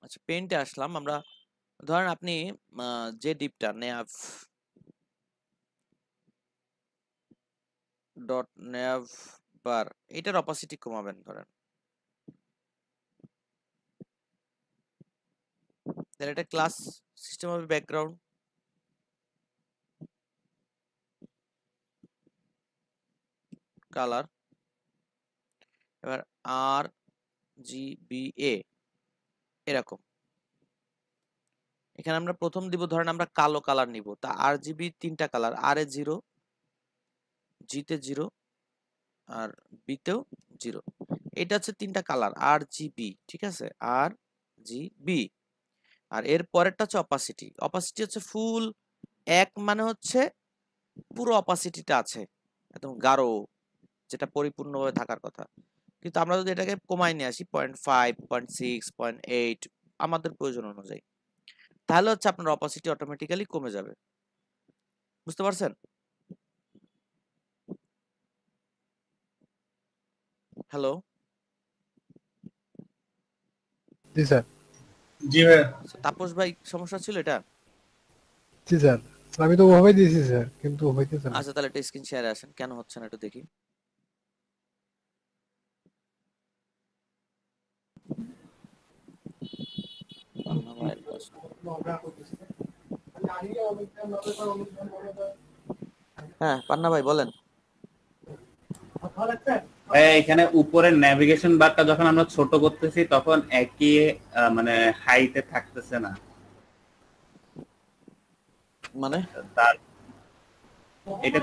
আচ্ছা, পেইন্টে আসলাম আমরা। ধরেন আপনি যে ডিপটা nav ডট nav বার, এটার অপাসিটি কমাবেন ধরেন। তাহলে এটা ক্লাস সিস্টেম হবে ব্যাকগ্রাউন্ড, কালার, এবার আর জি বি এ এরকম। এখানে আমরা প্রথম দিব ধরেন আমরা কালো কালার নিব, তা আর জিবি 3টা কালার, আর এ 0, জিতে 0, আর বিতেও 0। এটা হচ্ছে 3টা কালার আর জিবি, ঠিক আছে, আর জিবি। আর এর পরেরটা হচ্ছে অপাসিটি। অপাসিটি হচ্ছে ফুল 1, মানে হচ্ছে পুরো অপাসিটিটা আছে একদম গাঢ়, যেটা পরিপূর্ণভাবে থাকার কথা। কিন্তু আমরা যদি এটাকে কমায় নিয়ে আসি 0.5, 0.6, 0.8 আমাদের প্রয়োজন অনুযায়ী, তাহলে হচ্ছে আপনার অপাসিটি অটোমেটিক্যালি কমে যাবে। বুঝতে পারছেন? হ্যালো, জি স্যার। জি ভাইয়া। তাপস ভাই, সমস্যা ছিল এটা? জি স্যার, আমি তো ওভাবেই দিয়েছি স্যার, কিন্তু হইতেছে না। আচ্ছা, তাহলে একটা স্ক্রিন শেয়ারে আসেন, কেন হচ্ছে না একটু দেখি। পান্না ভাইয়ের কষ্ট। হ্যাঁ, পান্না ভাই বলেন। এখানে উপরের ন্যাভিগেশন বারটা যখন আমরা ছোট করতেছি তখন একই মানে হাইটে থাকতেছে না। মানে তার এটা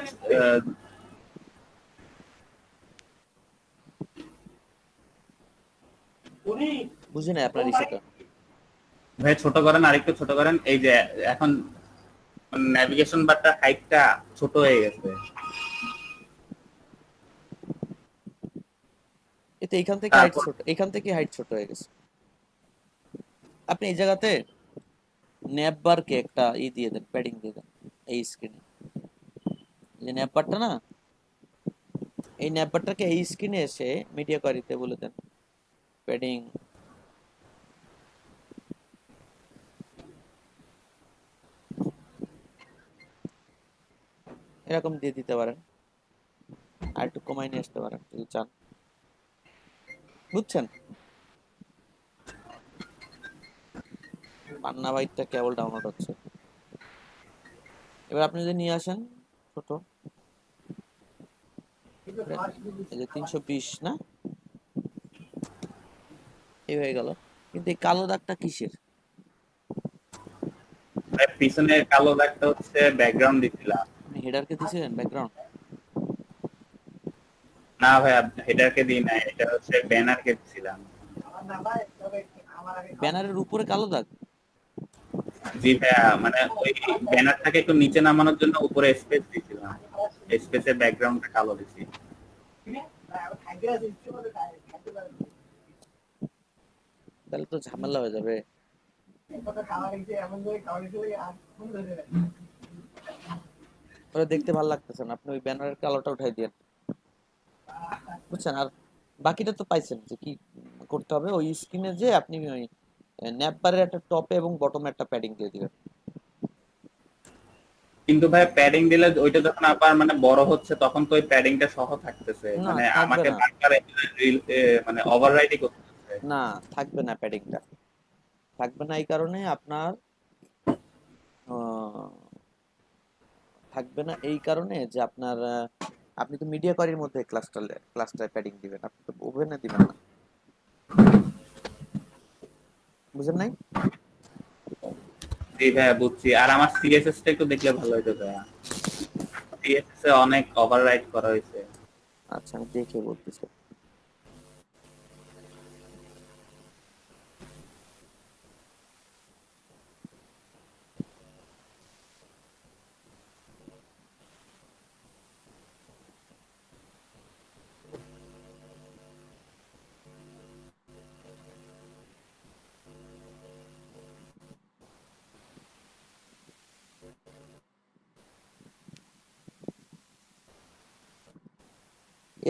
বুঝি না আপনার ইস্যুটা। ভাই ছোট করেন, আরেকটু ছোট করেন। এই যে এখন ন্যাভিগেশন বারটার হাইটটা ছোট হয়ে গেছে। এতে এইখান থেকে হাইট তারপর ছোট, এইখান থেকে হাইট ছোট হয়ে গেছে। আপনি এই জায়গাতে ন্যাপ বারকে একটা দিয়ে দেন, প্যাডিং দিয়ে দেন এই স্ক্রিনে। যে ন্যাপ বারটা না, এই ন্যাপ বারটাকে এই স্ক্রিনে এসে মিডিয়া কোয়ারিতে বলে দেন প্যাডিং এরকম দিয়ে দিতে পারেন, আর একটু কমাই নিয়ে আসতে পারেন যদি চান। বুঝছেন? পান্না বাইটটা কেবল ডাউনলোড হচ্ছে। এবার আপনি যদি নিয়ে আসেন ছোট, এই যে 320 না, এই হয়ে গেল। কিন্তু এই কালো দাগটা কিসের? পিছনে কালো দাগটা হচ্ছে ব্যাকগ্রাউন্ড দিছিলাম। আপনি হেডারকে দিয়েছিলেন ব্যাকগ্রাউন্ড? না ভাই, হেডারকে দিই না, এটা হচ্ছে ব্যানারকে দিছিলাম। ব্যানারের উপরে কালো দাগ? জি ভাইয়া, মানে ওই ব্যানারটাকে একটু নিচে নামানোর জন্য উপরে স্পেস দিছিলাম, স্পেসের ব্যাকগ্রাউন্ডটা কালো দিছি। তাহলে তো ঝামেলা হয়ে যাবে। ওরা দেখতে ভালো লাগতেছে না, আপনি ওই ব্যানারের কালোটা উঠাই দেন। বুঝছেন? আর বাকিটা তো পাইছেন যে কি করতে হবে। ওই স্ক্রিনে যে আপনি ওই ন্যাপবারের একটা টপে এবং বটমে একটা প্যাডিং দিয়ে দিবেন। কিন্তু ভাই প্যাডিং দিলে ওইটা যখন আবার মানে বড় হচ্ছে তখন তো ওই প্যাডিংটা সহ থাকতেছে, না, মানে থাকবে আমাকে না। বারবার মানে ওভাররাইডই করতেছে। না, থাকবে না প্যাডিংটা। থাকবে না এই কারণে আপনার থাকবে না এই কারণে যে আপনার আপনি তো মিডিয়া কোয়ারির মধ্যে ক্লাসটা প্যাডিং দিবেন, আপনি তো ওভেনে দিবেন না। বুঝেন নাই? জি ভাইয়া বুঝছি। আর আমার সিএসএস টা একটু দেখলে ভালো হতো ভাইয়া, সিএসএস এ অনেক ওভাররাইড করা হয়েছে। আচ্ছা, আমি দেখে বলতেছি।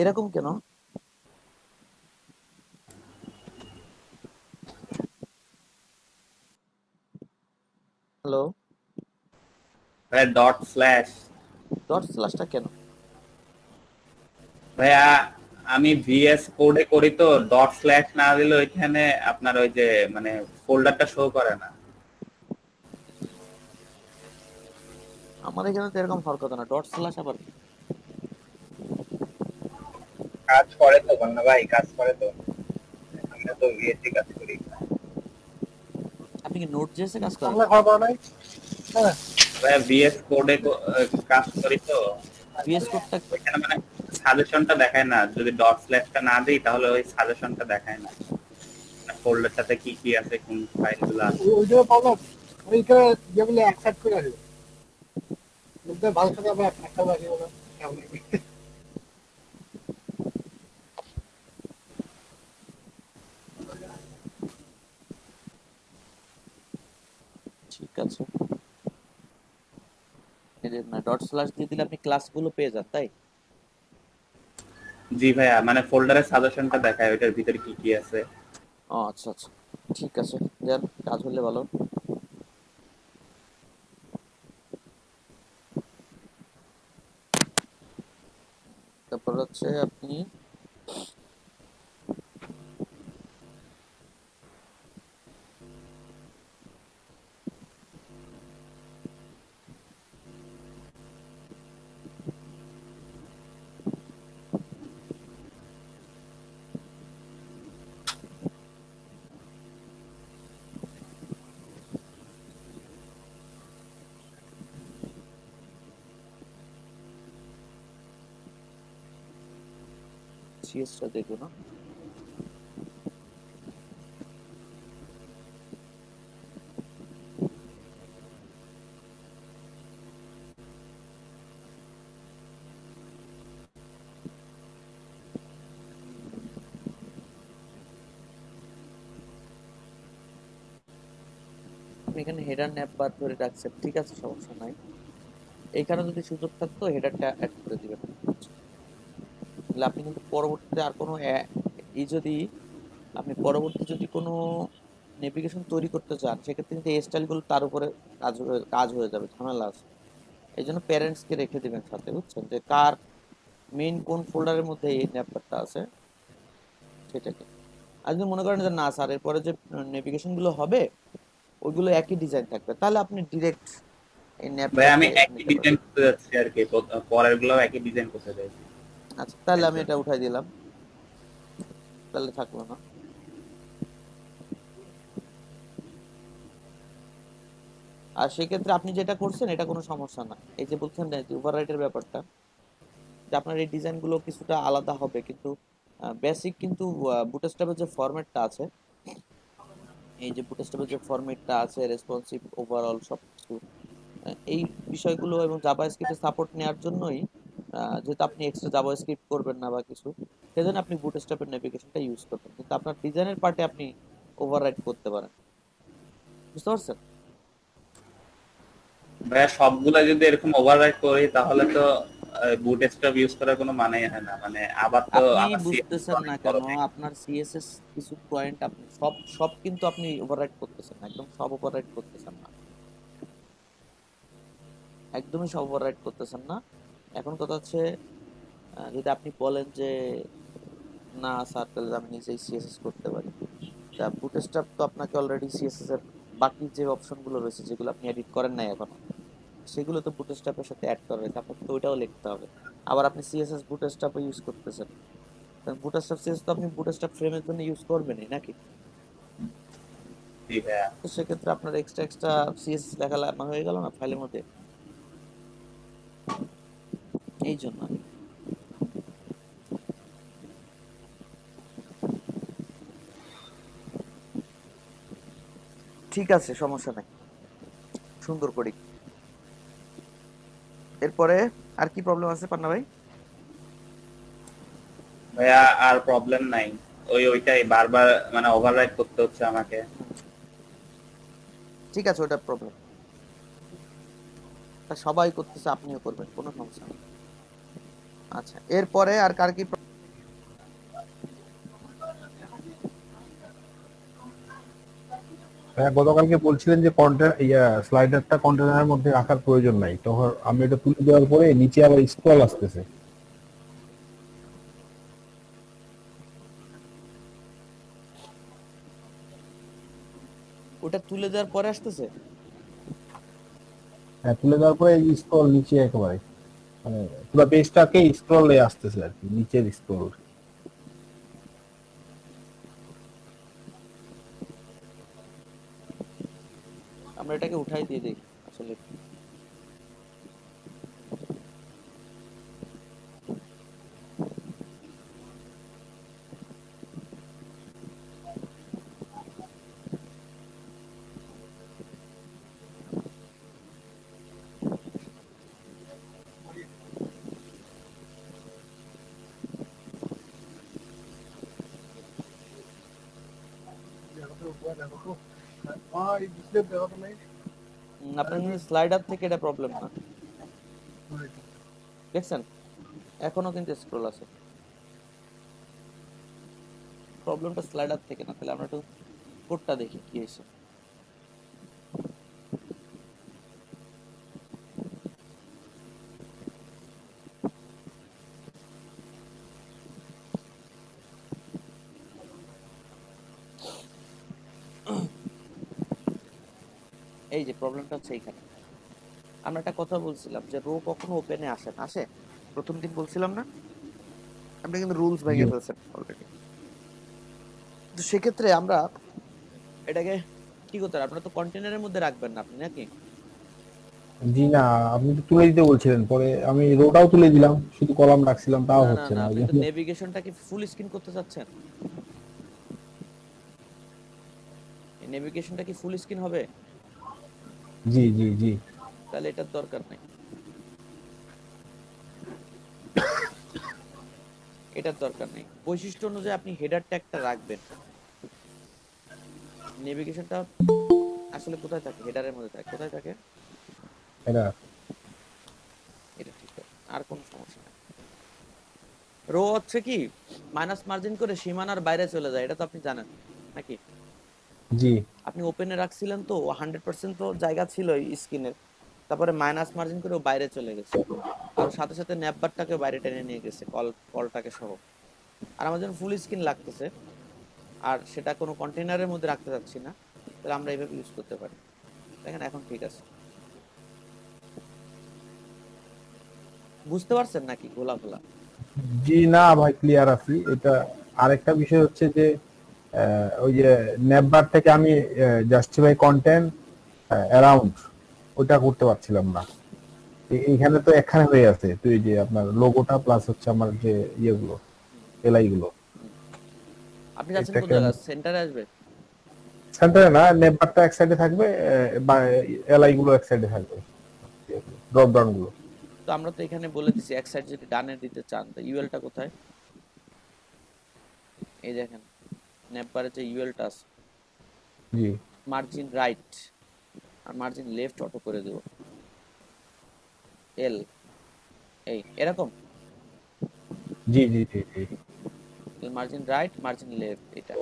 এরকম কেন? হ্যালো, ভাইয়া ডট স্ল্যাশ। ডট স্ল্যাশটা কেন? ভাইয়া আমি ভিএস কোডে করি তো, ডট স্ল্যাশ না দিলে ওইখানে আপনার ওই যে মানে ফোল্ডারটা শো করে না। আমার এখানে তো এরকম হওয়ার কথা না, ডট স্ল্যাশ আবার কি? কাজ করে তো বন্যা ভাই, কাজ করে তো। আমরা তো ভিএসসি কাজ করি। আপনি কি নোট জেএস এ কাজ করেন? আমরা খাওয়া পাওয়া নাই। হ্যাঁ, ভাইয়া ভিএস কোডে কাজ করি তো, ভিএস কোডটা ওইখানে মানে সাজেশনটা দেখায় না। যদি ডট স্ল্যাশটা না দিই তাহলে ওই সাজেশনটা দেখায় না, ফোল্ডারটাতে কি কি আছে, কোন ফাইলগুলো আছে। ওইটা পাবো। ওইখানে যেগুলো অ্যাকসেপ্ট করে আসবে। বলতে ভালো করে আবার একটা বাকি হলো। কেমন ঠিক আছে। না, ডট স্ল্যাশ দিয়ে দিলে আপনি ক্লাসগুলো পেয়ে যান, তাই? জি ভাইয়া, মানে ফোল্ডারের সাজেশনটা দেখায় ওইটার ভিতরে কি কি আছে। ও আচ্ছা আচ্ছা, ঠিক আছে, দেন কাজ হলে ভালো। তারপর হচ্ছে আপনি সিএসটা দেখো না। আপনি এখানে হেডার ন্যাপ বার ধরে রাখছেন, ঠিক আছে, সমস্যা নাই। এইখানে যদি সুযোগ থাকতো হেডারটা অ্যাড করে দিবেন, তাহলে আপনি কিন্তু পরবর্তীতে আর কোনো যদি আপনি পরবর্তী যদি কোনো নেভিগেশন তৈরি করতে চান, সেক্ষেত্রে কিন্তু এই স্টাইলগুলো তার উপরে কাজ হয়ে যাবে, ঝামেলা আছে। এই জন্য প্যারেন্টসকে রেখে দিবেন সাথে, বুঝছেন, যে কার মেইন কোন ফোল্ডারের মধ্যে এই ন্যাপবারটা আছে সেটাকে। আর যদি মনে করেন যে না স্যার এরপরে যে নেভিগেশন গুলো হবে ওইগুলো একই ডিজাইন থাকবে, তাহলে আপনি ডিরেক্ট এই ভাই আমি ন্যাপটাকে একই নিতে ডিজাইন পারেন। করতে যাচ্ছি আর কি, পরের গুলো একই ডিজাইন করতে চাইছি। আচ্ছা, তাহলে আমি এটা উঠাই দিলাম, তাহলে থাকলো না। আর সেক্ষেত্রে আপনি যেটা করছেন এটা কোনো সমস্যা না। এই যে বলছেন না যে ওভাররাইটের ব্যাপারটা, যে আপনার এই ডিজাইনগুলো কিছুটা আলাদা হবে, কিন্তু বেসিক কিন্তু বুটস্ট্র্যাপের যে ফরম্যাটটা আছে, এই যে বুটস্ট্র্যাপের যে ফরম্যাটটা আছে, রেসপন্সিভ ওভারঅল সবকিছু, এই বিষয়গুলো এবং জাভাস্ক্রিপ্টের সাপোর্ট নেওয়ার জন্যই, যেহেতু আপনি এক্সট্রা জাভাস্ক্রিপ্ট করবেন না বা কিছু, সেজন্য আপনি বুটস্ট্র্যাপের নেভিগেশনটা ইউজ করবেন, কিন্তু আপনার ডিজাইনের পার্টে আপনি ওভাররাইট করতে পারেন, বুঝতে পারছেন? ভাইয়া সবগুলা যদি এরকম ওভাররাইট করি তাহলে তো বুটস্ট্র্যাপ ইউজ করার কোনো মানেই হয় না, মানে আবার তো আপনি আমার সিএসএস বুঝতেছেন অনেক না বড় কেন? হয়ে গেছে। আপনার সিএসএস কিছু পয়েন্ট আপনি সব সব কিন্তু আপনি ওভাররাইট করতেছেন না, একদম সব ওভাররাইট করতেছেন না, একদমই সব ওভাররাইট করতেছেন না। এখন কথা হচ্ছে, যদি আপনি বলেন যে না স্যার তাহলে আমি নিজেই সিএসএস করতে পারি, তা বুটস্ট্র্যাপ তো আপনাকে অলরেডি সিএসএস এর বাকি যে অপশনগুলো রয়েছে যেগুলো আপনি এডিট করেন নাই এখনো, সেগুলো তো বুটস্ট্র্যাপের সাথে অ্যাড করা রয়েছে, আপনাকে তো ওইটাও লিখতে হবে। আবার আপনি সিএসএস বুটস্ট্র্যাপও ইউজ করতেছেন, বুটস্ট্র্যাপ সিএসএস তো আপনি বুটস্ট্র্যাপ ফ্রেমের জন্য ইউজ করবেনই নাকি? জি ভাইয়া। তো সেক্ষেত্রে আপনার এক্সট্রা এক্সট্রা সিএসএস লেখা হয়ে গেল না ফাইলের মধ্যে, এই জন্য আর কি। ঠিক আছে, সমস্যা নাই, সুন্দর করি। এরপরে আর কি প্রবলেম আছে পান্না ভাই? ভাইয়া আর প্রবলেম নাই, ওইটাই বারবার মানে ওভাররাইট করতে হচ্ছে আমাকে। ঠিক আছে, ওটা প্রবলেম, সবাই করতেছে, আপনিও করবেন, কোনো সমস্যা নেই। আচ্ছা, এরপরে আর কার কি হ্যাঁ, গতকালকে বলছিলেন যে স্লাইডারটা কন্টেনারের মধ্যে রাখার প্রয়োজন নাই, তখন আমি এটা তুলে দেওয়ার পরে নিচে আবার স্ক্রল আসতেছে। ওটা তুলে দেওয়ার পরে আসতেছে। হ্যাঁ, তুলে দেওয়ার পরে এই স্ক্রল নিচে একেবারে, মানে পুরো পেজটাকে স্ক্রলে আসতেছে আর কি, নিচের স্ক্রল। আমরা এটাকে উঠাই দিয়ে দেখি আসলে। ডিসপ্লে দেখো তো নাই। আপনার কিন্তু স্লাইডার থেকে এটা প্রবলেম না, দেখছেন এখনো কিন্তু স্ক্রল আছে। প্রবলেমটা স্লাইডার থেকে না, তাহলে আমরা একটু কোডটা দেখি কি হয়েছে। এই যে প্রবলেমটা হচ্ছে এইখানে। আমরা একটা কথা বলছিলাম যে রো কখনো ওপেনে আসে না, আসে প্রথম দিন বলছিলাম না? আপনি কিন্তু রুলস ভেঙে ফেলছেন অলরেডি। তো সেক্ষেত্রে আমরা এটাকে কি করতে হবে? আপনারা তো কন্টেনারের মধ্যে রাখবেন না আপনি, নাকি? জি না, আপনি তো তুলে দিতে বলছিলেন, পরে আমি রোটাও তুলে দিলাম, শুধু কলাম রাখছিলাম, তাও না না হচ্ছে না, না। আপনি তো নেভিগেশনটাকে ফুল স্ক্রিন করতে চাচ্ছেন। এই নেভিগেশনটা কি ফুল স্ক্রিন হবে? জি জি জি। তাহলে এটার দরকার নেই, এটার দরকার নেই। বৈশিষ্ট্য অনুযায়ী আপনি হেডার ট্যাগটা রাখবেন। নেভিগেশনটা আসলে কোথায় থাকে? হেডারের মধ্যে থাকে। কোথায় থাকে? এটা এটা ঠিক আছে, আর কোনো সমস্যা নেই। রো হচ্ছে কি মাইনাস মার্জিন করে সীমানার বাইরে চলে যায়, এটা তো আপনি জানেন নাকি? জি আপনি ওপেনে রাখছিলেন তো 100% তো জায়গা ছিল স্ক্রিনের, তারপরে মাইনাস মার্জিন করে ও বাইরে চলে গেছে, আর সাথে সাথে ন্যাপবারটাকে বাইরে টেনে নিয়ে গেছে কলটাকে সহ। আর আমাদের ফুল স্ক্রিন লাগতেছে, আর সেটা কোনো কন্টেনারের মধ্যে রাখতে চাচ্ছি না, তাহলে আমরা এইভাবে ইউজ করতে পারি। দেখেন এখন ঠিক আছে, বুঝতে পারছেন নাকি? ঘোলা ঘোলা। জি না ভাই, ক্লিয়ার আছি। এটা আরেকটা বিষয় হচ্ছে যে ওই যে নেটবার থেকে আমি জাস্টিফাই কন্টেন্ট অ্যারাউন্ড ওটা করতে পারছিলাম না। এইখানে তো একখানে হয়ে আছে, তো এই যে আপনার লোগোটা প্লাস হচ্ছে আমার যে ইয়েগুলো, এলআই গুলো, আপনি যাচ্ছেন কোন এটাকে জায়গা? সেন্টারে আসবে? সেন্টারে না, নেটবারটা এক সাইডে থাকবে, বা এলআই গুলো এক সাইডে থাকবে, ড্রপ ডাউন গুলো। তো আমরা তো এখানে বলে দিছি এক সাইড যদি ডানে দিতে চান, তো ইউএলটা কোথায়? এই দেখেন নেপবারে যে ইউএলটা আছে, জি মার্জিন রাইট আর মার্জিন লেফট অটো করে দেব, এল এই এরকম জি জি জি জি। মার্জিন রাইট মার্জিন লেফট এটা।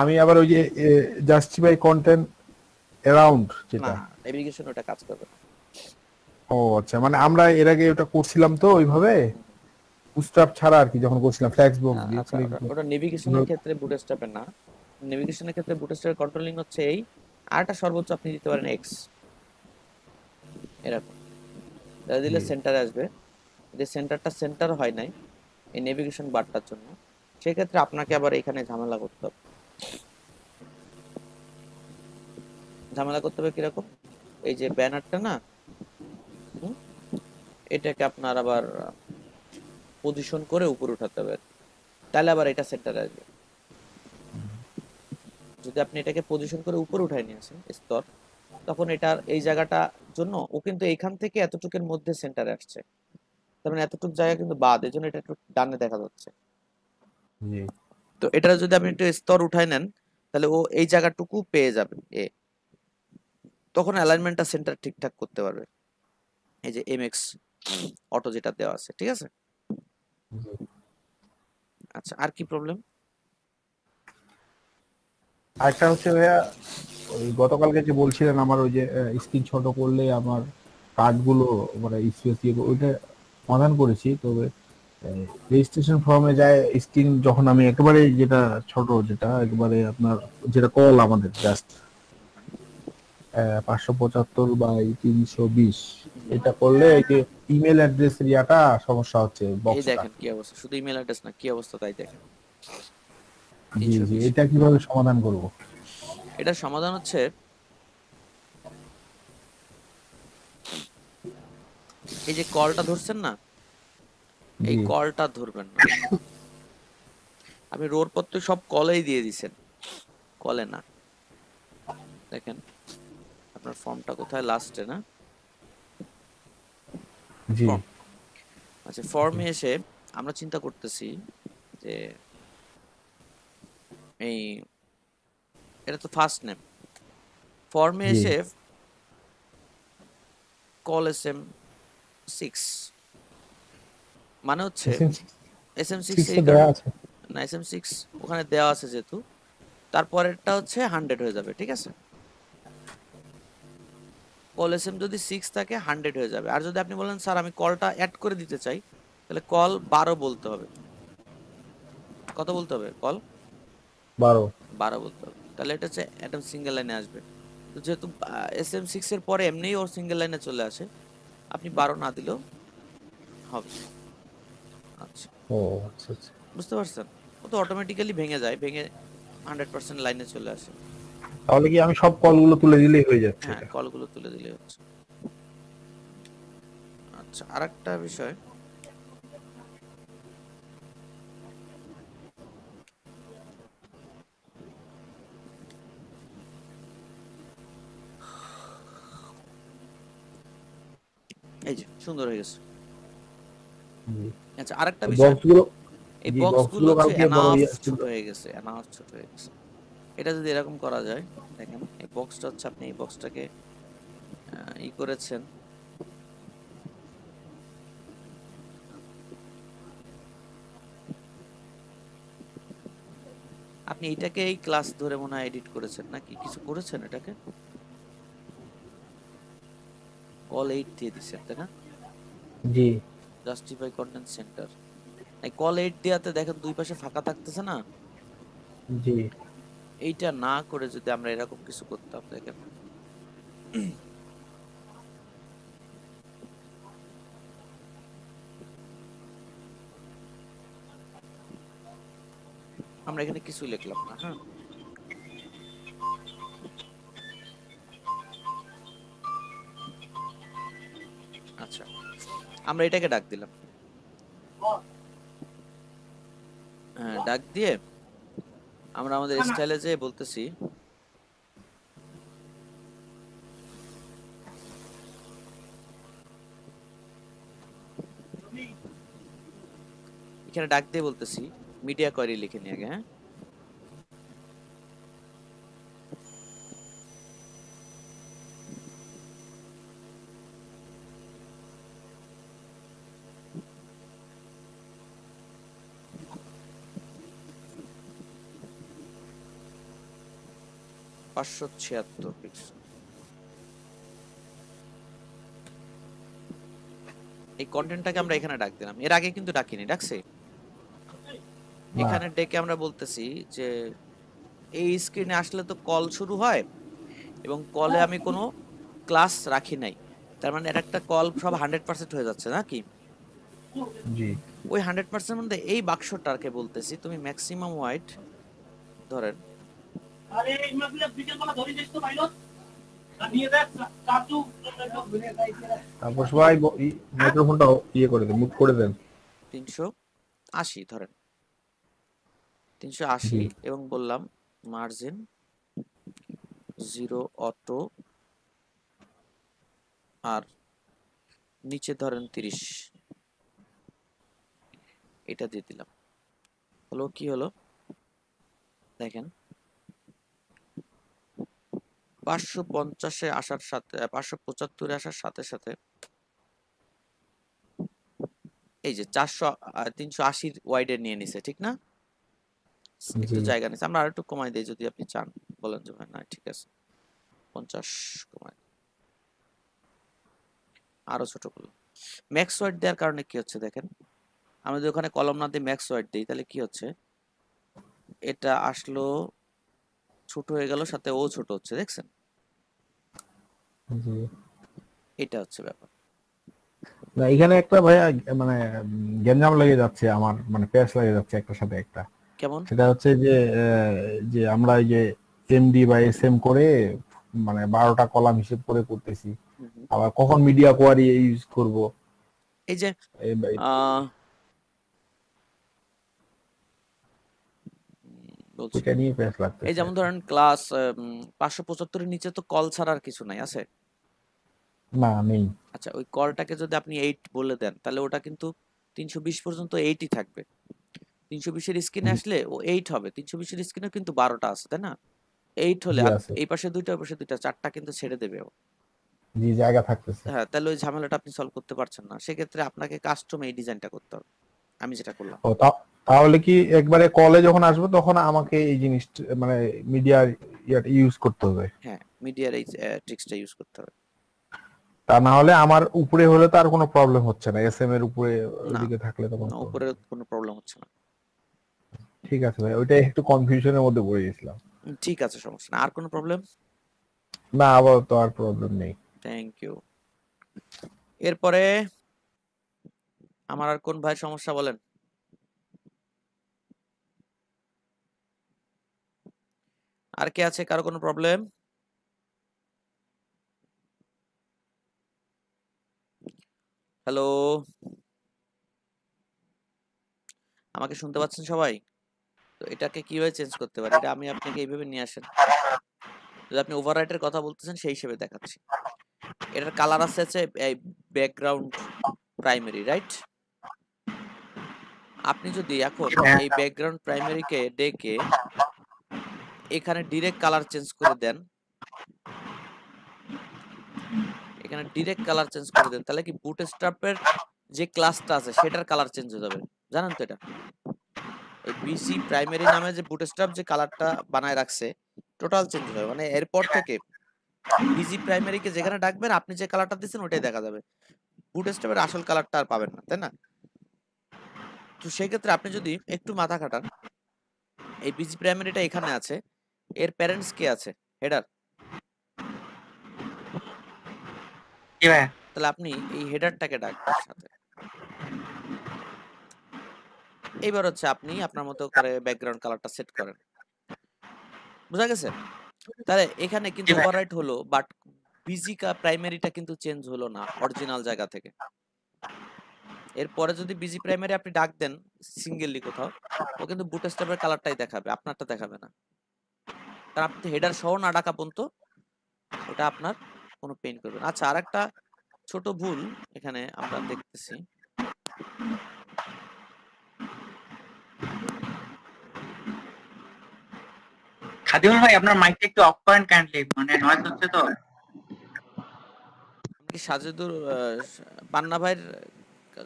আমি আবার ওই যে জাস্টিফাই কন্টেন্ট অ্যারাউন্ড না, যেটা, নেভিগেশন ওটা কাজ করবে না। ও আচ্ছা, মানে আমরা এর আগে ওটা করছিলাম তো ওইভাবে বুটস্ট্র্যাপ ছাড়া আর কি, যখন করছিলাম ফ্ল্যাক্স বক্স দিয়ে আচ্ছা, ওটা নেভিগেশনের কিভাবে- ক্ষেত্রে বুটস্ট্র্যাপের না। নেভিগেশনের ক্ষেত্রে বুটস্ট্র্যাপের কন্ট্রোলিং হচ্ছে এই, আরটা সর্বোচ্চ আপনি দিতে পারেন এক্স, এরকম এটা দিলে জি সেন্টারে আসবে। যে সেন্টারটা সেন্টার হয় নাই এই নেভিগেশন বারটার জন্য, সেক্ষেত্রে আপনাকে আবার এখানে ঝামেলা করতে হবে। ঝামেলা করতে হবে কিরকম? এই যে ব্যানারটা না, হুম, এটাকে আপনার আবার পজিশন করে উপরে উঠাতে হবে, তাহলে আবার এটা সেন্টারে আসবে। যদি আপনি এটাকে পজিশন করে উপরে উঠায় নিয়ে আসেন স্তর, তখন এটার এই জায়গাটা জন্য ও কিন্তু এইখান থেকে এতটুকের মধ্যে সেন্টারে আসছে, তার মানে এতটুক জায়গা কিন্তু বাদ, এই জন্য এটা একটু ডানে দেখা যাচ্ছে। জি তো এটা যদি আপনি একটু স্তর উঠায় নেন, তাহলে ও এই জায়গাটুকু পেয়ে যাবে এ, তখন অ্যালাইনমেন্টটা সেন্টার ঠিকঠাক করতে পারবে। এই যে এমএক্স অটো যেটা দেওয়া আছে, ঠিক আছে। জি। আচ্ছা, আর কি প্রবলেম? আরেকটা হচ্ছে ভাইয়া, ওই গতকালকে যে বলছিলেন আমার ওই যে স্ক্রিন ছোট করলে আমার কার্ডগুলো মানে স্পেস ওইটা সমাধান করেছি, তবে রেজিস্ট্রেশন ফর্মে যায় স্ক্রিন যখন আমি একেবারে যেটা ছোট, যেটা একেবারে আপনার যেটা কল আমাদের জাস্ট 575/320, এটা করলে এই যে ইমেল অ্যাড্রেসের ইয়াটা সমস্যা হচ্ছে এই বক্সটা। দেখেন কি অবস্থা, শুধু ইমেল অ্যাড্রেস না, কি অবস্থা তাই দেখেন। জি জি, 320। এটা কিভাবে সমাধান করব? এটার সমাধান হচ্ছে এই যে কলটা ধরছেন না, এই জি কলটা ধরবেন না। আপনি রোর পত্র সব কলেই দিয়ে দিছেন, কলে না। দেখেন আপনার ফর্মটা কোথায়, লাস্টে না? জি ফর্ম, আচ্ছা ফর্মে এসে আমরা চিন্তা করতেছি যে এই এটা তো ফার্স্ট নেম, ফর্মে জি এসে কল SM 6 মানে হচ্ছে SM6 6 এই দেওয়া কারণে আছে। না, SM6 ওখানে দেওয়া আছে যেহেতু, তারপরেরটা হচ্ছে 100 হয়ে যাবে, ঠিক আছে? কল SM যদি 6 থাকে 100 হয়ে যাবে। আর যদি আপনি বলেন স্যার আমি কলটা অ্যাড করে দিতে চাই, তাহলে কল 12 বলতে হবে। কত বলতে হবে? কল 12। বলতে হবে। তাহলে এটা হচ্ছে একদম সিঙ্গেল লাইনে আসবে। তো যেহেতু SM6 এর পরে এমনিই ওর সিঙ্গেল লাইনে চলে আসে, আপনি 12 না দিলেও হবে। আচ্ছা, ও আচ্ছা আচ্ছা, বুঝতে পারছেন? ও তো অটোমেটিক্যালি ভেঙে যায়, ভেঙে 100% লাইনে চলে আসে। তাহলে কি আমি সব কলগুলো তুলে দিলেই হয়ে যাচ্ছে হ্যাঁ, এটা? কলগুলো তুলে দিলেই হচ্ছে। আচ্ছা, আরেকটা বিষয়, এই যে সুন্দর হয়ে গেছে। জি। আচ্ছা, আরেকটা বিষয়, বক্সগুলো, এই জি বক্সগুলো বক্সগুলো হচ্ছে কালকে বড় এনাফ ইয়ে ছোট হয়ে গেছে, এনাফ ছোট হয়ে গেছে। এটা যদি এরকম করা যায়, দেখেন এই বক্সটা হচ্ছে, আপনি এই বক্সটাকে ই করেছেন, আপনি এটাকে এই ক্লাস ধরে মনে হয় এডিট করেছেন নাকি কিছু করেছেন, এটাকে কল 8 দিয়ে দিচ্ছেন তাই না? জি জাস্টিফাই কন্টেন্ট সেন্টার, এই কল 8 দেওয়াতে দেখেন দুই পাশে ফাঁকা থাকতেছে না? জি। এইটা না করে যদি আমরা এরকম কিছু করতাম, দেখেন আমরা এখানে কিছু লিখলাম না, হ্যাঁ, আচ্ছা আমরা এটাকে ডাক দিলাম, হ্যাঁ ডাক দিয়ে আমরা আমাদের স্টাইলে যে বলতেছি এখানে ডাক দিয়ে বলতেছি মিডিয়া কোয়েরি লিখে নিয়ে আগে, হ্যাঁ পাঁচশো 76 পিক্সেল, এই কন্টেন্টটাকে আমরা এখানে ডাক দিলাম। এর আগে কিন্তু ডাকিনি, ডাকছে এখানে ডেকে আমরা বলতেছি যে এই স্ক্রিনে আসলে তো কল শুরু হয় এবং কলে আমি কোনো ক্লাস রাখি নাই, তার মানে এটা একটা কল সব 100% হয়ে যাচ্ছে নাকি? জি ওই 100% মধ্যে এই বাক্সটাকে বলতেছি তুমি ম্যাক্সিমাম ওয়াইড ধরেন, তারপর সবাই মাইক্রোফোনটা ইয়ে করে দেন, মিউট করে দেন। 380 ধরেন, 380 জি এবং বললাম মার্জিন 0 অটো, আর নিচে ধরেন 30, এটা দিয়ে দিলাম। হলো কি হলো দেখেন 550-এ আসার সাথে 575-এ আসার সাথে সাথে এই যে 380 ওয়াইডে নিয়ে নিছে, ঠিক না? একটু জি জায়গা নিছে, আমরা আরেকটু কমাই দেই যদি আপনি চান, বলেন যে ভাই না ঠিক আছে। 50 কমায় আরো ছোট করলাম। ম্যাক্স ওয়াইড দেওয়ার কারণে কি হচ্ছে দেখেন, আমরা যদি ওখানে কলম না দিয়ে ম্যাক্স ওয়াইড দিই তাহলে কি হচ্ছে, এটা আসলো ছোট হয়ে গেল, সাথে ও ছোট হচ্ছে, দেখছেন? জি। এটা হচ্ছে ব্যাপার। না এখানে একটা ভাইয়া মানে গ্যাঞ্জাম লেগে যাচ্ছে আমার, মানে প্যাচ লেগে যাচ্ছে একটার সাথে একটা। কেমন? সেটা হচ্ছে যে যে আমরা এই যে এমডি বা এসএম করে মানে 12টা কলাম হিসেব করে করতেছি, আবার কখন মিডিয়া কোয়ারি ইউজ করব এই যে বলছি, এটা নিয়ে প্যাচ এই লাগতেছে। যেমন ধরেন ক্লাস 575 এর নিচে তো কল ছাড়া আর কিছু নাই, আছে? না নেই। আচ্ছা, ওই কলটাকে যদি আপনি 8 বলে দেন তাহলে ওটা কিন্তু 320 পর্যন্ত 8ই থাকবে। 320 এর স্ক্রিনে আসলে ও 8 হবে। 320 এর স্ক্রিনে কিন্তু 12টা আছে, তাই না? 8 হলে জি আর আছে। এই পাশে দুইটা ওই পাশে দুইটা, 4টা কিন্তু ছেড়ে দেবে ও। জি জায়গা থাকতেছে। হ্যাঁ, তাহলে ওই ঝামেলাটা আপনি সলভ করতে পারছেন না। সেক্ষেত্রে আপনাকে কাস্টম এই ডিজাইনটা করতে হবে, আমি যেটা করলাম। ও তাহলে কি একবারে কলে যখন আসবো তখন আমাকে এই জিনিসটা মানে মিডিয়া ইউজ করতে হবে? হ্যাঁ, মিডিয়ার এই ট্রিক্সটা ইউজ করতে হবে। তা না হলে আমার উপরে হলে তো আর কোনো প্রবলেম হচ্ছে না, এসএম এর উপরে না, ওইদিকে থাকলে তখন না, উপরে কোনো প্রবলেম হচ্ছে না। ঠিক আছে ভাই, ওইটাই একটু কনফিউশনের মধ্যে পড়ে গেছিলাম। ঠিক আছে, সমস্যা না। আর কোনো প্রবলেম? না আপাতত আর প্রবলেম নেই। Thank you. এরপরে আমার আর কোন ভাই সমস্যা বলেন? আর কে আছে, কারো কোনো প্রবলেম? হ্যালো, আমাকে শুনতে পাচ্ছেন সবাই? তো এটাকে কিভাবে চেঞ্জ করতে পারি, এটা আমি আপনাকে এইভাবে নিয়ে আসেন। যদি আপনি ওভাররাইটের কথা বলতেছেন সেই হিসেবে দেখাচ্ছি। এটার কালার আছে এই ব্যাকগ্রাউন্ড প্রাইমারি, রাইট? আপনি যদি এখন এই ব্যাকগ্রাউন্ড প্রাইমারিকে ডেকে এখানে ডিরেক্ট কালার চেঞ্জ করে দেন, এখানে ডিরেক্ট কালার চেঞ্জ করে দেন, তাহলে কি বুটস্ট্র্যাপের যে ক্লাসটা আছে সেটার কালার চেঞ্জ হয়ে যাবে। জানেন তো এটা? এই বিসি প্রাইমারি নামে যে বুটস্ট্র্যাপ যে কালারটা বানায় রাখছে টোটাল চেঞ্জ হবে, মানে এরপর থেকে বিজি প্রাইমারিকে যেখানে ডাকবেন আপনি যে কালারটা দিচ্ছেন ওটাই দেখা যাবে, বুটস্ট্র্যাপের আসল কালারটা আর পাবেন না, তাই না? তো সেই ক্ষেত্রে আপনি যদি একটু মাথা খাটান, এই বিজি প্রাইমারিটা এখানে আছে, এর প্যারেন্টস কে আছে? হেডার। তাহলে আপনি এই হেডারটাকে ডাকবেন সাথে। এইবার হচ্ছে আপনি আপনার মতো করে ব্যাকগ্রাউন্ড কালারটা সেট করেন, বুঝা গেছে? তাহলে এখানে কিন্তু ওভাররাইট হলো, বাট বিজি প্রাইমারিটা কিন্তু চেঞ্জ হলো না অরিজিনাল জায়গা থেকে। এরপরে যদি বিজি প্রাইমারি আপনি ডাক দেন সিঙ্গেললি কোথাও, ও কিন্তু বুটস্ট্র্যাপের কালারটাই দেখাবে, আপনারটা দেখাবে না। কারণ আপনি হেডার সহ না ডাকা পর্যন্ত ওটা আপনার কোনো পেইন করবে না। আচ্ছা, আরেকটা ছোট ভুল এখানে আমরা দেখতেছি। খাদিমুল ভাই আপনার মাইকটা একটু অফ করেন কাইন্ডলি, মানে নয়েজ হচ্ছে তো। আমি কি সাজেদুর পান্না ভাইয়ের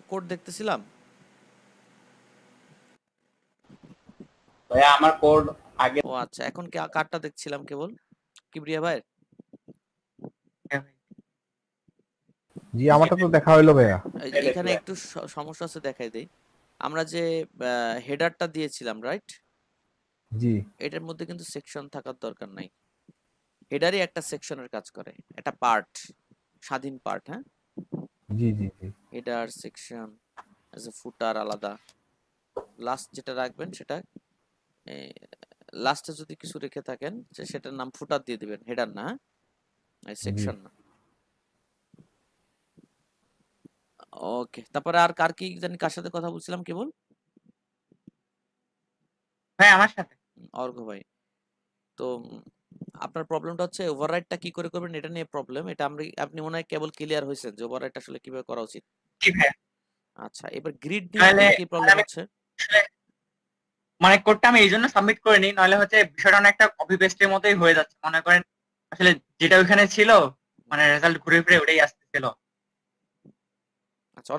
কোড দেখতেছিলাম? ভাইয়া আমার কোড আগে। ও আচ্ছা, এখন কি কার্ডটা দেখছিলাম কেবল কিবরিয়া ভাইয়ের। জি আমারটা তো দেখা হইলো ভাইয়া। এখানে একটু সমস্যা আছে, দেখাই দেই। আমরা যে হেডারটা দিয়েছিলাম, রাইট? জি। এটার মধ্যে কিন্তু সেকশন থাকার দরকার নাই। হেডারই একটা সেকশনের কাজ করে, একটা পার্ট, স্বাধীন পার্ট। হ্যাঁ, জি জি জি। হেডার সেকশন এজ এ ফুটার আলাদা। লাস্ট যেটা রাখবেন সেটা লাস্টে যদি কিছু রেখে থাকেন সেটার নাম ফুটার দিয়ে দিবেন, হেডার না, সেকশন না। ওকে, তারপরে আর কার কি জানি কার সাথে কথা বলছিলাম কেবল? ভাই আমার সাথে। অর্ঘ ভাই। তো আপনার প্রবলেমটা হচ্ছে ওভাররাইটটা কি করে করবেন, এটা নিয়ে প্রবলেম। এটা আপনি মনে হয় কেবল ক্লিয়ার হয়েছেন যে ওভাররাইট আসলে কিভাবে করা উচিত। জি ভাই। আচ্ছা, এবার গ্রিড নিয়ে কি প্রবলেম হচ্ছে? মানে কোডটা আমি এইজন্য সাবমিট করিনি, নইলে হচ্ছে বিষয়টা অনেকটা কপি পেস্টের মতোই হয়ে যাচ্ছে। মনে করেন আসলে যেটা ওখানে ছিল মানে রেজাল্ট ঘুরে ফিরে ওটাই আসতেছিল। আচ্ছা,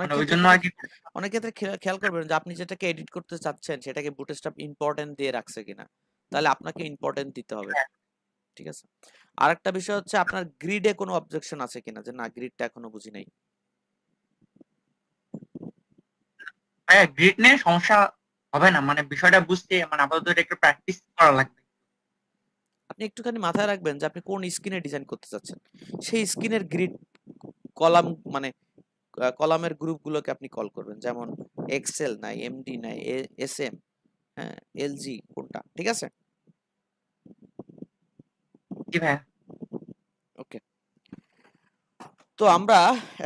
অনেক ক্ষেত্রে খেয়াল করবেন যে আপনি যেটাকে এডিট করতে চাচ্ছেন সেটাকে বুটস্ট্র্যাপ ইম্পর্টেন্ট দিয়ে রাখছে কিনা, তাহলে আপনাকে ইম্পর্টেন্ট দিতে হবে। ঠিক আছে। আরেকটা বিষয় হচ্ছে আপনার গ্রিডে কোনো অবজেকশন আছে কিনা, যে না গ্রিডটা এখনো বুঝি নাই। হ্যাঁ, গ্রিড নিয়ে সমস্যা হবে না, মানে বিষয়টা বুঝতে মানে আপাতত এটা একটু প্র্যাকটিস করা লাগবে। আপনি একটুখানি মাথায় রাখবেন যে আপনি কোন স্ক্রিনে ডিজাইন করতে চাচ্ছেন, সেই স্ক্রিনের গ্রিড কলাম মানে কলামের গ্রুপগুলোকে আপনি কল করবেন, যেমন এক্সেল নাই, এমডি নাই, এসএম, হ্যাঁ, এলজি কোনটা, ঠিক আছে। জি ভাই। ওকে, তো আমরা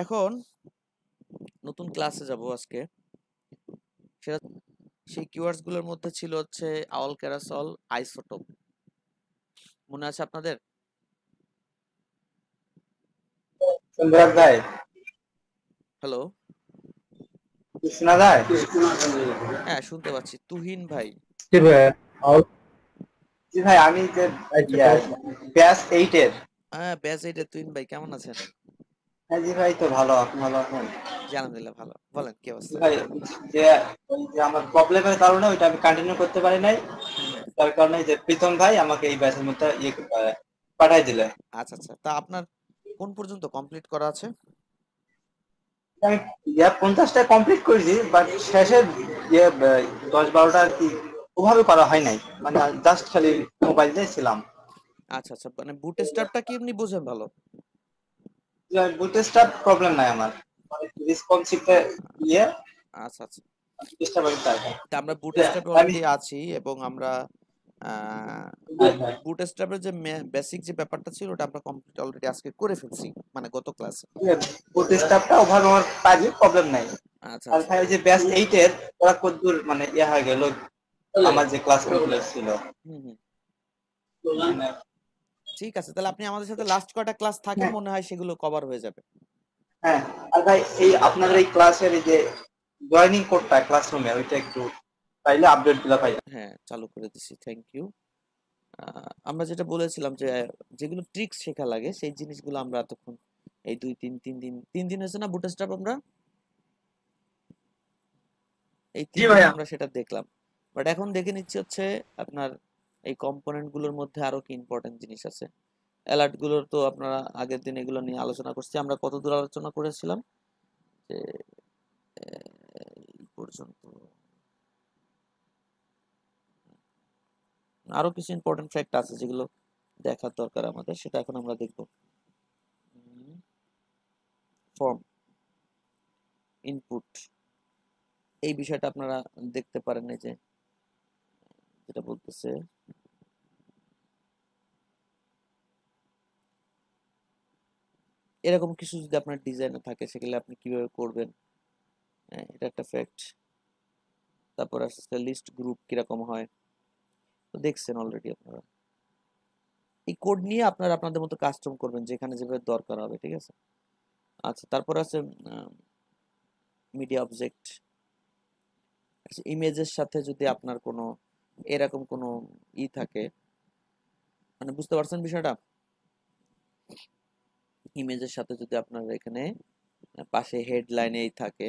এখন নতুন ক্লাসে যাব আজকে। সেটা সেই কিওয়ার্ডস গুলোর মধ্যে ছিল হচ্ছে আউল ক্যারাসল, আইসোটোপ, মনে আছে আপনাদের? সুন্দর ভাই, হ্যালো, শোনা যায়? হ্যাঁ শুনতে পাচ্ছি। তুহিন ভাই, জি ভাই, জি ভাই, আমি যে ব্যাস 8 এর। হ্যাঁ ব্যাচ এইটে তুহিন ভাই, কেমন আছেন? হ্যাঁ জি ভাই, তো ভালো, আপনি ভালো আছেন? জি আলহামদুলিল্লাহ ভালো, বলেন কি জি অবস্থা? ভাই, যে ওই যে আমার প্রবলেমের কারণে ওইটা আমি কন্টিনিউ করতে পারি নাই, তার কারণে যে প্রীতম ভাই আমাকে এই ব্যাচের মধ্যে পাঠাই দিলে। আচ্ছা আচ্ছা, তা আপনার কোন পর্যন্ত কমপ্লিট করা আছে? আমি 50টা কমপ্লিট করেছি, বাট শেষে 10-12টা আর কি ওভাবে করা হয় নাই, মানে জাস্ট খালি মোবাইল দিয়ে ছিলাম। আচ্ছা আচ্ছা, মানে বুট স্ট্র্যাপটা কি এমনি বোঝেন ভালো? বুটস্ট্র্যাপ প্রবলেম নাই আমার, মানে রেসপন্সিভে ইয়ে আচ্ছা আচ্ছা, চেষ্টা করি তাই। তা আমরা বুট হ্যাঁ, স্ট্র্যাপে আমি অলরেডি আছি, এবং আমরা বুট স্ট্র্যাপের যে বেসিক যে ব্যাপারটা ছিল ওটা আমরা কমপ্লিট অলরেডি আজকে করে ফেলছি, মানে গত ক্লাসে। বুটস্ট্র্যাপটা ওভাবে আমার কাজে প্রবলেম নাই। আচ্ছা আর আচ্ছা, ভাই ওই যে ব্যাচ 8 এর ওরা কতদূর মানে ইয়ে হয়ে গেল, আমার যে ক্লাসগুলো ছিল হুম হুম, মানে, ঠিক আছে, তাহলে আপনি আমাদের সাথে লাস্ট কয়টা ক্লাস থাকেন, মনে হয় সেগুলো কভার হয়ে যাবে। হ্যাঁ। আর ভাই এই আপনাদের এই ক্লাসের এই যে জয়েনিং কোডটা ক্লাসরুমে ওইটা একটু চাইলে আপডেট দিলে ভাই। হ্যাঁ চালু করে দিছি, থ্যাংক ইউ। আমরা যেটা বলেছিলাম যে যেগুলো ট্রিক্স শেখা লাগে সেই জিনিসগুলো আমরা এতক্ষণ এই 3 দিন হয়েছে না বুটস্ট্র্যাপ, আমরা এই জি 3 দিনে ভাইয়া। আমরা সেটা দেখলাম। বাট এখন দেখে নিচ্ছি হচ্ছে আপনার এই কম্পোনেন্ট গুলোর মধ্যে আরো কি ইম্পর্টেন্ট জিনিস আছে। অ্যালার্ট গুলোর তো আপনারা আগের দিন এগুলো নিয়ে আলোচনা করছি, আমরা কতদূর আলোচনা করেছিলাম যে এই পর্যন্ত আরো কিছু ইম্পর্টেন্ট ফ্যাক্ট আছে যেগুলো দেখার দরকার আমাদের, সেটা এখন আমরা দেখব। ফর্ম ইনপুট, এই বিষয়টা আপনারা দেখতে পারেন, এই যে যেটা বলতেছে এরকম কিছু যদি আপনার ডিজাইনে থাকে সেগুলো আপনি কিভাবে করবেন, এটা একটা ফ্যাক্ট। তারপর আসছে লিস্ট গ্রুপ কিরকম হয়, তো দেখছেন অলরেডি আপনারা। এই কোড নিয়ে আপনারা আপনাদের মতো কাস্টম করবেন যেখানে যেভাবে দরকার হবে, ঠিক আছে। আচ্ছা, তারপর আছে মিডিয়া অবজেক্ট, ইমেজের সাথে যদি আপনার কোনো এরকম কোনো থাকে, মানে বুঝতে পারছেন বিষয়টা, ইমেজের সাথে যদি আপনার এখানে পাশে হেডলাইনে থাকে,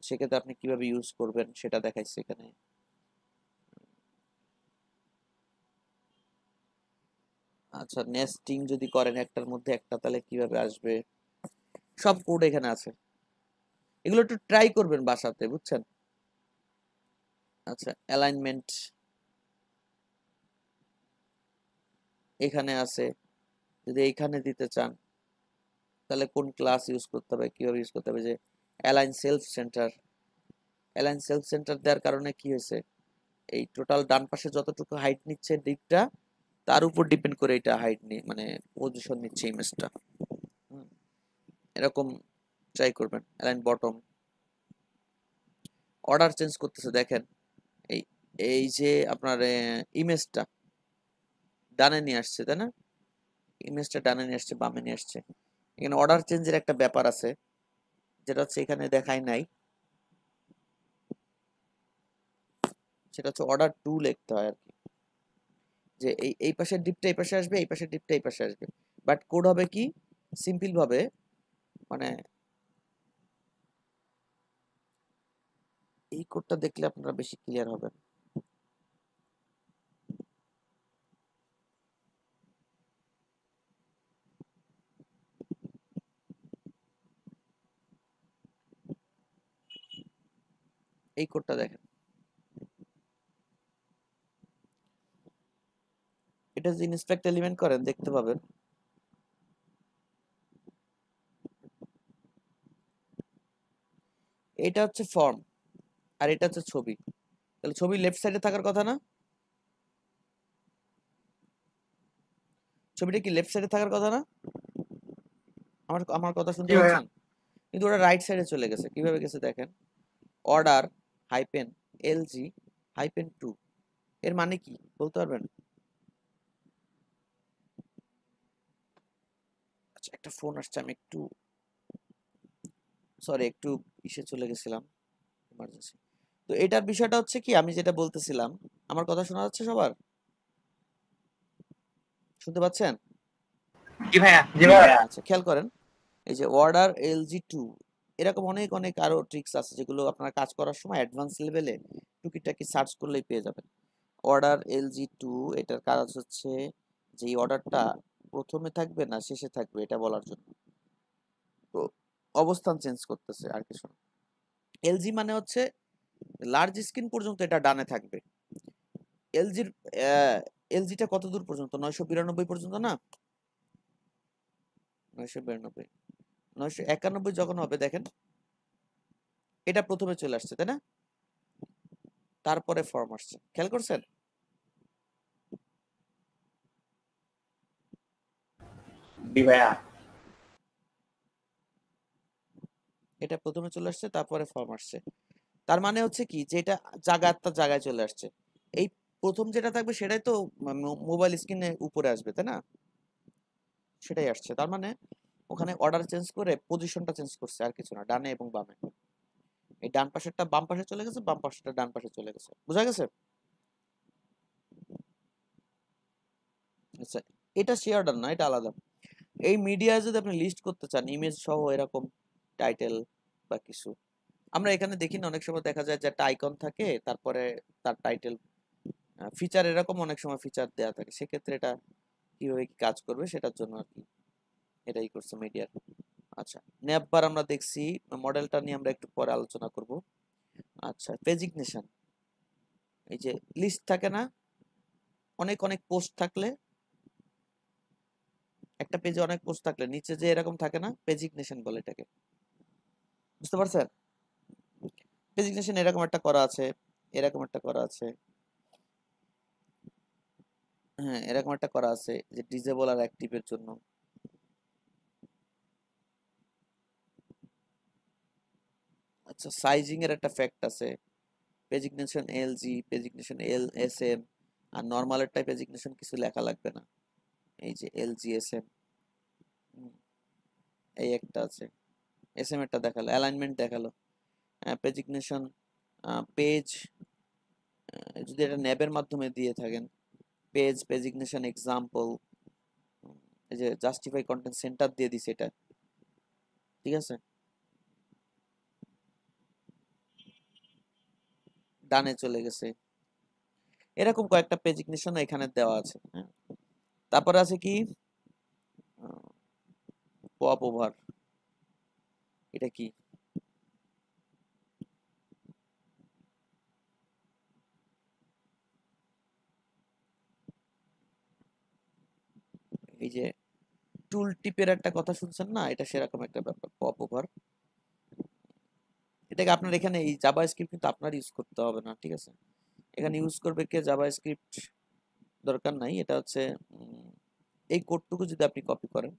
সেক্ষেত্রে আপনি কিভাবে ইউজ করবেন সেটা দেখাইছে এখানে। আচ্ছা, নেস্টিং যদি করেন একটার মধ্যে একটা, তাহলে কিভাবে আসবে, সব কোড এখানে আছে। এগুলো একটু ট্রাই করবেন বাসাতে, বুঝছেন। আচ্ছা, অ্যালাইনমেন্ট এখানে আছে, যদি এইখানে দিতে চান তাহলে কোন ক্লাস ইউজ করতে হবে, কিভাবে ইউজ করতে হবে। যে align self centre, align self centre দেওয়ার কারণে কি হয়েছে, এই টোটাল ডান পাশে যতটুকু হাইট নিচ্ছে দিকটা, তার উপর ডিপেন্ড করে এটা হাইট নিয়ে মানে পজিশন নিচ্ছে ইমেজটা। এরকম ট্রাই করবেন। অ্যালাইন বটম, অর্ডার চেঞ্জ করতেছে দেখেন, এই এই যে আপনার ইমেজটা ডানে নিয়ে আসছে, তাই না, ইমেজটা ডানে নিয়ে আসছে, বামে নিয়ে আসছে। এখানে অর্ডার চেঞ্জের একটা ব্যাপার আছে, যেটা হচ্ছে এখানে দেখাই নাই, সেটা হচ্ছে অর্ডার টু লিখতে হয় আর কি, যে এই পাশের ডিপটা এই পাশে আসবে, এই পাশের ডিপটা এই পাশে আসবে। বাট কোড হবে কি সিম্পল ভাবে, মানে এই কোডটা দেখলে আপনারা বেশি ক্লিয়ার হবেন। এই কোডটা দেখেন, এটা যদি ইন্সপেক্ট এলিমেন্ট করেন দেখতে পাবেন এটা হচ্ছে ফর্ম আর এটা হচ্ছে ছবি। তাহলে ছবি লেফট সাইডে থাকার কথা না? ছবিটা কি লেফট সাইডে থাকার কথা না? আমার আমার কথা শুনতে জি ভাইয়া। পাচ্ছেন? কিন্তু ওটা রাইট সাইডে চলে গেছে। কিভাবে গেছে দেখেন, অর্ডার হাইপেন এলজি হাইপেন 2 এর মানে কি বলতে পারবেন? আচ্ছা একটা ফোন আসছে, আমি একটু সরি একটু ইসে চলে গেছিলাম, ইমার্জেন্সি। তো এটার বিষয়টা হচ্ছে কি, আমি যেটা বলতেছিলাম, আমার কথা শোনা যাচ্ছে সবার? শুনতে পাচ্ছেন? জি ভাইয়া। আচ্ছা খেয়াল করেন, এই যে অর্ডার এলজি 2 এরকম অনেক অনেক আরো ট্রিক্স আছে যেগুলো আপনারা কাজ করার সময় অ্যাডভান্স লেভেলে টুকিটাকি সার্চ করলেই পেয়ে যাবেন। অর্ডার এলজি 2 এটার কাজ হচ্ছে যে এই অর্ডারটা প্রথমে থাকবে না শেষে থাকবে এটা বলার জন্য। তো অবস্থান চেঞ্জ করতেছে আর কিছু না। এলজি মানে হচ্ছে লার্জ স্ক্রিন পর্যন্ত এটা ডানে থাকবে। এলজির এলজিটা কত দূর পর্যন্ত? 992 পর্যন্ত না? 992 991 যখন হবে দেখেন এটা প্রথমে চলে আসছে তাই না? তারপরে ফর্ম আসছে, খেয়াল করছেন? জি ভাইয়া। এটা প্রথমে চলে আসছে তারপরে ফর্ম আসছে। তার মানে হচ্ছে কি যে এটা জায়গায় তার জায়গায় চলে আসছে। এই প্রথম যেটা থাকবে সেটাই তো মোবাইল স্ক্রিনে উপরে আসবে তাই না? সেটাই আসছে। তার মানে ওখানে অর্ডার চেঞ্জ করে পজিশনটা চেঞ্জ করছে আর কিছু না, ডানে এবং বামে। এই ডান পাশেরটা বাম পাশে চলে গেছে, বাম পাশেরটা ডান পাশে চলে গেছে। বুঝা গেছে? আচ্ছা এটা সে অর্ডার না, এটা আলাদা। এই মিডিয়া যদি আপনি লিস্ট করতে চান ইমেজ সহ এরকম টাইটেল বা কিছু, আমরা এখানে দেখি না অনেক সময় দেখা যায় যে একটা আইকন থাকে তারপরে তার টাইটেল ফিচার, এরকম অনেক সময় ফিচার দেওয়া থাকে। সেক্ষেত্রে এটা কিভাবে কি কাজ করবে সেটার জন্য আর কি এটাই করছে মিডিয়ার। আচ্ছা নেপবার আমরা দেখছি, মডেলটা নিয়ে আমরা একটু পরে আলোচনা করব। আচ্ছা পেজিগনেশন, এই যে লিস্ট থাকে না অনেক অনেক পোস্ট থাকলে, একটা পেজে অনেক পোস্ট থাকলে নিচে যে এরকম থাকে না, পেজিগনেশন বলে এটাকে। বুঝতে পারছেন? পেজিগনেশন এরকম একটা করা আছে, এরকম একটা করা আছে, হ্যাঁ এরকম একটা করা আছে যে ডিসেবল আর অ্যাক্টিভের জন্য। আচ্ছা সাইজিং এর একটা ফ্যাক্ট আছে, পেজিগনেশন এলজি, পেজিগনেশন এল এস এম, আর নরমালের টাইপ পেজিগনেশন কিছু লেখা লাগবে না। এই যে এলজি এস এম, এই একটা আছে, এস এম এরটা দেখালো, অ্যালাইনমেন্ট দেখালো, পেজিগনেশন পেজ যদি এটা ন্যাবের মাধ্যমে দিয়ে থাকেন, পেজ পেজিগনেশন এক্সাম্পল, এই যে জাস্টিফাই কন্টেন্ট সেন্টার দিয়ে দিছে এটা, ঠিক আছে? ডানে চলে গেছে, এরকম কয়েকটা পেজিগনেশন এখানে দেওয়া আছে। হ্যাঁ তারপরে আছে কি পপ ওভার, এটা কি? এই যে টুল টিপের একটা কথা শুনছেন না, এটা সেরকম একটা ব্যাপার পপ ওভার। এটাকে আপনার এখানে এই জাভা স্ক্রিপ্ট কিন্তু আপনার ইউজ করতে হবে না, ঠিক আছে? এখানে ইউজ করবে কে? জাভা স্ক্রিপ্ট দরকার নাই। এটা হচ্ছে এই কোডটুকু যদি আপনি কপি করেন,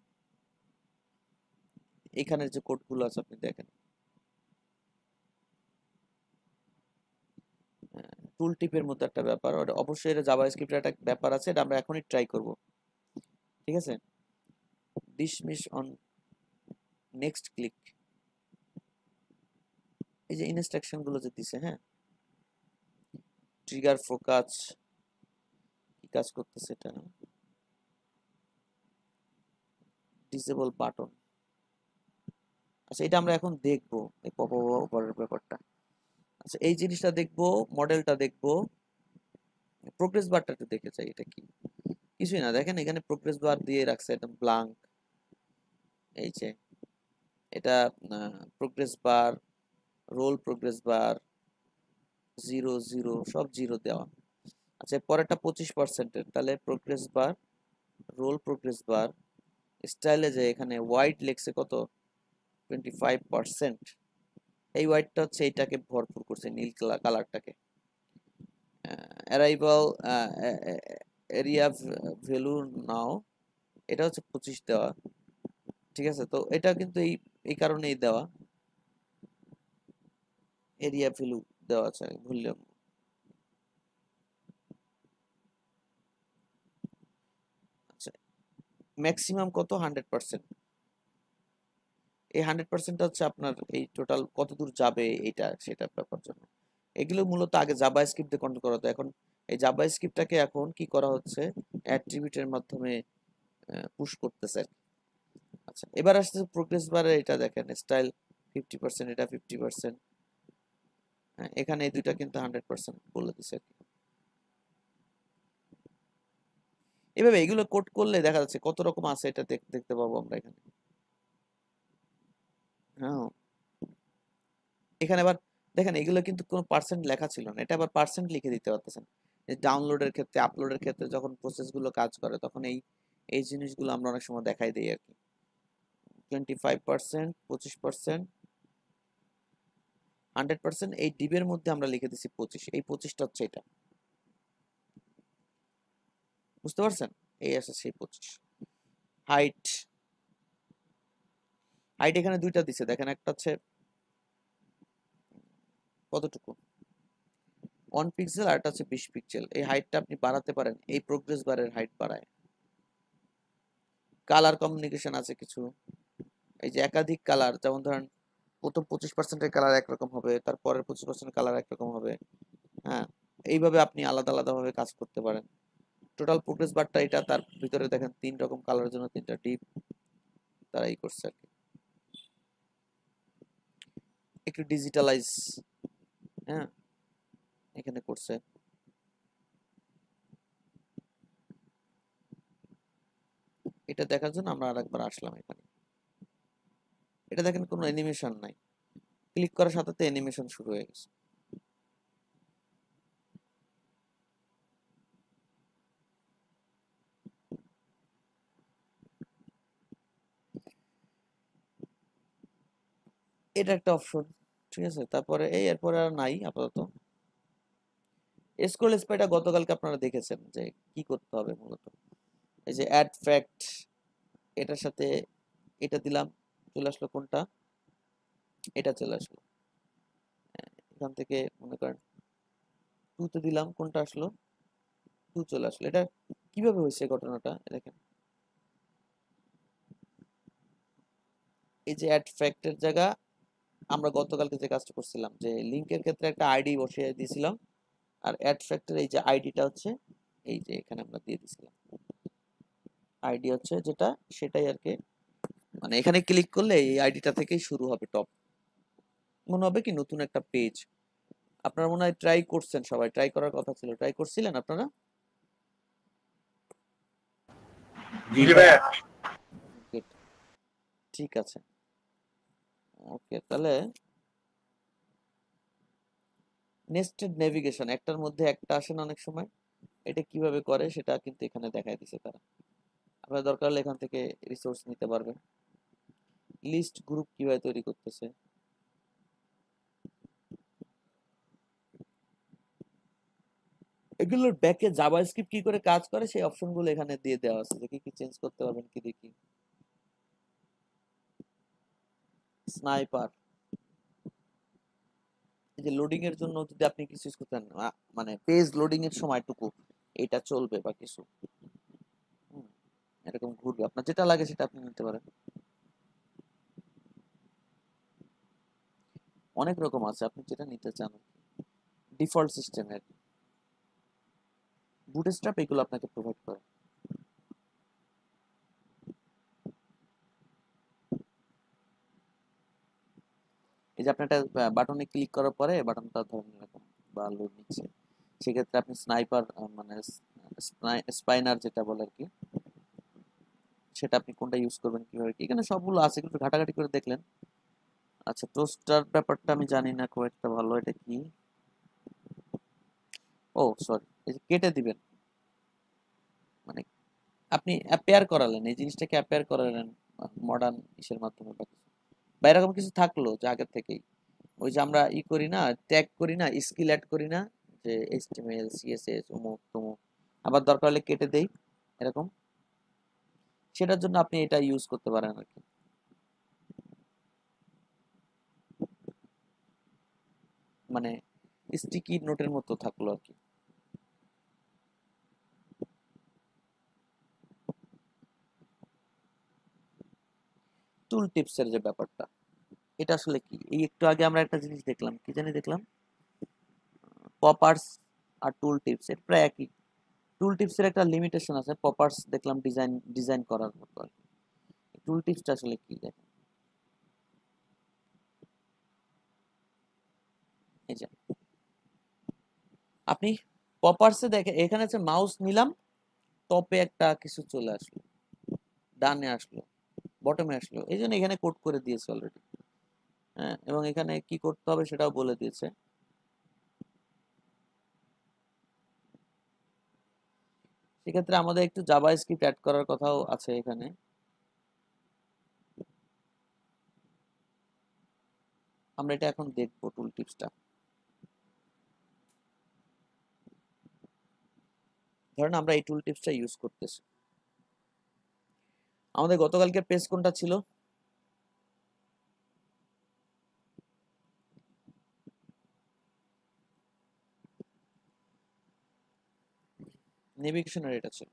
এখানে যে কোডগুলো আছে আপনি দেখেন, টুল টিপের মতো একটা ব্যাপার, ওটা অবশ্যই এটা জাভা স্ক্রিপ্টের একটা ব্যাপার আছে, এটা আমরা এখনই ট্রাই করব, ঠিক আছে? ডিসমিস অন নেক্সট ক্লিক, এই যে ইনস্ট্রাকশন গুলো যে দিছে, হ্যাঁ ট্রিগার ফোকাস কি কাজ করতেছে এটা, ডিসেবল বাটন। আচ্ছা এটা আমরা এখন দেখবো এই পপ ওভারের ব্যাপারটা। আচ্ছা এই জিনিসটা দেখবো, মডেলটা দেখবো, প্রোগ্রেস বারটা একটু দেখে চাই এটা কি। কিছুই না, দেখেন এখানে প্রোগ্রেস বার দিয়ে রাখছে একদম ব্লাঙ্ক। এই যে এটা progress bar, roll progress bar, zero zero সব জিরো দেওয়া। আচ্ছা পরেরটা 25%-এর, তাহলে progress bar, roll progress bar, স্টাইলে যে এখানে হোয়াইট লেখছে কত 25%, এই হোয়াইটটা হচ্ছে এইটাকে ভরপুর করছে, নীল কালারটাকে। অ্যারাইভাল এরিয়া ভ্যালু নাও, এটা হচ্ছে 25 দেওয়া, ঠিক আছে। তো এটা কিন্তু এই কারণেই দেওয়া, এরিয়া ভ্যালু দেওয়া আছে, ভুললাম। আচ্ছা ম্যাক্সিমাম কত 100%, এই 100% হচ্ছে আপনার এই টোটাল কত দূর যাবে এইটা সেটা ব্যাপার জন্য। এগুলো মূলত আগে জাভা স্ক্রিপ্ট দিয়ে কন্ট্রোল করা হতো, এখন এই জাভা স্ক্রিপ্টটাকে এখন কি করা হচ্ছে অ্যাট্রিবিউটের মাধ্যমে পুশ করতেছে। আচ্ছা এবার আসছে প্রোগ্রেস বারে, এটা দেখেন স্টাইল 50%, এটা 50%, এখানে এই দুইটা কিন্তু 100% বলে দিছে। এভাবে এগুলো কোড করলে দেখা যাচ্ছে কত রকম আছে, এটা দেখতে পাবো আমরা এখানে। হ্যাঁ এখানে আবার দেখেন এগুলো কিন্তু কোনো পার্সেন্ট লেখা ছিল না, এটা আবার পার্সেন্ট লিখে দিতে পারতেছেন। ডাউনলোডের ক্ষেত্রে, আপলোডের ক্ষেত্রে যখন প্রসেসগুলো কাজ করে তখন এই জিনিসগুলো আমরা অনেক সময় দেখাই দিই আর কি। 25%, 25%, 100%, এই ডিবের মধ্যে আমরা লিখে দিছি 25, এই 25টা হচ্ছে এটা, বুঝতে পারছেন? এই আসে সেই 25। হাইট, হাইট এখানে দুইটা দিছে দেখেন, একটা হচ্ছে কতটুকু 1 পিক্সেল, আর একটা হচ্ছে 20 পিক্সেল। এই হাইটটা আপনি বাড়াতে পারেন, এই প্রোগ্রেস বারের হাইট বাড়ায়। কালার কমিউনিকেশন আছে কিছু, এই যে একাধিক কালার, যেমন ধরেন প্রথম 25%-এর কালার একরকম হবে, তারপরের 25% কালার একরকম হবে। হ্যাঁ এইভাবে আপনি আলাদা আলাদা ভাবে কাজ করতে পারেন। টোটাল প্রোগ্রেস বারটা এটা, তার ভিতরে দেখেন 3 রকম কালারের জন্য 3টা ডিপ তারা করছে আর কি। একটু ডিজিটালাইজ হ্যাঁ এখানে করছে। এটা দেখার জন্য আমরা আরেকবার আসলাম এখানে। এটা দেখেন কোনো অ্যানিমেশন নাই, ক্লিক করার সাথে সাথে অ্যানিমেশন শুরু হয়ে গেছে। এটা একটা অপশন, ঠিক আছে। তারপরে এরপরে আর নাই আপাতত। স্ক্রল স্পাইটা গতকালকে আপনারা দেখেছেন যে কি করতে হবে মূলত। এই যে অ্যাড ফ্যাক্ট, এটার সাথে এটা দিলাম, চলে আসলো কোনটা, এটা চলে আসলো। এখান থেকে মনে করেন 2 তে দিলাম, কোনটা আসলো 2 চলে আসলো। এটা কিভাবে হয়েছে ঘটনাটা দেখেন, এই যে অ্যাড ফ্যাক্টের জায়গা আমরা গতকালকে যে কাজটা করছিলাম, যে লিংকের ক্ষেত্রে একটা আইডি বসিয়ে দিয়েছিলাম, আর অ্যাড ফ্যাক্টর এই যে আইডিটা হচ্ছে এই যে এখানে আমরা দিয়ে দিয়েছিলাম, আইডি হচ্ছে যেটা সেটাই আর কি। মানে এখানে ক্লিক করলে এই আইডিটা থেকেই শুরু হবে, টপ মনে হবে কি নতুন একটা পেজ। আপনারা মনে হয় ট্রাই করছেন, সবাই ট্রাই করার কথা ছিল, ট্রাই করছিলেন আপনারা? ঠিক আছে ওকে, তাহলে নেস্টেড নেভিগেশন, একটার মধ্যে একটা আসে না অনেক সময়, এটা কিভাবে করে সেটা কিন্তু এখানে দেখাই দিছে তারা। আপনার দরকার হলে এখান থেকে রিসোর্স নিতে পারবেন। লিস্ট গ্রুপ কিভাবে তৈরি করতেছে, এগুলোর ব্যাকে জাভাস্ক্রিপ্ট কি করে কাজ করে সেই অপশনগুলো এখানে দিয়ে দেওয়া আছে, যে কি কি চেঞ্জ করতে পারবেন কি দেখি। স্নাইপার, এই যে লোডিং এর জন্য যদি আপনি কিছু ইউজ করতেন, মানে পেজ লোডিং এর সময়টুকু এটা চলবে বা কিছু এরকম ঘুরবে, আপনার যেটা লাগে সেটা আপনি নিতে পারেন। অনেক রকম আছে, আপনি যেটা নিতে চান। ডিফল্ট সিস্টেমের বুটস্ট্র্যাপ এগুলো আপনাকে প্রোভাইড করে। এই যে আপনি একটা বাটনে ক্লিক করার পরে বাটনটা ধরেন এরকম বা লোড নিচ্ছে, সেক্ষেত্রে আপনি স্নাইপার মানে স্পাইনার যেটা বলে আর কি, সেটা আপনি কোনটা ইউজ করবেন কিভাবে কি, এখানে সবগুলো আছে, কিন্তু ঘাটাঘাটি করে দেখলেন। আচ্ছা টোস্টার ব্যাপারটা আমি জানি না খুব একটা ভালো, এটা কি ও সরি, এই যে কেটে দিবেন, মানে আপনি অ্যাপেয়ার করালেন, এই জিনিসটাকে অ্যাপেয়ার করালেন মডার্ন ইসের মাধ্যমে বা কিছু, বা এরকম কিছু থাকলো যে আগের থেকেই, ওই যে আমরা ই করি না, ট্যাগ করি না, স্কিল অ্যাড করি না, যে এইচটিএমএল সিএসএস অমুক তমুক, আবার দরকার হলে কেটে দেই এরকম, সেটার জন্য আপনি এটা ইউজ করতে পারেন আর কি। মানে স্টিকি নোটের মতো থাকলো আর কি। টুল টিপসের যে ব্যাপারটা, এটা আসলে কি, এই একটু আগে আমরা একটা জিনিস দেখলাম, কি জানি দেখলাম, পপার্স আর টুল টিপস এর প্রায় একই। টুল টিপস এর একটা লিমিটেশন আছে, পপার্স দেখলাম ডিজাইন ডিজাইন করার মতো আর কি। টুল টিপসটা আসলে কি দেখেন, এই যে আপনি পপার্সে দেখেন এখানে হচ্ছে মাউস নিলাম, টপে একটা কিছু চলে আসলো, ডানে আসলো, বটমে আসলো, এই জন্য এখানে কোড করে দিয়েছে অলরেডি। হ্যাঁ, এবং এখানে কি করতে হবে সেটাও বলে দিয়েছে। সেক্ষেত্রে আমাদের একটু জাভাস্ক্রিপ্ট অ্যাড করার কথাও আছে এখানে। আমরা এটা এখন দেখবো টুল টিপসটা। ধরেন আমরা এই টুল টিপসটা ইউজ করতেছি। আমাদের গতকালকের পেজ কোনটা ছিল? নেভিগেশনের এটা ছিল।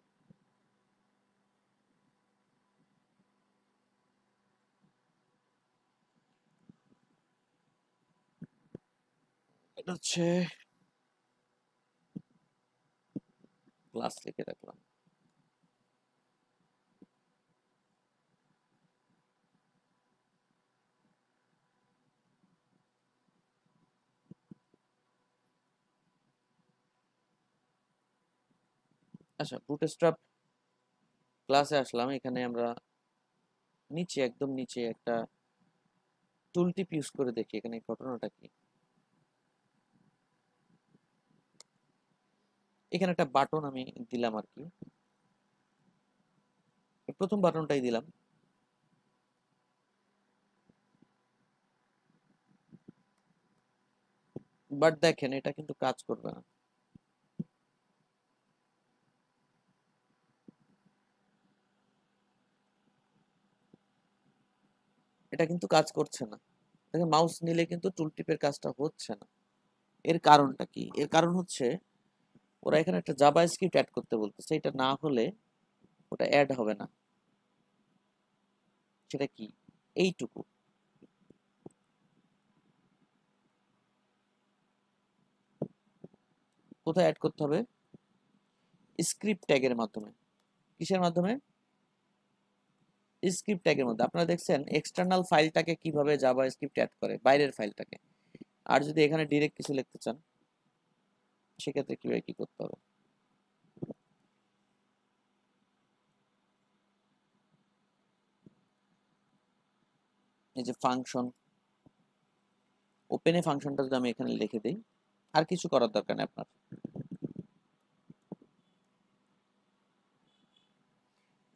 এটা হচ্ছে ক্লাস লিখে রাখলাম। আচ্ছা, বুটস্ট্র্যাপ ক্লাসে আসলাম। এখানে আমরা নিচে, একদম নিচে একটা টুল টিপ ইউজ করে দেখি এখানে ঘটনাটা কি। এখানে একটা বাটন আমি দিলাম আর কি, প্রথম বাটনটাই দিলাম। বাট দেখেন এটা কিন্তু কাজ করবে না। এটা কিন্তু কাজ করছে না। দেখেন মাউস নিলে কিন্তু টুল টিপের কাজটা হচ্ছে না। এর কারণটা কি? এর কারণ হচ্ছে ওরা এখানে একটা জাভাস্ক্রিপ্ট অ্যাড করতে বলতেছে, এটা না হলে ওটা অ্যাড হবে না। সেটা কি? এইটুকু। কোথায় অ্যাড করতে হবে? স্ক্রিপ্ট ট্যাগের মাধ্যমে। কিসের মাধ্যমে? স্ক্রিপ্ট ট্যাগের মধ্যে। আপনারা দেখছেন এক্সটার্নাল ফাইলটাকে কিভাবে জাভাস্ক্রিপ্ট অ্যাড করে, বাইরের ফাইলটাকে। আর যদি এখানে ডিরেক্ট কিছু লিখতে চান সেক্ষেত্রে কিভাবে কি করতে হবে? এই যে ফাংশন, ওপেন এ ফাংশনটা যদি আমি এখানে লিখে দিই, আর কিছু করার দরকার নেই আপনার।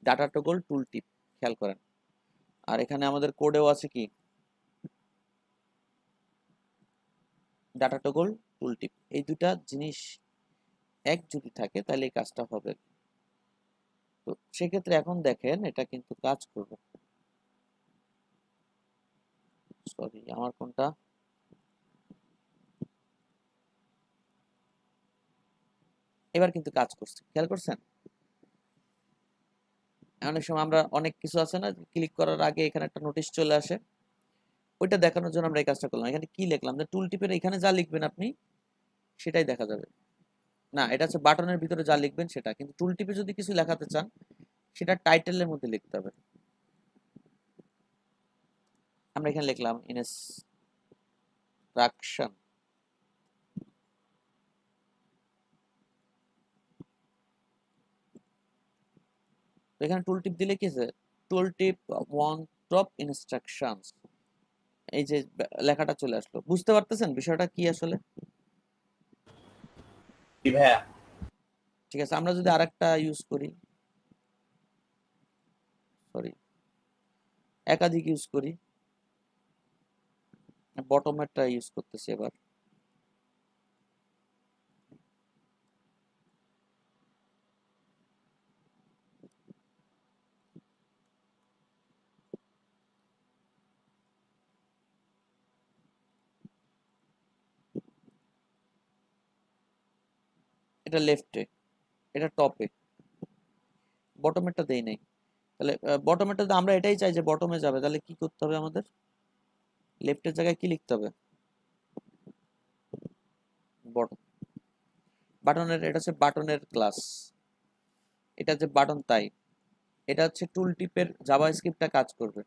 ডাটা টগল টুল টিপ, খেয়াল করেন। আর এখানে আমাদের কোডেও আছে কি, ডাটা টগল টুল টিপ। এই দুটা জিনিস এক যদি থাকে তাহলে এই কাজটা হবে। তো সেক্ষেত্রে এখন দেখেন এটা কিন্তু কাজ করবে। সরি, আমার কোনটা, এবার কিন্তু কাজ করছে, খেয়াল করছেন? অনেক সময় আমরা অনেক কিছু আছে না, ক্লিক করার আগে এখানে একটা নোটিশ চলে আসে, ওইটা দেখানোর জন্য আমরা এই কাজটা করলাম। এখানে কি লিখলাম, যে টুল টিপের এখানে যা লিখবেন আপনি সেটাই দেখা যাবে। না, এটা হচ্ছে বাটনের ভিতরে যা লিখবেন সেটা, কিন্তু টুল টিপে যদি কিছু লেখাতে চান সেটা টাইটেলের মধ্যে লিখতে হবে। আমরা এখানে লিখলাম ইনস্ট্রাকশন। এখানে টুল টিপ দিলে কি আছে, টুল টিপ ওয়ান টপ ইনস্ট্রাকশনস, এই যে লেখাটা চলে আসলো। বুঝতে পারতেছেন বিষয়টা কি আসলে? কি ভাইয়া? ঠিক আছে, আমরা যদি আরেকটা ইউজ করি, সরি একাধিক ইউজ করি, বটমেরটা ইউজ করতেছি এবার। এটা লেফটে, এটা টপে, বটমেরটা দেই নাই। তাহলে বটমেরটা আমরা এটাই চাই যে বটমে যাবে, তাহলে কি করতে হবে আমাদের? লেফটের জায়গায় কি লিখতে হবে? বটম। বাটনের, এটা হচ্ছে বাটনের ক্লাস, এটা যে বাটন তাই। এটা হচ্ছে টুল টিপের জাভাস্ক্রিপ্টটা কাজ করবে।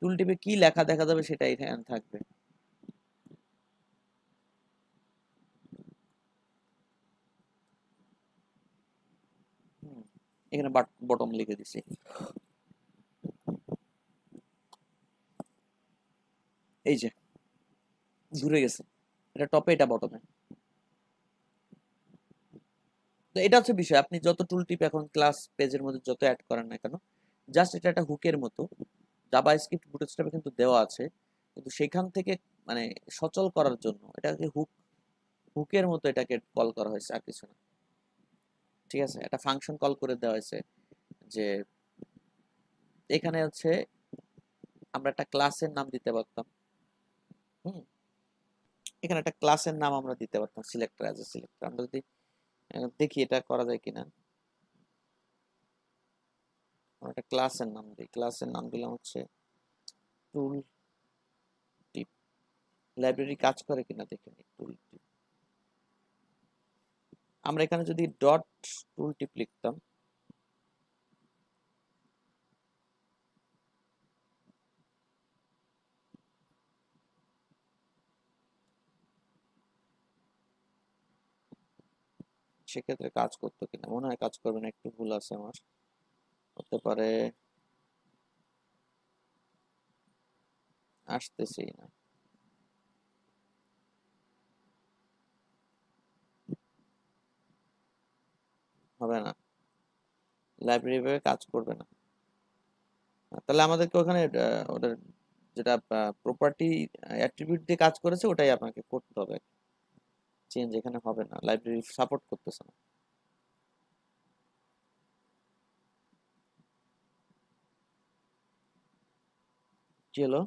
টুল টিপে কি লেখা দেখা যাবে সেটা এখানে থাকবে। এখানে বটম লিখে দিছি। এই যে ঘুরে গেছে, এটা টপে এটা বটমে। তো এটা হচ্ছে বিষয়, আপনি যত টুল টিপ এখন ক্লাস পেজের মধ্যে যত অ্যাড করেন না কেন, জাস্ট এটা একটা হুকের মতো। জাভাস্ক্রিপ্ট বুটস্ট্র্যাপে কিন্তু দেওয়া আছে, কিন্তু সেখান থেকে মানে সচল করার জন্য এটাকে হুকের মতো এটাকে কল করা হয়েছে, আর কিছু না। ঠিক আছে, একটা ফাংশন কল করে দেওয়া হয়েছে যে এখানে হচ্ছে আমরা একটা ক্লাসের নাম দিতে পারতাম। এখানে একটা ক্লাসের নাম আমরা দিতে পারতাম, সিলেক্টর অ্যাজ এ সিলেক্টর। আমরা যদি দেখি এটা করা যায় কিনা, আমরা একটা ক্লাসের নাম দিই। ক্লাসের নাম দিলাম হচ্ছে টুল টিপ। লাইব্রেরি কাজ করে কিনা দেখে নিই। টুল টিপ, আমরা এখানে যদি ডট টুল টিপ লিখতাম, সেক্ষেত্রে কাজ করতো কিনা, মনে হয় কাজ করবে না, একটু ভুল আছে আমার, হতে পারে আসতেছেই না। হবে না, লাইব্রেরি ভাবে কাজ করবে না। তাহলে আমাদেরকে ওখানে ওদের যেটা প্রপার্টি অ্যাট্রিবিউট দিয়ে কাজ করেছে ওটাই আপনাকে করতে হবে। চেঞ্জ এখানে হবে না, লাইব্রেরি সাপোর্ট করতেছে না। কি হলো?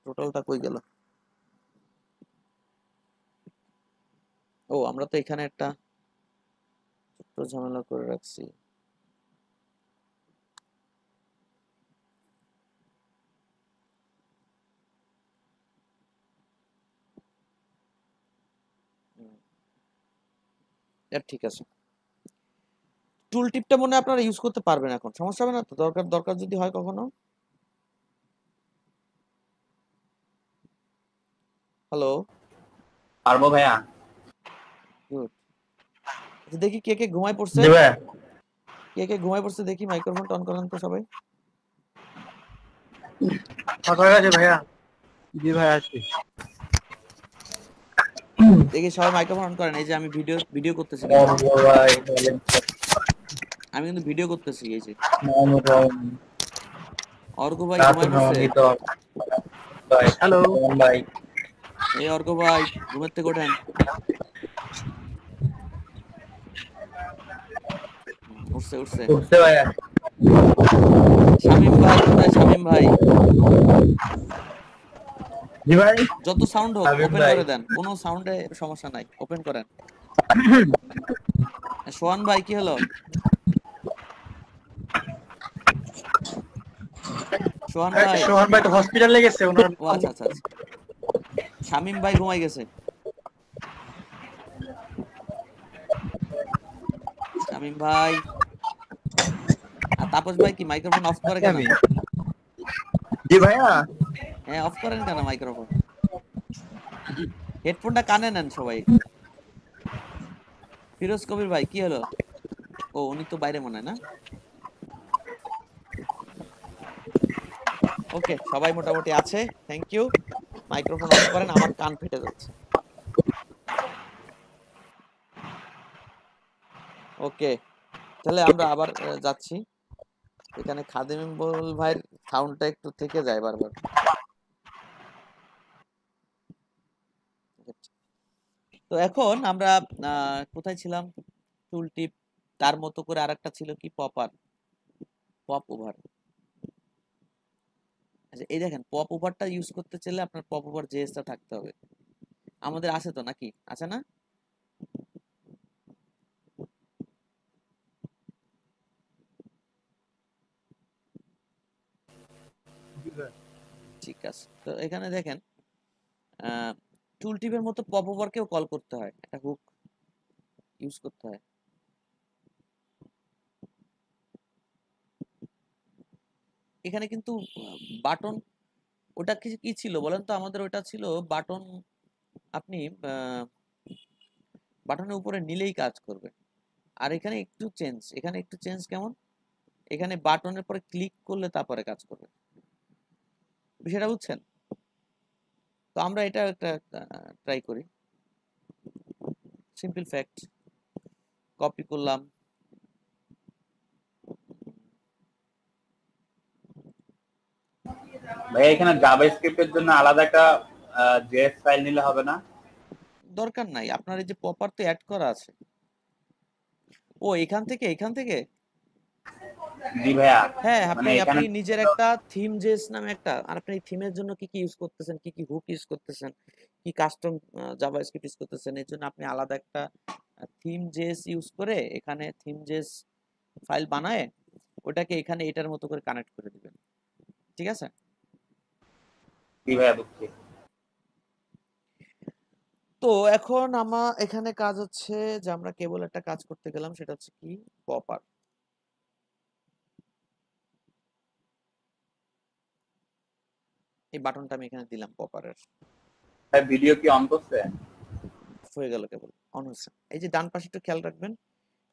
টোটালটা কই গেল? ও, আমরা তো এখানে একটা ছোট্ট ঝামেলা করে রাখছি। ঠিক আছে, টুল টিপটা মনে হয় আপনারা ইউজ করতে পারবেন এখন, সমস্যা হবে না তো? দরকার যদি হয় কখনো। হ্যালো, পারবো ভাইয়া। গুড। দেখি কে কে ঘুমায় পড়ছে, জি ভাইয়া। কে কে ঘুমায় পড়ছে দেখি, মাইক্রোফোনটা অন করেন তো সবাই। কথা আছে ভাইয়া? জি ভাই আছি। দেখি সবাই মাইক্রোফোন অন করেন। এই যে আমি ভিডিও করতেছি, আমি কিন্তু ভিডিও করতেছি। এই যে অর্ঘ ভাই ঘুমায় পড়ছে। হ্যালো ভাই, এই অর্ঘ ভাই ঘুমের থেকে ওঠেন। উঠছে ভাইয়া। শামিম ভাই কোথায়? শামিম ভাই, জি ভাই। যত সাউন্ড হোক শামীম ওপেন ভাই। করে দেন, কোনো সাউন্ডে সমস্যা নাই, ওপেন করেন। সোহান ভাই কি হলো? সোহান ভাই তো হসপিটালে গেছে ওনার। ও আচ্ছা আচ্ছা আচ্ছা। শামিম ভাই ঘুমাই গেছে। শামিম ভাই আর তাপস ভাই কি মাইক্রোফোন অফ করে কেন? জি ভাইয়া। হ্যাঁ, অফ করেন কেন মাইক্রোফোন? হেডফোনটা কানে নেন সবাই। ফিরোজ কবির ভাই কি হলো? ও, উনি তো বাইরে মনে হয় না। ওকে, সবাই মোটামুটি আছে, থ্যাংক ইউ। মাইক্রোফোন অফ করেন, আমার কান ফেটে যাচ্ছে। ওকে, তাহলে আমরা আবার যাচ্ছি। এখানে খাদিম ভাইয়ের সাউন্ডটা একটু থেকে যায় বারবার। তো এখন আমরা কোথায় ছিলাম? টুল টিপ, তার মতো করে আরেকটা ছিল কি, পপার, পপ ওভার। আচ্ছা, এই দেখেন পপ ওভারটা ইউজ করতে চাইলে আপনার পপ ওভার জেএসটা থাকতে হবে। আমাদের আছে তো নাকি, আছে না? ঠিক আছে, তো এখানে দেখেন টুল টিপের মতো পপ ওভারকেও কল করতে হয়, একটা হুক ইউজ করতে হয়। এখানে কিন্তু বাটন, ওটা কি ছিল বলেন তো আমাদের? ওটা ছিল বাটন, আপনি বাটনের উপরে নিলেই কাজ করবে। আর এখানে একটু চেঞ্জ, এখানে একটু চেঞ্জ কেমন, এখানে বাটনের পরে ক্লিক করলে তারপরে কাজ করবে, বিষয়টা বুঝছেন? তো আমরা এটা একটা ট্রাই করি। সিম্পল ফ্যাক্ট, কপি করলাম, ভাই এখানে জাভাস্ক্রিপ্টের জন্য আলাদা একটা জেএস ফাইল নিলে হবে না? দরকার নাই, আপনার এই যে পপার তো অ্যাড করা আছে। ও এখান থেকে জি ভাইয়া, হ্যাঁ, মানে আপনি এখানে নিজের একটা থিম জেস নামে একটা, আর আপনি এই থিমের জন্য কি কি ইউজ করতেছেন, কি কি হুক ইউজ করতেছেন, কি কাস্টম জাভাস্ক্রিপ্ট ইউজ করতেছেন, এর জন্য আপনি আলাদা একটা থিম জেস ইউজ করে এখানে থিম জেস ফাইল বানায় ওটাকে এখানে এটার মতো করে কানেক্ট করে দিবেন, ঠিক আছে? জি ভাইয়া বুঝছি। তো এখন এখানে কাজ হচ্ছে যে আমরা কেবল একটা কাজ করতে গেলাম, সেটা হচ্ছে কি, পপার। এই বাটনটা আমি এখানে দিলাম পপারের, ভাই ভিডিও কি অন করছে? হয়ে গেল, কেবল অন হচ্ছে। এই যে ডান পাশে একটু খেয়াল রাখবেন,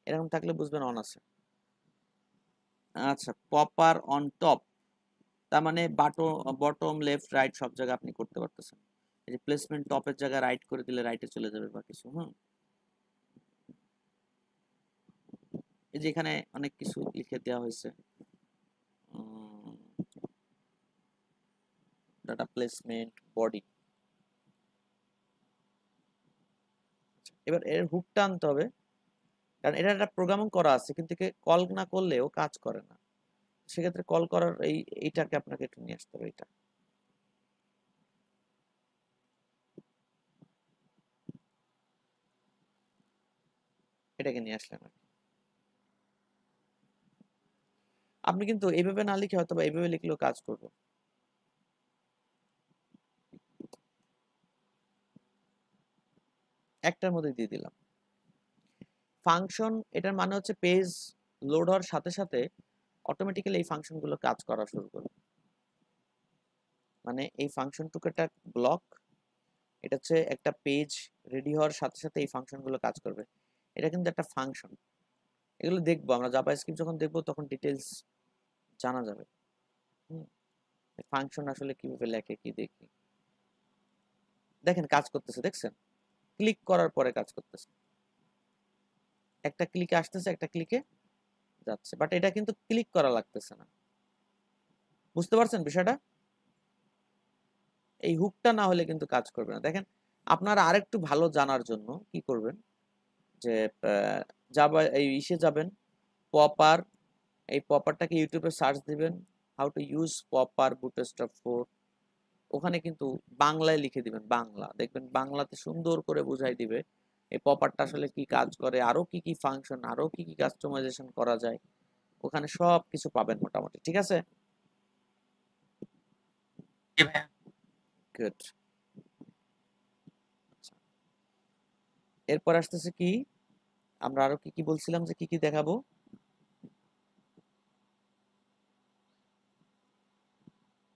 এরকম থাকলে বুঝবেন অন আছে। আচ্ছা, পপার অন টপ, তার মানে বটম লেফট রাইট সব জায়গায় আপনি করতে পারতেছেন। এই যে প্লেসমেন্ট টপের জায়গায় রাইট করে দিলে রাইটে চলে যাবে বা কিছু। এই যে এখানে অনেক কিছু লিখে দেওয়া হয়েছে, ডাটা প্লেসমেন্ট, বডি। এবার এর হুকটা আনতে হবে, কারণ এটা একটা প্রোগ্রামিং করা আছে, কিন্তু কল না করলেও কাজ করে না। সেক্ষেত্রে কল করার এইটাকে আপনাকে একটু নিয়ে আসতে হবে, এটাকে নিয়ে আসলেন। আপনি কিন্তু এইভাবে না লিখে হয়তো বা এইভাবে লিখলেও কাজ করবে। একটার মধ্যে দিয়ে দিলাম ফাংশন। এটার মানে হচ্ছে পেজ লোড হওয়ার সাথে সাথে অটোমেটিক্যালি এই ফাংশনগুলো কাজ করা শুরু করবে। মানে এই ফাংশনটুকু একটা ব্লক, এটা হচ্ছে একটা পেজ রেডি হওয়ার সাথে সাথে এই ফাংশনগুলো কাজ করবে। এটা কিন্তু একটা ফাংশন, এগুলো দেখবো আমরা জাভাস্ক্রিপ্ট যখন দেখবো তখন ডিটেলস জানা যাবে। ফাংশন আসলে কিভাবে লেখে কি দেখি, দেখেন কাজ করতেছে, দেখছেন? ক্লিক করার পরে কাজ করতেছে, একটা ক্লিকে আসতেছে, একটা ক্লিকে যাচ্ছে, বাট এটা কিন্তু ক্লিক করা লাগতেছে না। বুঝতে পারছেন বিষয়টা? এই হুকটা না হলে কিন্তু কাজ করবে না। দেখেন, আপনারা আরেকটু ভালো জানার জন্য কি করবেন, যে যাবা এই ইসে যাবেন, পপার, এই পপারটাকে ইউটিউবে সার্চ দিবেন, how to use popper bootstrap 4, ওখানে কিন্তু বাংলায় লিখে দিবেন, বাংলা, দেখবেন বাংলাতে সুন্দর করে বুঝাই দিবে এই পপারটা আসলে কি কাজ করে, আরো কি কি ফাংশন, আরো কি কি কাস্টমাইজেশন করা যায়, ওখানে সব কিছু পাবেন মোটামুটি, ঠিক আছে? জি ভাইয়া। গুড। এরপর আসতেছে কি, আমরা আরো কি কি বলছিলাম যে কি কি দেখাবো?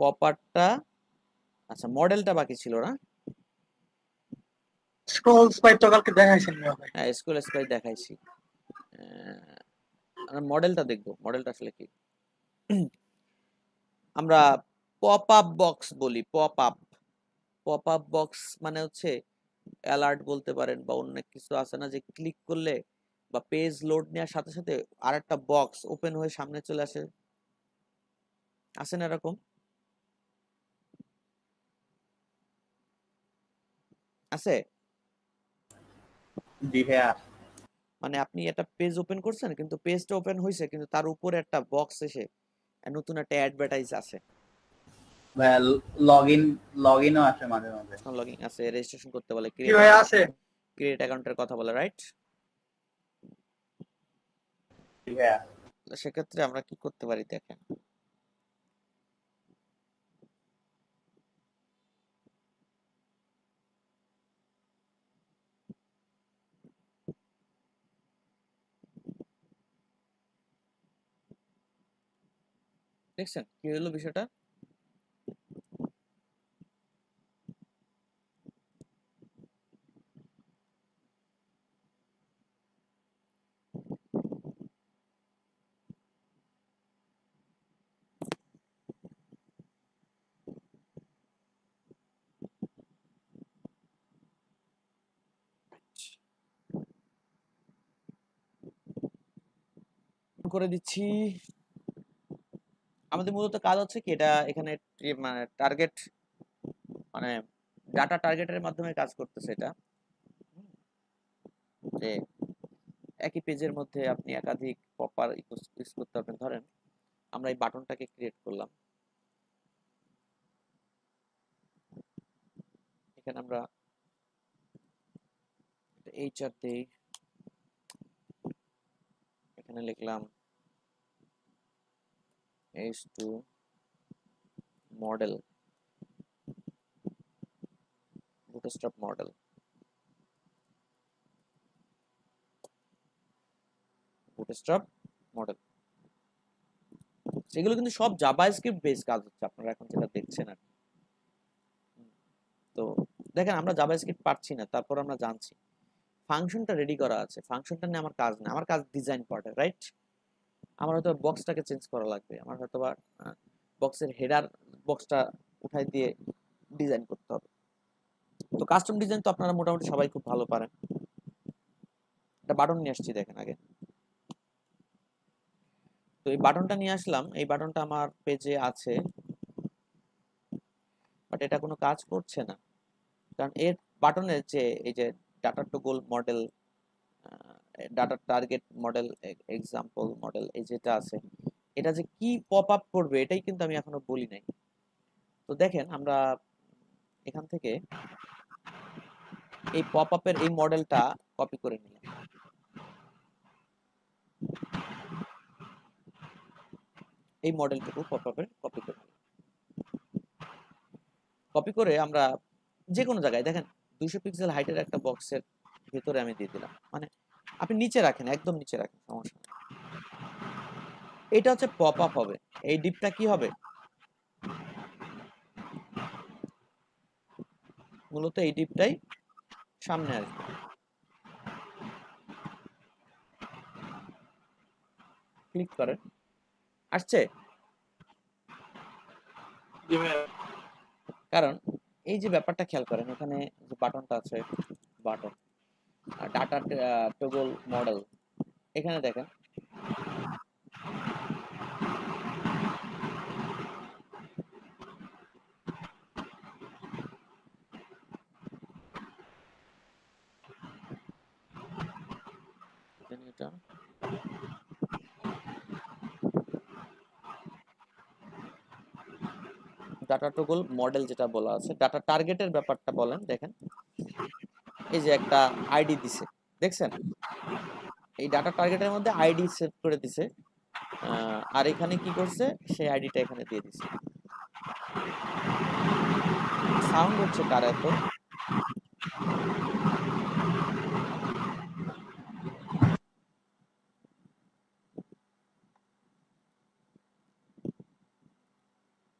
পপারটা, আচ্ছা মডেলটা বাকি ছিল না? স্ক্রল স্পাইট তো কালকে দেখাইছেন ভাই। হ্যাঁ, স্কুল স্পাই দেখাইছি। আমরা মডেলটা দেখবো, মডেলটা আসলে কি। আমরা পপ আপ বক্স বলি। পপ আপ বক্স মানে হচ্ছে অ্যালার্ট বলতে পারেন, বা অন্য কিছু আছে না যে ক্লিক করলে বা পেজ লোড নেওয়ার সাথে সাথে আরেকটা বক্স ওপেন হয়ে সামনে চলে আসে, আছে না এরকম? আছে? জি ভাইয়া। মানে আপনি একটা পেজ ওপেন করছেন, কিন্তু পেজটা ওপেন হয়েছে, কিন্তু তার উপরে একটা বক্স এসে নতুন একটা অ্যাডভার্টাইজ আছে, ভাইয়া লগ ইনও আসে মাঝে মাঝে। লগইন আছে, রেজিস্ট্রেশন করতে বলে, কি ভাই আছে? ক্রিয়েট অ্যাকাউন্টের কথা বলে, রাইট? জি ভাইয়া। সেক্ষেত্রে আমরা কি করতে পারি দেখেন, দেখছেন কি হলো বিষয়টা? করে দিচ্ছি। আমাদের মূলত কাজ হচ্ছে কি, এটা এখানে মানে টার্গেট, মানে ডাটা টার্গেটের মাধ্যমে কাজ করতেছে এটা, যে একই পেজের মধ্যে আপনি একাধিক পপার ইউজ করতে পারবেন। ধরেন আমরা এই বাটনটাকে ক্রিয়েট করলাম, এখানে আমরা এইচআর দেই, এখানে লিখলাম h2 model, bootstrap model, bootstrap model. সেগুলো কিন্তু সব জাভাস্ক্রিপ্ট বেস কাজ হচ্ছে, আপনারা এখন যেটা দেখছেন আর কি। তো দেখেন আমরা জাভাস্ক্রিপ্ট পাচ্ছি না, তারপর আমরা জানছি ফাংশনটা রেডি করা আছে, ফাংশনটা নিয়ে আমার কাজ না, আমার কাজ ডিজাইন পার্টে, রাইট? আমার হয়তো বক্সটাকে চেঞ্জ করা লাগবে, আমার হয়তো বা বক্সের হেডার বক্সটা উঠাই দিয়ে ডিজাইন করতে হবে। তো কাস্টম ডিজাইন তো আপনারা মোটামুটি সবাই খুব ভালো পারেন। একটা বাটন নিয়ে আসছি দেখেন আগে। তো এই বাটনটা নিয়ে আসলাম, এই বাটনটা আমার পেজে আছে, বাট এটা কোনো কাজ করছে না, কারণ এর বাটনের যে এই যে data to goal model, data target model, example model, এই যেটা আছে, এটা যে কি পপ আপ করবে এটাই কিন্তু আমি এখনো বলি নাই। তো দেখেন আমরা এখান থেকে এই পপ আপের এই মডেলটা কপি করে নিলাম, এই মডেলটুকু পপ আপের কপি করে নিলাম। কপি করে আমরা যে কোনো জায়গায় দেখেন 200 পিক্সেল হাইটের একটা বক্সের ভিতরে আমি দিয়ে দিলাম, মানে আপনি নিচে রাখেন, একদম নিচে রাখেন, সমস্যা নেই। এটা হচ্ছে পপ আপ হবে, এই ডিপটা কি হবে, মূলত এই ডিপটাই সামনে আসবে। ক্লিক করেন, আসছে? কারণ এই যে ব্যাপারটা খেয়াল করেন, এখানে যে বাটনটা আছে, বাটন ডাটা টগল মডেল, এখানে দেখেন এটা ডাটা টগল মডেল যেটা বলা আছে, ডাটা টার্গেটের ব্যাপারটা বলেন, দেখেন এই যে একটা আইডি দিছে, দেখছেন এই ডাটা টার্গেটের মধ্যে আইডি সেট করে দিছে, আর এখানে কি করছে, সেই আইডিটা এখানে দিয়ে দিছে। সাউন্ড হচ্ছে কার এত?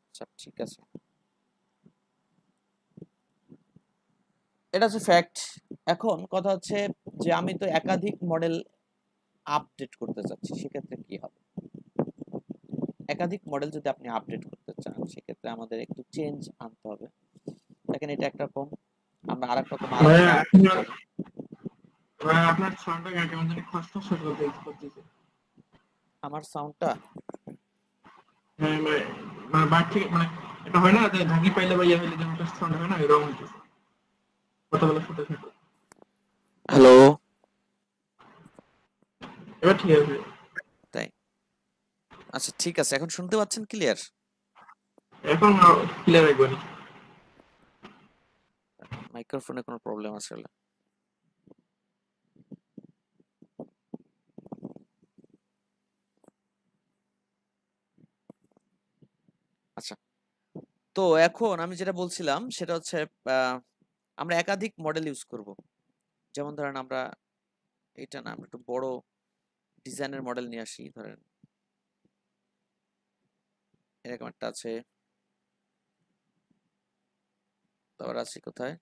আচ্ছা ঠিক আছে, এটা হচ্ছে ফ্যাক্ট। এখন কথা হচ্ছে যে আমি তো একাধিক মডেল আপডেট করতে চাচ্ছি, সেক্ষেত্রে কি হবে? একাধিক মডেল যদি আপনি আপডেট করতে চান সেক্ষেত্রে আমাদের একটু চেঞ্জ আনতে হবে। দেখেন এটা একরকম, আমরা আরেক রকম ভাইয়া আরেকটা ভাইয়া আপনার সাউন্ডটা কেমন জানি খসখস করতেছে। আমার সাউন্ডটা হ্যাঁ মানে বাইরে থেকে মানে এটা হয় না যে ঢাকি পাইলে বা ইয়ে হইলে যেমন একটা সাউন্ড হয় না এরকম হইতেছে কথা বলার সাথে সাথে। হ্যালো, এবার ঠিক আছে। তাই আচ্ছা ঠিক আছে, এখন শুনতে পাচ্ছেন ক্লিয়ার? এখন ক্লিয়ার একবারই। মাইক্রোফোনে কোনো প্রবলেম আছে হলে। আচ্ছা, তো এখন আমি যেটা বলছিলাম সেটা হচ্ছে আমরা একাধিক মডেল ইউজ করব। যেমন ধরেন আমরা এটা না, আমরা একটু বড় ডিজাইনের মডেল নিয়ে আসি। ধরেন এরকম একটা আছে, তারপর আছে কোথায়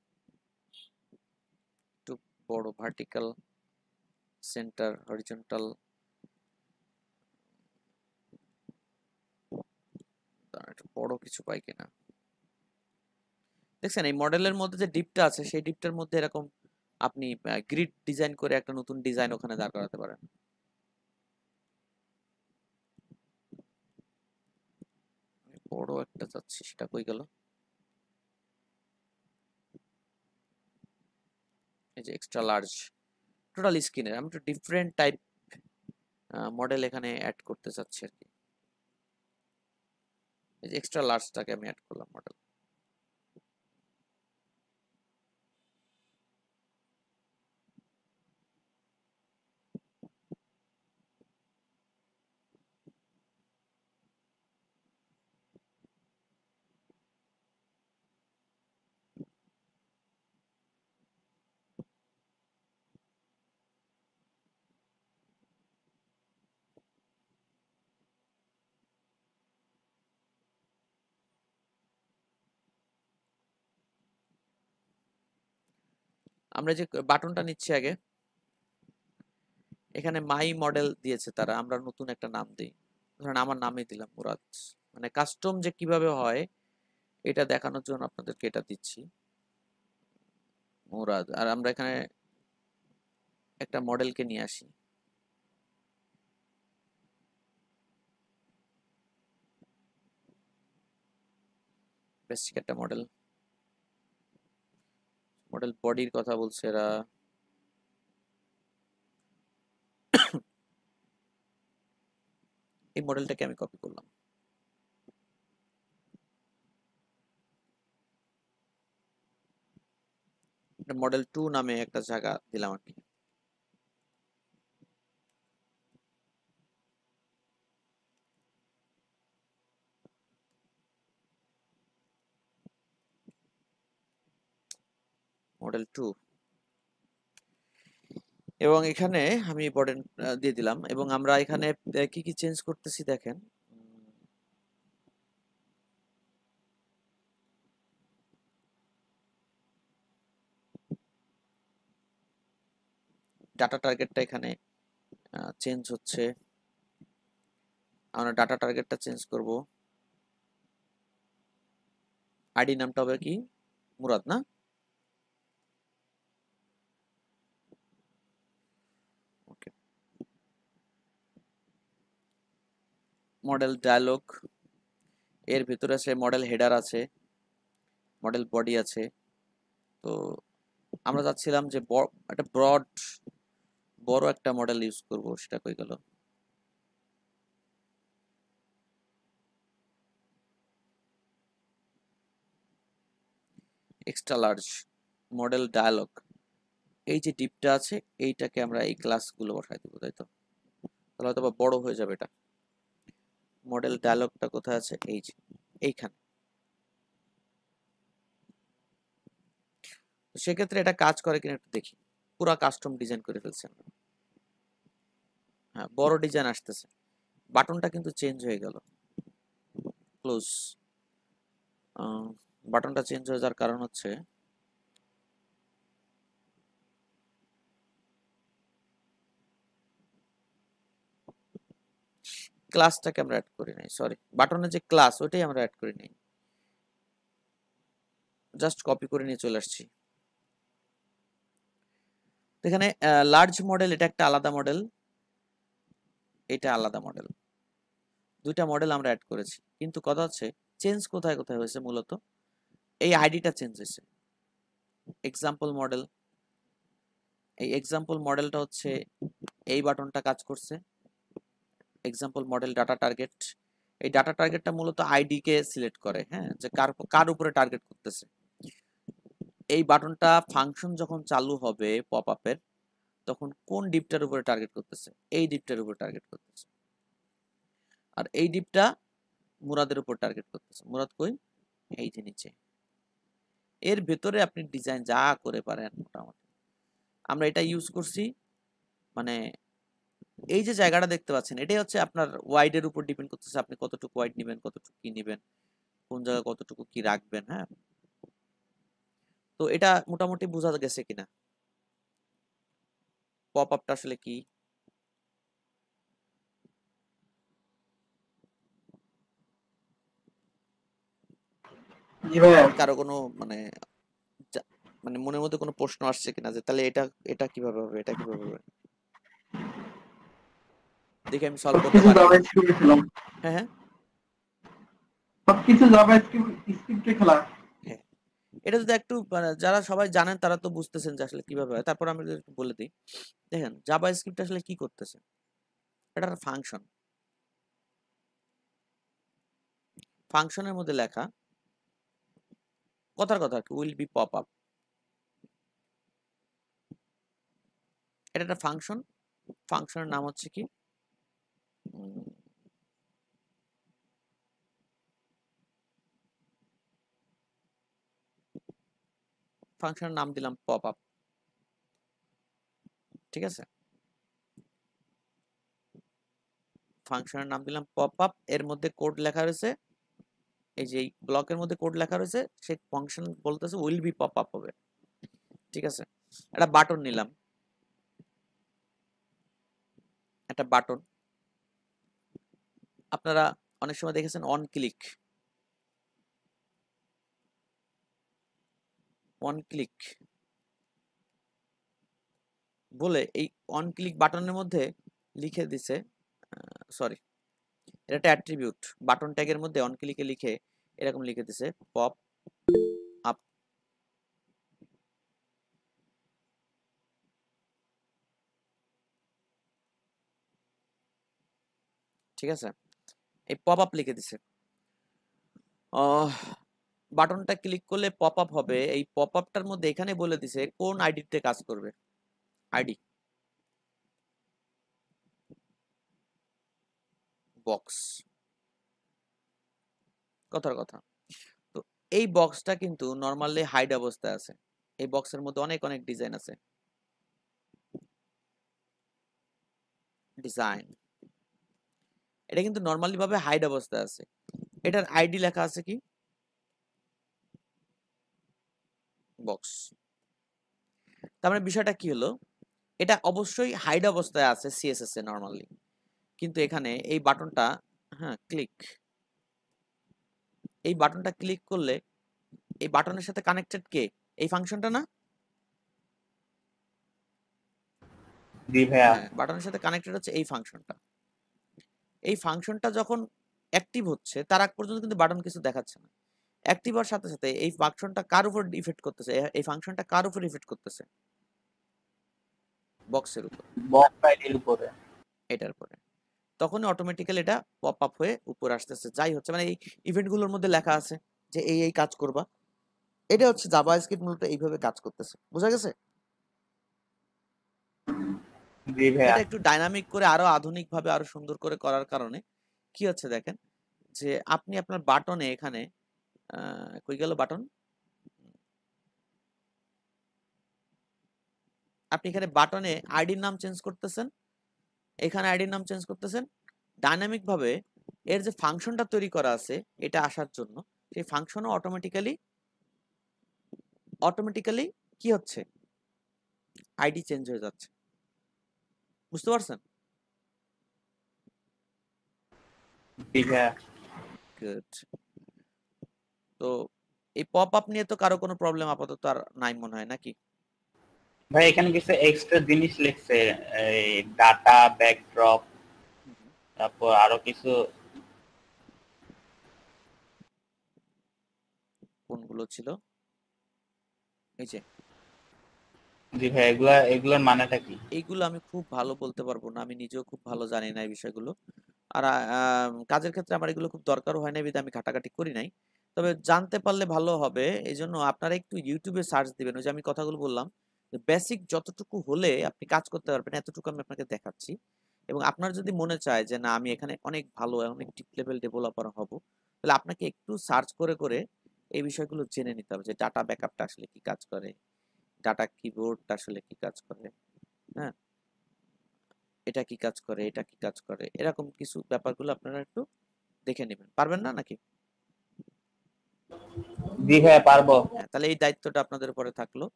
একটু বড় ভার্টিক্যাল, সেন্টার, হরিজন্টাল, একটু বড় কিছু পাই কিনা। দেখছেন এই মডেলের মধ্যে যে ডিপটা আছে সেই ডিপটার মধ্যে এরকম আপনি গ্রিড ডিজাইন করে একটা নতুন ডিজাইন ওখানে দাঁড় করাতে পারেন। বড় একটা চাচ্ছি, সেটা কই গেল? এই যে এক্সট্রা লার্জ টোটাল স্ক্রিনের আমি একটু ডিফারেন্ট টাইপ মডেল এখানে অ্যাড করতে চাচ্ছি আর কি। এই যে এক্সট্রা লার্জটাকে আমি অ্যাড করলাম মডেল। আমরা যে বাটনটা নিচ্ছি আগে, এখানে মাই মডেল দিয়েছে তারা, আমরা নতুন একটা নাম দিই। ধরেন আমার নামে দিলাম মুরাদ। মানে কাস্টম যে কিভাবে হয় এটা দেখানোর জন্য আপনাদেরকে এটা দিচ্ছি, মুরাদ। আর আমরা এখানে একটা মডেলকে নিয়ে আসি, বেসিক একটা মডেল। মডেল বডির কথা বলছে এরা। এই মডেলটাকে আমি কপি করলাম, মডেল 2 নামে একটা জায়গা দিলাম আর কি। মডেল 2 এবং এখানে আমি বর্ডেন দিয়ে দিলাম। এবং আমরা এখানে কি কি চেঞ্জ করতেছি দেখেন। ডাটা টার্গেটটা এখানে চেঞ্জ হচ্ছে, আমরা ডাটা টার্গেটটা চেঞ্জ করব। আইডি নামটা হবে কি মুরাদ না? ওকে। মডেল ডায়ালগ, এর ভিতরে আছে মডেল হেডার আছে, মডেল বডি আছে। তো আমরা চাচ্ছিলাম যে একটা বড় একটা মডেল ইউজ করব, সেটা কই গেল? এক্সট্রা লার্জ মডেল ডায়ালগ, এই যে ডিপটা আছে এইটাকে আমরা এই ক্লাসগুলো বসাই দেবো, তাই তো? তাহলে হয়তো বা বড় হয়ে যাবে এটা। মডেল ডায়ালগটা কোথায় আছে? এই যে এইখানে। তো সেক্ষেত্রে এটা কাজ করে কিনা একটু দেখি। পুরা কাস্টম ডিজাইন করে ফেলছি আমরা। হ্যাঁ, বড় ডিজাইন আসতেছে। বাটনটা কিন্তু চেঞ্জ হয়ে গেল। ক্লোজ। বাটনটা চেঞ্জ হয়ে যাওয়ার কারণ হচ্ছে ক্লাসটাকে আমরা অ্যাড করি নাই, সরি, বাটনের যে ক্লাস ওইটাই আমরা অ্যাড করি নাই, জাস্ট কপি করে নিয়ে চলে আসছি। এখানে লার্জ মডেল এটা একটা আলাদা মডেল, এটা আলাদা মডেল, দুইটা মডেল আমরা অ্যাড করেছি। কিন্তু কথা হচ্ছে চেঞ্জ কোথায় কোথায় হয়েছে, মূলত এই আইডিটা চেঞ্জ হয়েছে। এক্সাম্পল মডেল, এই এক্সাম্পল মডেলটা হচ্ছে এই বাটনটা কাজ করছে। এক্সাম্পল মডেল ডাটা টার্গেট, এই ডাটা টার্গেটটা মূলত আইডি কে সিলেক্ট করে, হ্যাঁ, যে কার উপরে টার্গেট করতেছে। এই বাটনটা ফাংশন যখন চালু হবে পপ আপের, তখন কোন ডিপটার উপরে টার্গেট করতেছে, এই ডিপটার উপরে টার্গেট করতেছে। আর এই ডিপটা মুরাদের উপর টার্গেট করতেছে। মুরাদ কই? এই যে নিচে। এর ভেতরে আপনি ডিজাইন যা করে পারেন মোটামুটি। আমরা এটা ইউজ করছি, মানে এই যে জায়গাটা দেখতে পাচ্ছেন এটাই হচ্ছে আপনার ওয়াইডের উপর ডিপেন্ড করতেছে, আপনি কতটুকু ওয়াইড নেবেন, কতটুকু কি নেবেন, কোন জায়গায় কতটুকু কি রাখবেন। হ্যাঁ, তো এটা মোটামুটি বোঝা গেছে কিনা পপ আপটা আসলে কি। জি ভাইয়া। কারো কোনো মানে মানে মনের মধ্যে কোনো প্রশ্ন আসছে কিনা যে তাহলে এটা এটা কিভাবে হবে, এটা কিভাবে হবে, দেখি আমি সলভ করতে সবকিছু পারি। জাভাস্ক্রিপ্টে খেলা, হ্যাঁ হ্যাঁ, সবকিছু জাভাস্ক্রিপ্টে খেলা। হ্যাঁ, এটা যদি একটু যারা সবাই জানেন তারা তো বুঝতেছেন যে আসলে কিভাবে হয়। তারপর আমি একটু বলে দিই। দেখেন জাভাস্ক্রিপ্ট আসলে কি করতেছে, এটা একটা ফাংশন, ফাংশনের মধ্যে লেখা কথার কথা কি উইল বি পপ আপ, এটা একটা ফাংশন। ফাংশনের নাম হচ্ছে কি ফাংশনের নাম দিলাম পপ আপ, ঠিক আছে, ফাংশনের নাম দিলাম পপ আপ। এর মধ্যে কোড লেখা রয়েছে, এই যে ব্লকের মধ্যে কোড লেখা রয়েছে, সেই ফাংশন বলতেছে উইল বি পপ আপ হবে, ঠিক আছে। একটা বাটন নিলাম, একটা বাটন, আপনারা অনেক সময় দেখেছেন অন ক্লিক, অন ক্লিক বলে এই অন ক্লিক বাটনের মধ্যে লিখে দিছে, সরি এটা একটা অ্যাট্রিবিউট, বাটন ট্যাগের মধ্যে অন ক্লিকে লিখে এরকম লিখে দিছে পপ আপ, ঠিক আছে, এই পপ আপ লিখে দিছে। বাটনটা ক্লিক করলে পপ আপ হবে, এই পপ আপটার মধ্যে এখানে বলে দিছে কোন আইডিতে কাজ করবে, আইডি বক্স, কথার কথা। তো এই বক্সটা কিন্তু নরমালি হাইড অবস্থায় আছে, এই বক্সের মধ্যে অনেক অনেক ডিজাইন আছে, ডিজাইন, এটা কিন্তু নরমালি ভাবে হাইড অবস্থায় আছে। এটার আইডি লেখা আছে কি বক্স, তার মানে বিষয়টা কি হলো, এটা অবশ্যই হাইড অবস্থায় আছে সিএসএস এ নরমালি, কিন্তু এখানে এই বাটনটা, হ্যাঁ ক্লিক, এই বাটনটা ক্লিক করলে এই বাটনের সাথে কানেক্টেড কে, এই ফাংশনটা না, জি ভাইয়া। বাটনের সাথে কানেক্টেড হচ্ছে এই ফাংশনটা। এই ফাংশনটা যখন অ্যাক্টিভ হচ্ছে তার আগ পর্যন্ত কিন্তু বাটন কিছু দেখাচ্ছে না, অ্যাক্টিভ হওয়ার সাথে সাথে এই ফাংশনটা কার উপর ইফেক্ট করতেছে, এই ফাংশনটা কার উপর ইফেক্ট করতেছে, বক্সের উপর, বক্স আইডির উপরে, এটার উপরে, তখনই অটোমেটিক্যালি এটা পপ আপ হয়ে উপরে আসতেছে। যাই হচ্ছে মানে এই ইভেন্টগুলোর মধ্যে লেখা আছে যে এই এই কাজ করবা, এটা হচ্ছে জাভাস্ক্রিপ্ট মূলত এইভাবে কাজ করতেছে, বোঝা গেছে। জি ভাইয়া। এটা একটু ডাইনামিক করে আরো আধুনিক ভাবে আরো সুন্দর করে করার কারণে কি হচ্ছে দেখেন, যে আপনি আপনার বাটনে এখানে কই গেল বাটন, আপনি এখানে বাটনে আইডির নাম চেঞ্জ করতেছেন, এখানে আইডির নাম চেঞ্জ করতেছেন, ডাইনামিক ভাবে এর যে ফাংশনটা তৈরি করা আছে এটা আসার জন্য সেই ফাংশনও অটোমেটিক্যালি কি হচ্ছে, আইডি চেঞ্জ হয়ে যাচ্ছে, বুঝতে পারছেন। জি ভাইয়া। গুড। তো এই পপ আপ নিয়ে তো কারো কোনো প্রবলেম আপাতত আর নাই মনে হয় নাকি? ভাই এখানে কিছু এক্সট্রা জিনিস লিখছে, এই ডাটা ব্যাকড্রপ, তারপর আরো কিছু। কোনগুলো ছিল? এই যে জি ভাই, এগুলোর মানেটা কি? এইগুলো আমি খুব ভালো বলতে পারবো না, আমি নিজেও খুব ভালো জানি না এই বিষয়গুলো। আর কাজের ক্ষেত্রে আমার এগুলো খুব দরকারও হয় না, বিধায় আমি ঘাটাঘাটি করি নাই। তবে জানতে পারলে ভালো হবে, এই জন্য আপনারা একটু ইউটিউবে সার্চ দিবেন। ওই যে আমি কথাগুলো বললাম, বেসিক যতটুকু হলে আপনি কাজ করতে পারবেন এতটুকু আমি আপনাকে দেখাচ্ছি। এবং আপনার যদি মনে চায় যে না আমি এখানে অনেক ভালো অনেক ডিপ লেভেল ডেভেলপার হব, তাহলে আপনাকে একটু সার্চ করে করে এই বিষয়গুলো জেনে নিতে হবে যে ডাটা ব্যাকআপটা আসলে কি কাজ করে, ডাটা কিবোর্ডটা আসলে কি কাজ করে, হ্যাঁ এটা কি কাজ করে, এটা কি কাজ করে, এরকম কিছু ব্যাপারগুলো আপনারা একটু দেখে নেবেন। পারবেন না নাকি? জি ভাইয়া পারবো। হ্যাঁ, তাহলে এই দায়িত্বটা আপনাদের উপরে থাকলো।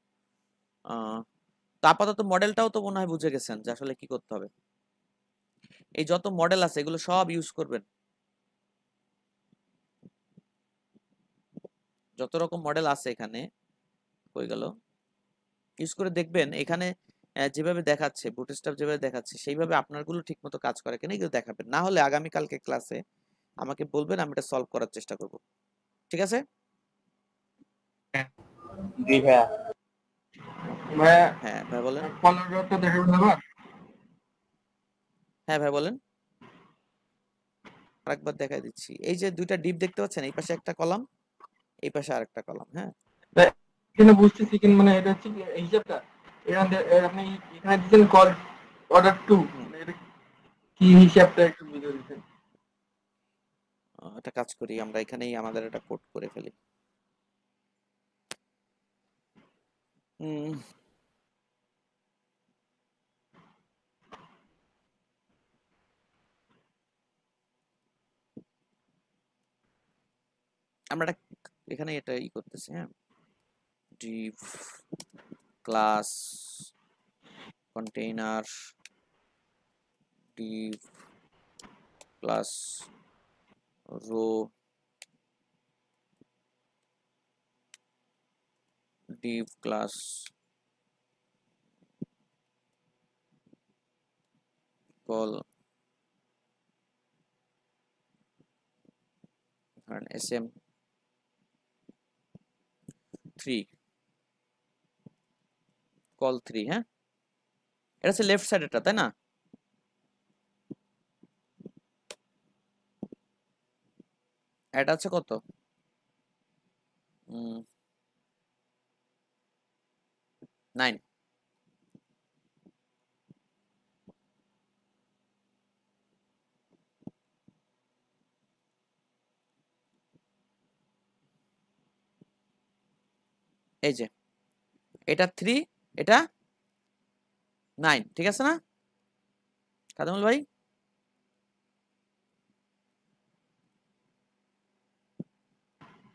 তো আপাতত মডেলটাও তো মনে হয় বুঝে গেছেন যে আসলে কি করতে হবে। এই যত মডেল আছে এগুলো সব ইউজ করবেন, যত রকম মডেল আছে এখানে হয়ে গেল ইউজ করে দেখবেন। এখানে যেভাবে দেখাচ্ছে বুটস্ট্র্যাপ যেভাবে দেখাচ্ছে সেইভাবে আপনারগুলো ঠিকমতো কাজ করে কিনা এগুলো দেখাবেন। না হলে আগামীকালকে ক্লাসে আমাকে বলবেন, আমি এটা সলভ করার চেষ্টা করব। ঠিক আছে? জি ভাইয়া। ভাইয়া হ্যাঁ ভাই বলেন। কলারটা দেখাবেন আবার? হ্যাঁ ভাই বলেন, আরেকবার দেখাই দিচ্ছি। এই যে দুইটা ডিপ দেখতে পাচ্ছেন, এই পাশে একটা কলাম, এই পাশে আরেকটা কলাম। হ্যাঁ এখানে বুঝতেছি কিন্তু মানে এটা হচ্ছে কি হিসাবটা আপনি এখানে দিচ্ছেন কল অর্ডার টু, মানে এটা কি হিসাবটা একটু বুঝে দিচ্ছেন? একটা কাজ করি, আমরা এখানেই আমাদের একটা কোড করে ফেলি। আমরা এখানে এটা ই করতেছি। হ্যাঁ, div class container div class row div class call and sm3 call 3। হ্যাঁ, এটা হচ্ছে লেফট সাইডেরটা, তাই না? এটা হচ্ছে কত? 9। এই যে এটা 3, এটা 9, ঠিক আছে না কাদমুল ভাই?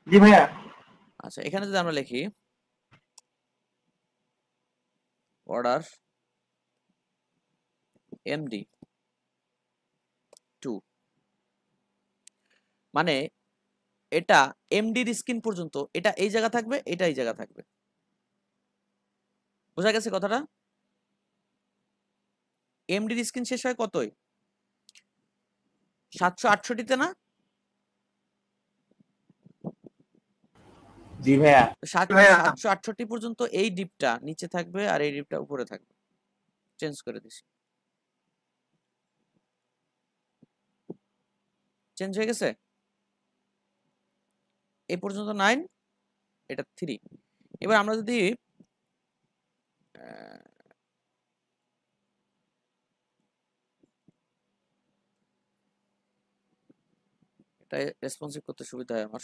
জি ভাইয়া। আচ্ছা, এখানে যদি আমরা লিখি অর্ডার md2, মানে এটা এমডির স্ক্রিন পর্যন্ত, এটা এই জায়গা থাকবে, এটা এই জায়গা থাকবে। বোঝা গেছে কথাটা? এমডির স্ক্রিন শেষ হয় কতই? 768-তে না? জি ভাইয়া। 768 পর্যন্ত এই ডিপটা নিচে থাকবে আর এই ডিপটা উপরে থাকবে। চেঞ্জ করে দিছি, চেঞ্জ হয়ে গেছে। এই পর্যন্ত 9, এটা 3। এবার আমরা যদি এটা রেসপন্সিভ করতে সুবিধা হয় আমার।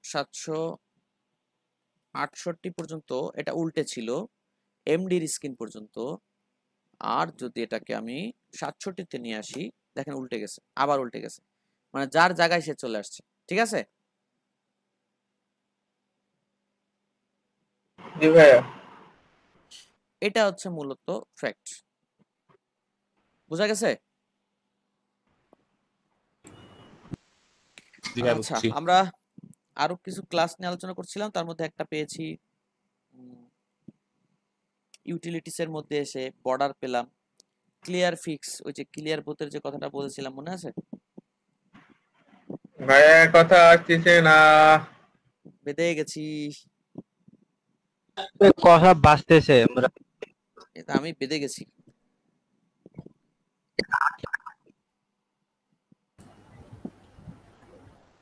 সাতশো 68 পর্যন্ত এটা উল্টে ছিল এমডির স্ক্রিন পর্যন্ত। আর যদি এটাকে আমি 67-তে নিয়ে আসি, দেখেন উল্টে গেছে, আবার উল্টে গেছে, মানে যার জায়গায় সে চলে আসছে। ঠিক আছে? জি ভাইয়া। এটা হচ্ছে মূলত ফ্যাক্ট। বোঝা গেছে? আচ্ছা, আমরা আরো কিছু ক্লাস নিয়ে আলোচনা করছিলাম, তার মধ্যে একটা পেয়েছি ইউটিলিটিস এর মধ্যে এসে বর্ডার পেলাম, ক্লিয়ার ফিক্স, ওই যে ক্লিয়ার বোথের যে কথাটা বলেছিলাম মনে আছে? ভাইয়া কথা আসতেছে না। বেঁধে গেছি। কথা বাঁচতেছে। এটা আমি বেঁধে গেছি।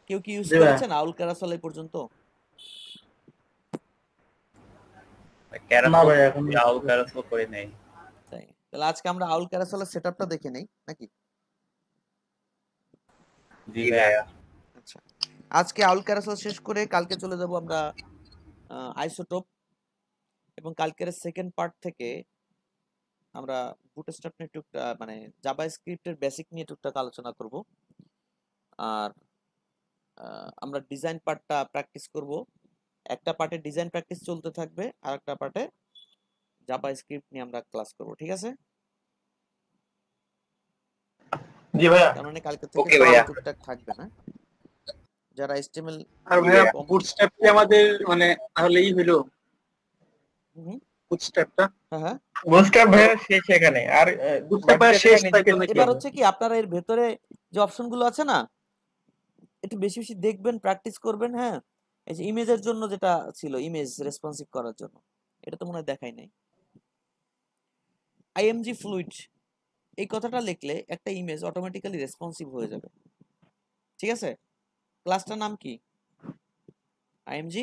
কেউ কি ইউজ করেছেন আউল ক্যারাসল এই পর্যন্ত? ক্যারাসল আউল ক্যারাসল করে নেই। তাই, তাহলে আজকে আমরা আউল ক্যারাসলের সেটআপটা দেখে নেই নাকি? জি ভাইয়া। আচ্ছা, আজকে আউল ক্যারাসল শেষ করে কালকে চলে যাব আমরা আইসোটোপ, এবং কালকের সেকেন্ড পার্ট থেকে আমরা বুটস্ট্র্যাপ নিয়ে টুকটাক মানে জাভাস্ক্রিপ্টের বেসিক নিয়ে টুকটাক আলোচনা করব। আর আমরা ডিজাইন পার্টটা প্র্যাকটিস করব। একটা পার্টে ডিজাইন প্র্যাকটিস চলতে থাকবে, আর একটা পার্টে জাভাস্ক্রিপ্ট নিয়ে আমরা ক্লাস করব। ঠিক আছে? জি ভাইয়া। তার মানে কালকে থেকে টুকটাক থাকবে না যারা HTML। আর ভাইয়া বুটস্ট্র্যাপ কি আমাদের মানে তাহলে এই হলো বুটস্ট্র্যাপটা? হ্যাঁ, বুটস্ট্র্যাপ ভাইয়া শেষ এখানে, আর বুটস্ট্র্যাপ ভাইয়া শেষ থাকে নাকি? এবার হচ্ছে কি, আপনারা এর ভেতরে যে অপশনগুলো আছে না, একটু বেশি বেশি দেখবেন, প্র্যাকটিস করবেন। হ্যাঁ, এই যে ইমেজের জন্য যেটা ছিল, ইমেজ রেসপন্সিভ করার জন্য, এটা তো মনে হয় দেখাই নাই। IMG ফ্লুইড এই কথাটা লিখলে একটা ইমেজ অটোমেটিক্যালি রেসপন্সিভ হয়ে যাবে। ঠিক আছে? ক্লাসটার নাম কি? IMG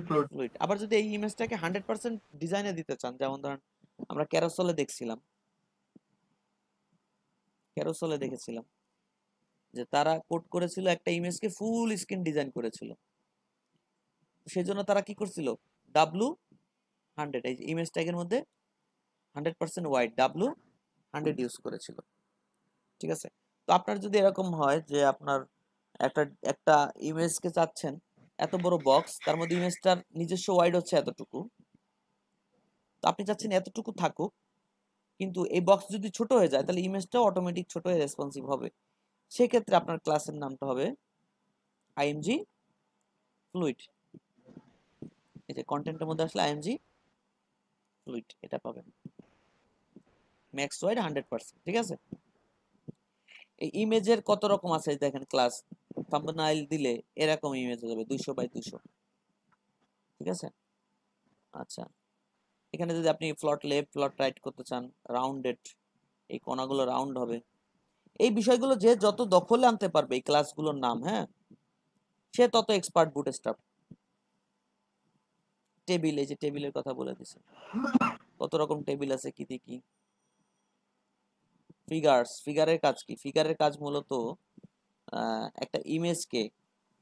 fluid. আবার যদি এই ইমেজটাকে 100% ডিজাইনে দিতে চান, যেমন ধরেন আমরা ক্যারোসেলে দেখেছিলাম যে তারা কোড করেছিল একটা ইমেজকে ফুল স্ক্রিন ডিজাইন করেছিল। সেজন্য তারা কি করছিল, W100 এই ইমেজ ট্যাগের মধ্যে 100% ওয়াইড W100 ইউজ করেছিল। ঠিক আছে? তো আপনার যদি এরকম হয় যে আপনার একটা ইমেজকে চাচ্ছেন এত বড় বক্স, তার মধ্যে ইমেজটার নিজস্ব ওয়াইড হচ্ছে এতটুকু, তো আপনি চাচ্ছেন এতটুকু থাকুক, কিন্তু এই বক্স যদি ছোট হয়ে যায় তাহলে ইমেজটাও অটোমেটিক ছোট হয়ে রেসপন্সিভ হবে। সেক্ষেত্রে আপনার ক্লাসের নামটা হবে IMG ফ্লুইড। এই যে কন্টেন্টের মধ্যে আসলে IMG ফ্লুইড এটা পাবেন, ম্যাক্স ওয়াইড 100%। ঠিক আছে? এই ইমেজের কত রকম আছে দেখেন, ক্লাস থাম্বনেইল দিলে এরকম ইমেজ হয়ে যাবে 200 বাই 200। ঠিক আছে? আচ্ছা, এখানে যদি আপনি ফ্লট লেফট ফ্লট রাইট করতে চান, রাউন্ডেড, এই কোণাগুলো রাউন্ড হবে। এই বিষয়গুলো যে যত দখলে আনতে পারবে এই ক্লাসগুলোর নাম, হ্যাঁ, সে তত এক্সপার্ট বুটস্ট্র্যাপ। টেবিল, এই যে টেবিলের কথা বলে দিছে, কত রকম টেবিল আছে, কি কি। ফিগারের কাজ কি? ফিগারের কাজ মূলত একটা ইমেজকে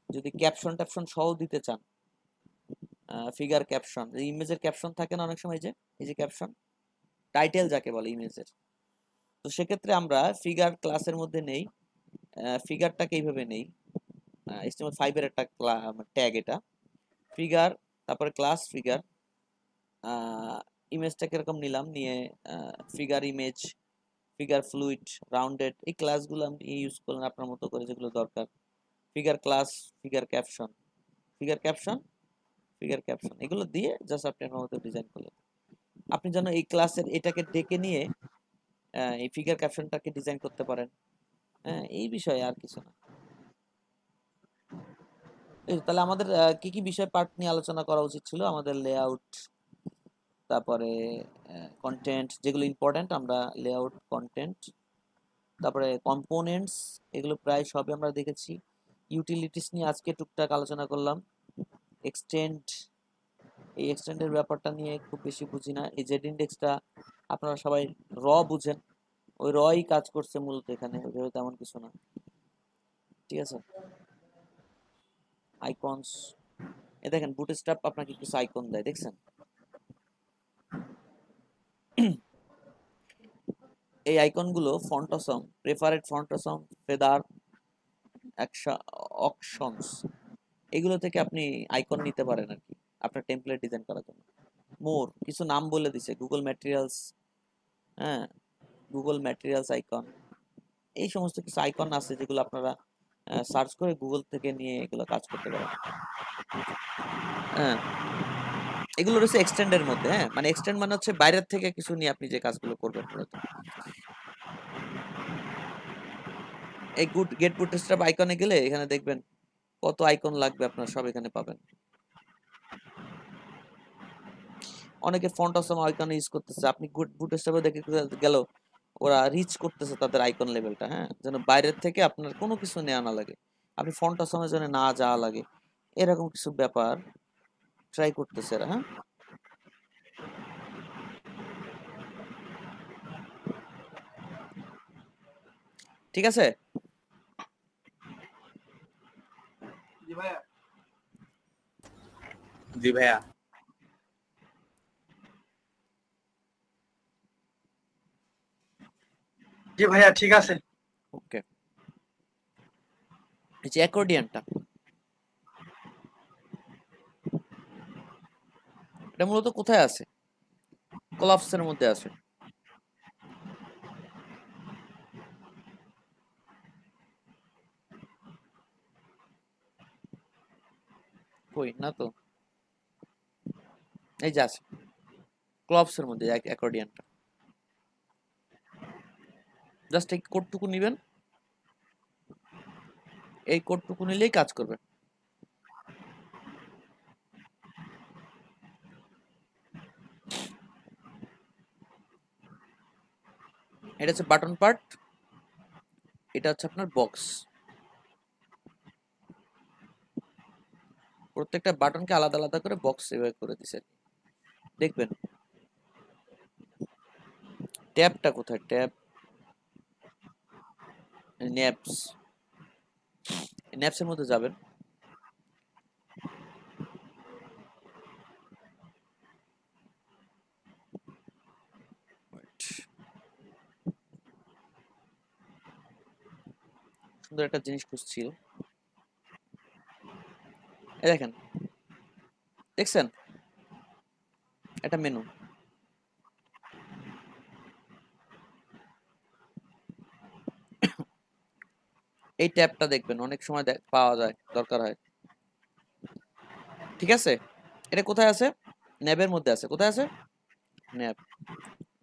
যদি ক্যাপশন ট্যাপশন সহ দিতে চান, ফিগার ক্যাপশন, ইমেজের ক্যাপশন থাকে না অনেক সময়, এই যে ক্যাপশন টাইটেল যাকে বলে ইমেজের, তো সেক্ষেত্রে আমরা ফিগার ক্লাসের মধ্যে নেই, ফিগারটাকে এইভাবে নেই, HTML5 এর একটা ট্যাগ, এটা ফিগার, তারপরে ক্লাস ফিগার, ইমেজটাকে এরকম নিলাম, নিয়ে figure image, figure fluid, rounded, এই ক্লাসগুলো আপনি ইউজ করলেন আপনার মতো করে যেগুলো দরকার। Figure class, figure caption, figure caption, figure caption, এগুলো দিয়ে জাস্ট আপনি আপনার মতো ডিজাইন করলেন। আপনি যেন এই ক্লাসের এটাকে ডেকে নিয়ে এই ফিগার ক্যাপশনটাকে ডিজাইন করতে পারেন। হ্যাঁ, এই বিষয়ে আর কিছু না। তাহলে আমাদের কি কি বিষয় পার্ট নিয়ে আলোচনা করা উচিত ছিল? আমাদের লেআউট, তারপরে কন্টেন্ট, যেগুলো ইম্পর্টেন্ট আমরা লেআউট, কন্টেন্ট, তারপরে কম্পোনেন্টস, এগুলো প্রায় সবই আমরা দেখেছি। ইউটিলিটিস নিয়ে আজকে টুকটাক আলোচনা করলাম। এক্সটেন্ড, এই এক্সটেন্ডের ব্যাপারটা নিয়ে খুব বেশি বুঝি না। এই জেড ইন্ডেক্সটা আপনারা সবাই বুঝেন, ওই রই কাজ করছে মূলত এখানে, ওইভাবে তেমন কিছু না। ঠিক আছে? আইকনস, এ দেখেন বুটস্ট্র্যাপ আপনাকে কিছু আইকন দেয়, দেখছেন? এই আইকনগুলো ফন্টসম, প্রেফারেড ফন্টসম, ফেদার, অপশনস, এগুলো থেকে আপনি আইকন নিতে পারেন আর কি আপনার টেমপ্লেট ডিজাইন করার জন্য। মোর কিছু নাম বলে দিছে, গুগল ম্যাটেরিয়ালস, হ্যাঁ, গুগল ম্যাটেরিয়ালস আইকন, এই সমস্ত কিছু আইকন আছে যেগুলো আপনারা সার্চ করে গুগল থেকে নিয়ে এগুলো কাজ করতে পারেন। হ্যাঁ, এগুলো রয়েছে এক্সটেন্ডের মধ্যে। হ্যাঁ, মানে এক্সটেন্ড মানে হচ্ছে বাইরের থেকে কিছু নিয়ে আপনি যে কাজগুলো করবেন মূলত। এই গেট বুটস্ট্র্যাপ আইকনে গেলে এখানে দেখবেন কত আইকন লাগবে, আপনারা সব এখানে পাবেন। অনেকে ফন্ট অসম আইকন ইউজ করতেছে, আপনি বুটস্ট্র্যাপে দেখে গেল ওরা রিচ করতেছে তাদের আইকন লেভেলটা, হ্যাঁ, যেন বাইরের থেকে আপনার কোনো কিছু নেওয়া না লাগে, আপনি ফন্ট অসমের জন্য না যাওয়া লাগে, এরকম কিছু ব্যাপার ট্রাই করতেছে এরা। হ্যাঁ, ঠিক আছে। জি ভাইয়া। জি ভাইয়া। জি ভাইয়া ঠিক আছে। ওকে, এই যে অ্যাকর্ডিয়ানটা, এটা মূলত কোথায় আছে? কলাপসের মধ্যে আছে। কই না তো, এই যে আছে ক্লপসের মধ্যে অ্যাকর্ডিয়ানটা। জাস্ট এই কোডটুকু নেবেন, এই কোডটুকু নিলেই কাজ করবে। এটা হচ্ছে বাটন পার্ট, এটা হচ্ছে আপনার বক্স। প্রত্যেকটা বাটনকে আলাদা আলাদা করে বক্স এভাবে করে দিছে। দেখবেন ট্যাবটা কোথায়, ট্যাব ন্যাপস, ন্যাপসের মধ্যে যাবেন, সুন্দর একটা জিনিস খুঁজছিল, এই দেখেন, দেখছেন একটা মেনু, এই ট্যাবটা দেখবেন অনেক সময় পাওয়া যায়, দরকার হয়। ঠিক আছে, এটা কোথায় আছে? ন্যাবের মধ্যে আছে। কোথায় আছে? ন্যাব,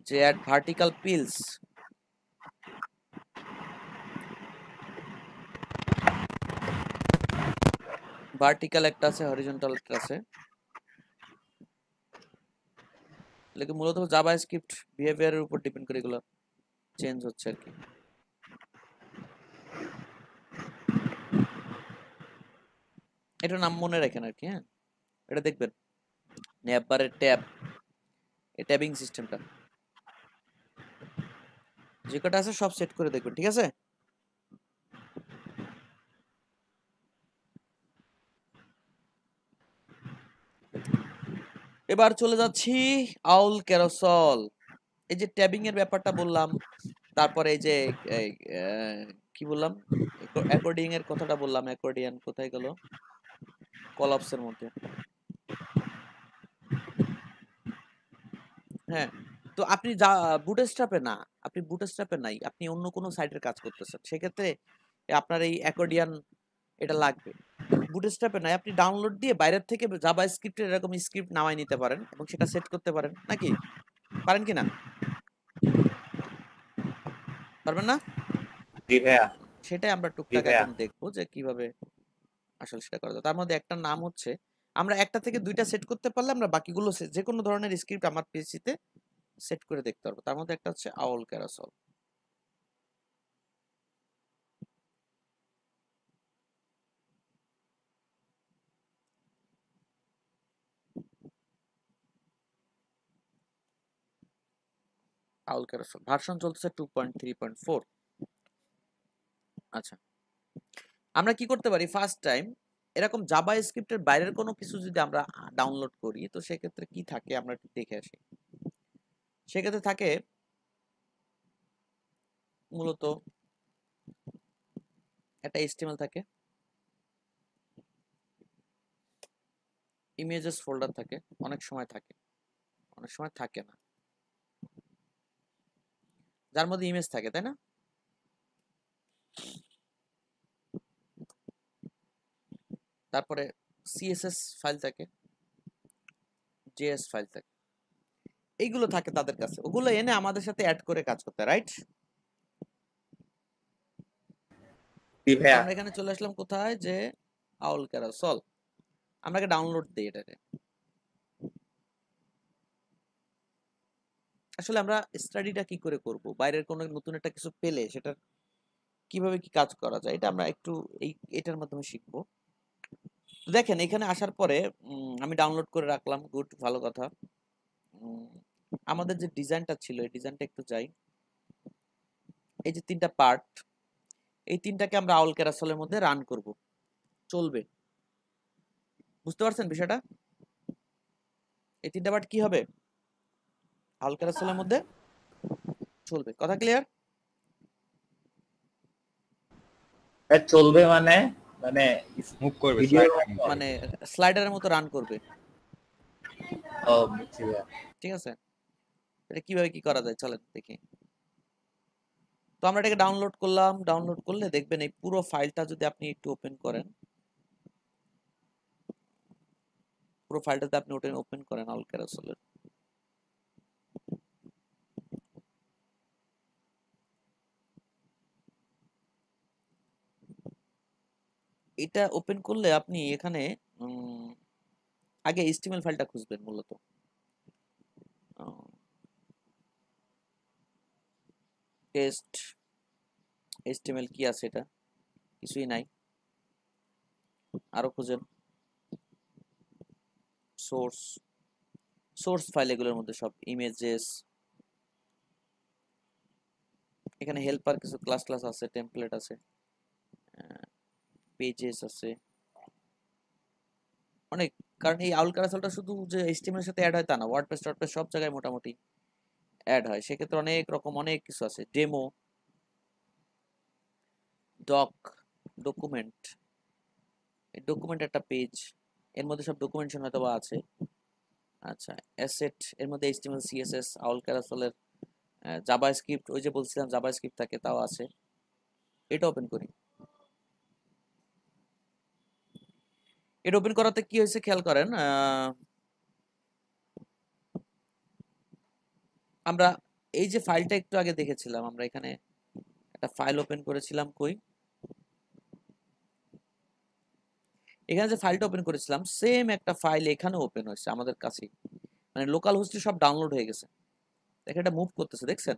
যে অ্যাড ভার্টিক্যাল পিলস, ভার্টিক্যাল একটা আছে, হরিজন্টাল একটা আছে। লেকিন মূলত জাভাস্ক্রিপ্ট বিহেভিয়ারের উপর ডিপেন্ড করে এগুলো চেঞ্জ হচ্ছে আর কি। এটার নাম মনে রাখেন আর কি। হ্যাঁ, এটা দেখবেন ন্যাব বারের ট্যাব, এই ট্যাবিং সিস্টেমটা যে কটা আছে সব সেট করে দেখবেন। ঠিক আছে, এবার চলে যাচ্ছি আউল ক্যারোসল। এই যে ট্যাবিং এর ব্যাপারটা বললাম, তারপরে এই যে কি বললাম, অ্যাকর্ডিং এর কথাটা বললাম, অ্যাকর্ডিয়ান কোথায় গেল? কলাপসের মধ্যে। হ্যাঁ, তো আপনি যা বুটস্ট্র্যাপে না, আপনি বুটস্ট্র্যাপে নাই, আপনি অন্য কোনো সাইটের কাজ করতেছেন, সেক্ষেত্রে আপনার এই অ্যাকর্ডিয়ান এটা লাগবে। বুটস্ট্র্যাপে নাই, আপনি ডাউনলোড দিয়ে বাইরের থেকে জাভাস্ক্রিপ্টের এরকম স্ক্রিপ্ট নামাই নিতে পারেন এবং সেটা সেট করতে পারেন, নাকি পারেন কি না? পারবেন না? জি ভাইয়া। সেটাই আমরা জি টুকটাক ভাইয়া। এখন দেখবো যে কিভাবে আসলে সেটা করা যায়। তার মধ্যে একটা নাম হচ্ছে, আমরা একটা থেকে দুইটা সেট করতে পারলে আমরা বাকিগুলো যে কোনো ধরনের স্ক্রিপ্ট আমার পিসিতে সেট করে দেখতে পারবো। তার মধ্যে একটা হচ্ছে আউল ক্যারোসল। আউল ক্যারোসল ভার্সন চলতেছে 2.3.4। আচ্ছা, আমরা কি করতে পারি? ফার্স্ট টাইম এরকম জাভা স্ক্রিপ্টের বাইরের কোনো কিছু যদি আমরা ডাউনলোড করি, তো সেক্ষেত্রে কি থাকে আমরা একটু দেখে আসি। সেক্ষেত্রে থাকে মূলত একটা HTML থাকে, ইমেজেস ফোল্ডার থাকে, অনেক সময় থাকে, অনেক সময় থাকে না, যার মধ্যে ইমেজ থাকে, তাই না? তারপরে সিএসএস ফাইল থাকে, জেএস ফাইল থাকে, এইগুলো থাকে তাদের কাছে, ওগুলো এনে আমাদের সাথে অ্যাড করে কাজ করতে, রাইট? ভাইয়া আমরা এখানে চলে আসলাম কোথায়, যে আউল ক্যারাসল। আমরা ডাউনলোড দিই এটাকে। আসলে আমরা স্টাডিটা কি করে করব, বাইরের কোনো নতুন একটা কিছু পেলে সেটা কিভাবে কি কাজ করা যায়, এটা আমরা একটু এটার মাধ্যমে শিখবো। দেখেন এখানে আসার পরে আমি ডাউনলোড করে রাখলাম, গুড, ভালো কথা। আমাদের যে ডিজাইনটা ছিল এই ডিজাইনটা একটু যাই, এই যে 3টা পার্ট, এই 3টাকে আমরা আউল ক্যারাসলের মধ্যে রান করব, চলবে। বুঝতে পারছেন বিষয়টা? এই 3টা পার্ট কি হবে, আউল ক্যারাসলের মধ্যে চলবে। কথা ক্লিয়ার? চলবে মানে মানে মুভ করবে মানে স্লাইডারের মতো রান করবে। ও বুঝছি ভাইয়া। ঠিক আছে, এটা কিভাবে কি করা যায় চলেন দেখি। তো আমরা এটাকে ডাউনলোড করলাম, ডাউনলোড করলে দেখবেন এই পুরো ফাইলটা যদি আপনি একটু ওপেন করেন, পুরো ফাইলটাতে আপনি ওপেন করেন আউল ক্যারাসলের, এটা ওপেন করলে আপনি এখানে আগে HTML ফাইলটা খুঁজবেন মূলত। টেস্ট HTML কি আছে, এটা কিছুই নাই, আরো খুঁজেন। সোর্স ফাইল, এগুলোর মধ্যে সব ইমেজেস, এখানে হেল্পার কিছু ক্লাস আছে, টেমপ্লেট আছে, পেজেস আছে, অনেক। কারণ এই আউল ক্যারাসলটা শুধু যে HTML এর সাথে অ্যাড হয় তা না, ওয়ার্ডপ্রেস সব জায়গায় মোটামুটি অ্যাড হয়, সেক্ষেত্রে অনেক রকম অনেক কিছু আছে, ডেমো, ডকুমেন্ট, এই ডকুমেন্ট একটা পেজ, এর মধ্যে সব ডকুমেন্টেশন হয়তো বা আছে। আচ্ছা, অ্যাসেট, এর মধ্যে HTML CSS, আউল ক্যারাসলের জাভাস্ক্রিপ্ট, ওই যে বলছিলাম জাভাস্ক্রিপ্ট থাকে, তাও আছে। এটা ওপেন করি, এটা ওপেন করাতে কি হয়েছে খেয়াল করেন। আমরা এই যে ফাইলটা একটু আগে দেখেছিলাম, আমরা এখানে একটা ফাইল ওপেন করেছিলাম, কই এখানে যে ফাইলটা ওপেন করেছিলাম সেম একটা ফাইল এখানে ওপেন হয়েছে আমাদের কাছে, মানে লোকাল হোস্টে সব ডাউনলোড হয়ে গেছে। দেখেন এটা মুভ করতেছে, দেখছেন?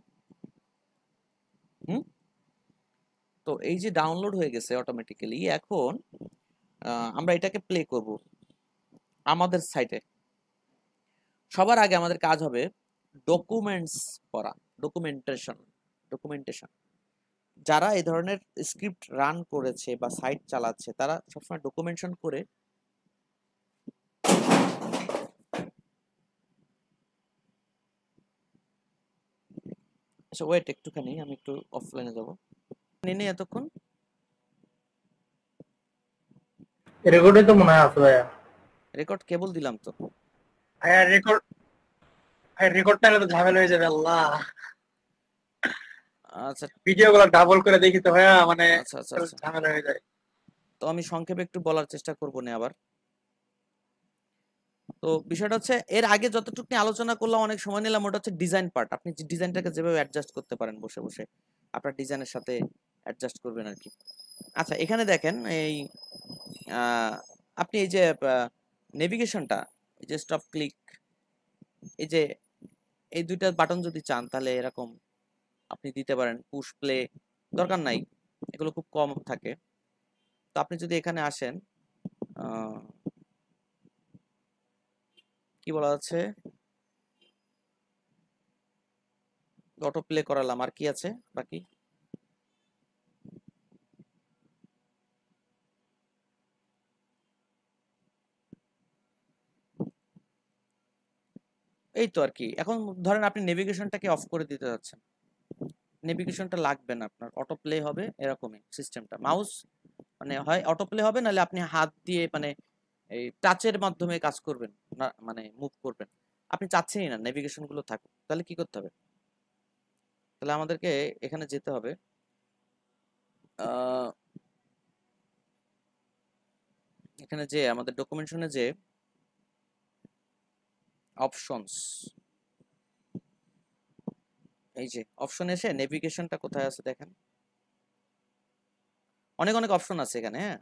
তো এই যে ডাউনলোড হয়ে গেছে অটোমেটিক্যালি, এখন আমরা এটাকে প্লে করব আমাদের সাইটে। সবার আগে আমাদের কাজ হবে ডকুমেন্টস করা, ডকুমেন্টেশন। যারা এই ধরনের স্ক্রিপ্ট রান করেছে বা সাইট চালাচ্ছে তারা সবসময় ডকুমেন্টেশন করে আচ্ছা ওয়েট একটুখানি, আমি একটু অফলাইনে যাব, নেই এতক্ষণ রেকর্ডে তো মনে হয় আছে ভাইয়া। রেকর্ড কেবল দিলাম তো ভাইয়া, রেকর্ডটা তো ঝামেলা হয়ে যাবে। আল্লাহ, আচ্ছা ভিডিও গুলো ডাবল করে দেখি তো ভাইয়া, মানে আচ্ছা আচ্ছা আচ্ছা ঝামেলা হয়ে যায়। তো আমি সংক্ষেপে একটু বলার চেষ্টা করবো না আবার। তো বিষয়টা হচ্ছে এর আগে যতটুকু আলোচনা করলাম, অনেক সময় নিলাম, ওটা হচ্ছে ডিজাইন পার্ট। আপনি ডিজাইনটাকে যেভাবে অ্যাডজাস্ট করতে পারেন বসে বসে আপনার ডিজাইনের সাথে অ্যাডজাস্ট করবেন আর কি। আচ্ছা এখানে দেখেন এই আপনি এই যে নেভিগেশনটা, এই যে স্টপ ক্লিক, এই যে এই দুইটা বাটন যদি চান তাহলে এরকম আপনি দিতে পারেন। পুশ প্লে দরকার নাই, এগুলো খুব কম থাকে। তো আপনি যদি এখানে আসেন, কি বলা আছে, অটো প্লে করালাম, আর কি আছে বাকি? এই তো আর কি। এখন ধরেন আপনি নেভিগেশনটাকে অফ করে দিতে যাচ্ছেন, নেভিগেশনটা লাগবে না আপনার, অটো প্লে হবে, এরকমই সিস্টেমটা। মাউস মানে হয় অটো প্লে হবে, নাহলে আপনি হাত দিয়ে মানে এই টাচের মাধ্যমে কাজ করবেন না, মানে মুভ করবেন। আপনি চাচ্ছেনই না নেভিগেশন গুলো থাকুক, তাহলে কি করতে হবে? তাহলে আমাদেরকে এখানে যেতে হবে, এখানে যে আমাদের ডকুমেন্টেশনে যে অপশনস, এই যে অপশন এসে নেভিগেশনটা কোথায় আছে দেখেন, অনেক অনেক অপশন আছে এখানে। হ্যাঁ,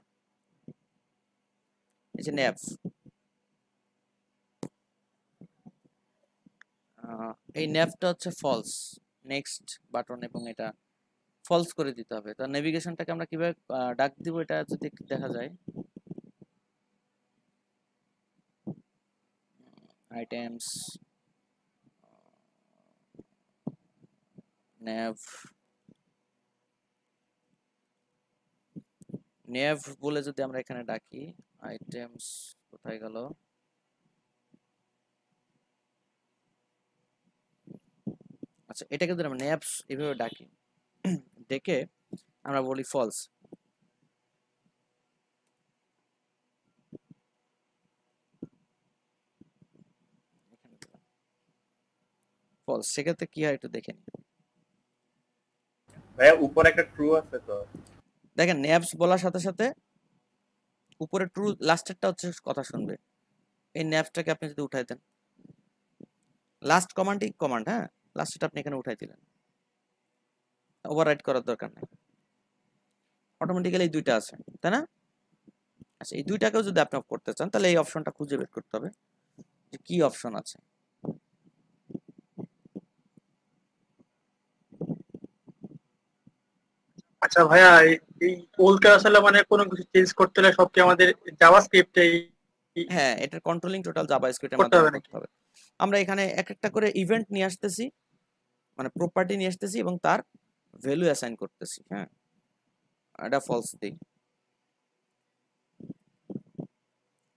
এই যে ন্যাভ, এই ন্যাভটা হচ্ছে ফলস, নেক্সট বাটন, এবং এটা ফলস করে দিতে হবে। তো নেভিগেশনটাকে আমরা কিভাবে ডাক দিব এটা যদি দেখা যায়, আইটেমস, nav, nav বলে যদি আমরা এখানে ডাকি, আইটেমস কোথায় গেল, আচ্ছা এটাকে যদি আমরা navs এভাবে ডাকি, ডেকে আমরা বলি ফলস, ফলস, সেক্ষেত্রে কি হয় একটু দেখে নিই। ভাইয়া উপরে একটা ট্রু আছে তো, দেখেন navs বলার সাথে সাথে উপরে ট্রু, লাস্টেরটা হচ্ছে কথা শুনবে। এই navsটাকে আপনি যদি উঠাই দেন, লাস্ট কমান্ডই কমান্ড, হ্যাঁ লাস্টটা আপনি এখানে উঠাই দিলেন, ওভাররাইট করার দরকার নেই, অটোমেটিক্যালি এই দুইটা আছে, তাই না? আচ্ছা এই দুইটাকেও যদি আপনি অফ করতে চান তাহলে এই অপশনটা খুঁজে বের করতে হবে যে কি অপশন আছে। আচ্ছা ভাইয়া, এই ওলকে আসলে মানে কোনো কিছু চেঞ্জ করতে হলে সব কি আমাদের জাভাস্ক্রিপ্টেই হ্যাঁ, এটার কন্ট্রোলিং টোটাল জাভাস্ক্রিপ্টের করতে মাধ্যমে হবে নাকি? করতে হবে। আমরা এখানে এক একটা করে ইভেন্ট নিয়ে আসতেছি, মানে প্রপার্টি নিয়ে আসতেছি এবং তার ভ্যালু অ্যাসাইন করতেছি। হ্যাঁ, এটা ফলস দিই,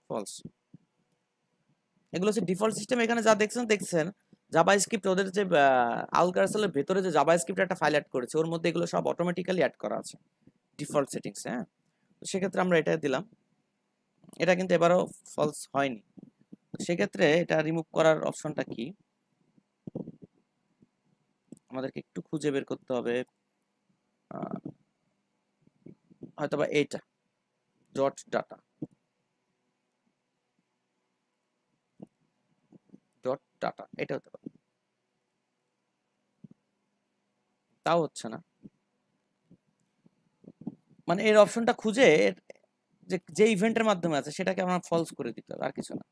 ফলস। এগুলো হচ্ছে ডিফল্ট সিস্টেম। এখানে যা দেখছেন জাভাস্ক্রিপ্ট, ওদের যে আউলকারসেলের ভেতরে যে জাভাস্ক্রিপ্ট একটা ফাইল অ্যাড করেছে, ওর মধ্যে এগুলো সব অটোমেটিক্যালি অ্যাড করা আছে ডিফল্ট সেটিংস। হ্যাঁ, তো সেক্ষেত্রে আমরা এটা দিলাম, এটা কিন্তু এবারও ফলস হয়নি। সেক্ষেত্রে এটা রিমুভ করার অপশনটা কি, আমাদেরকে একটু খুঁজে বের করতে হবে, হয়তোবা এইটা ডট ডাটা, ডট ডাটা এটা হতে পারে, তাও হচ্ছে না। মানে এর অপশনটা খুঁজে যে ইভেন্টের মাধ্যমে আছে সেটাকে আমরা ফলস করে দিতে হবে, আর কিছু না।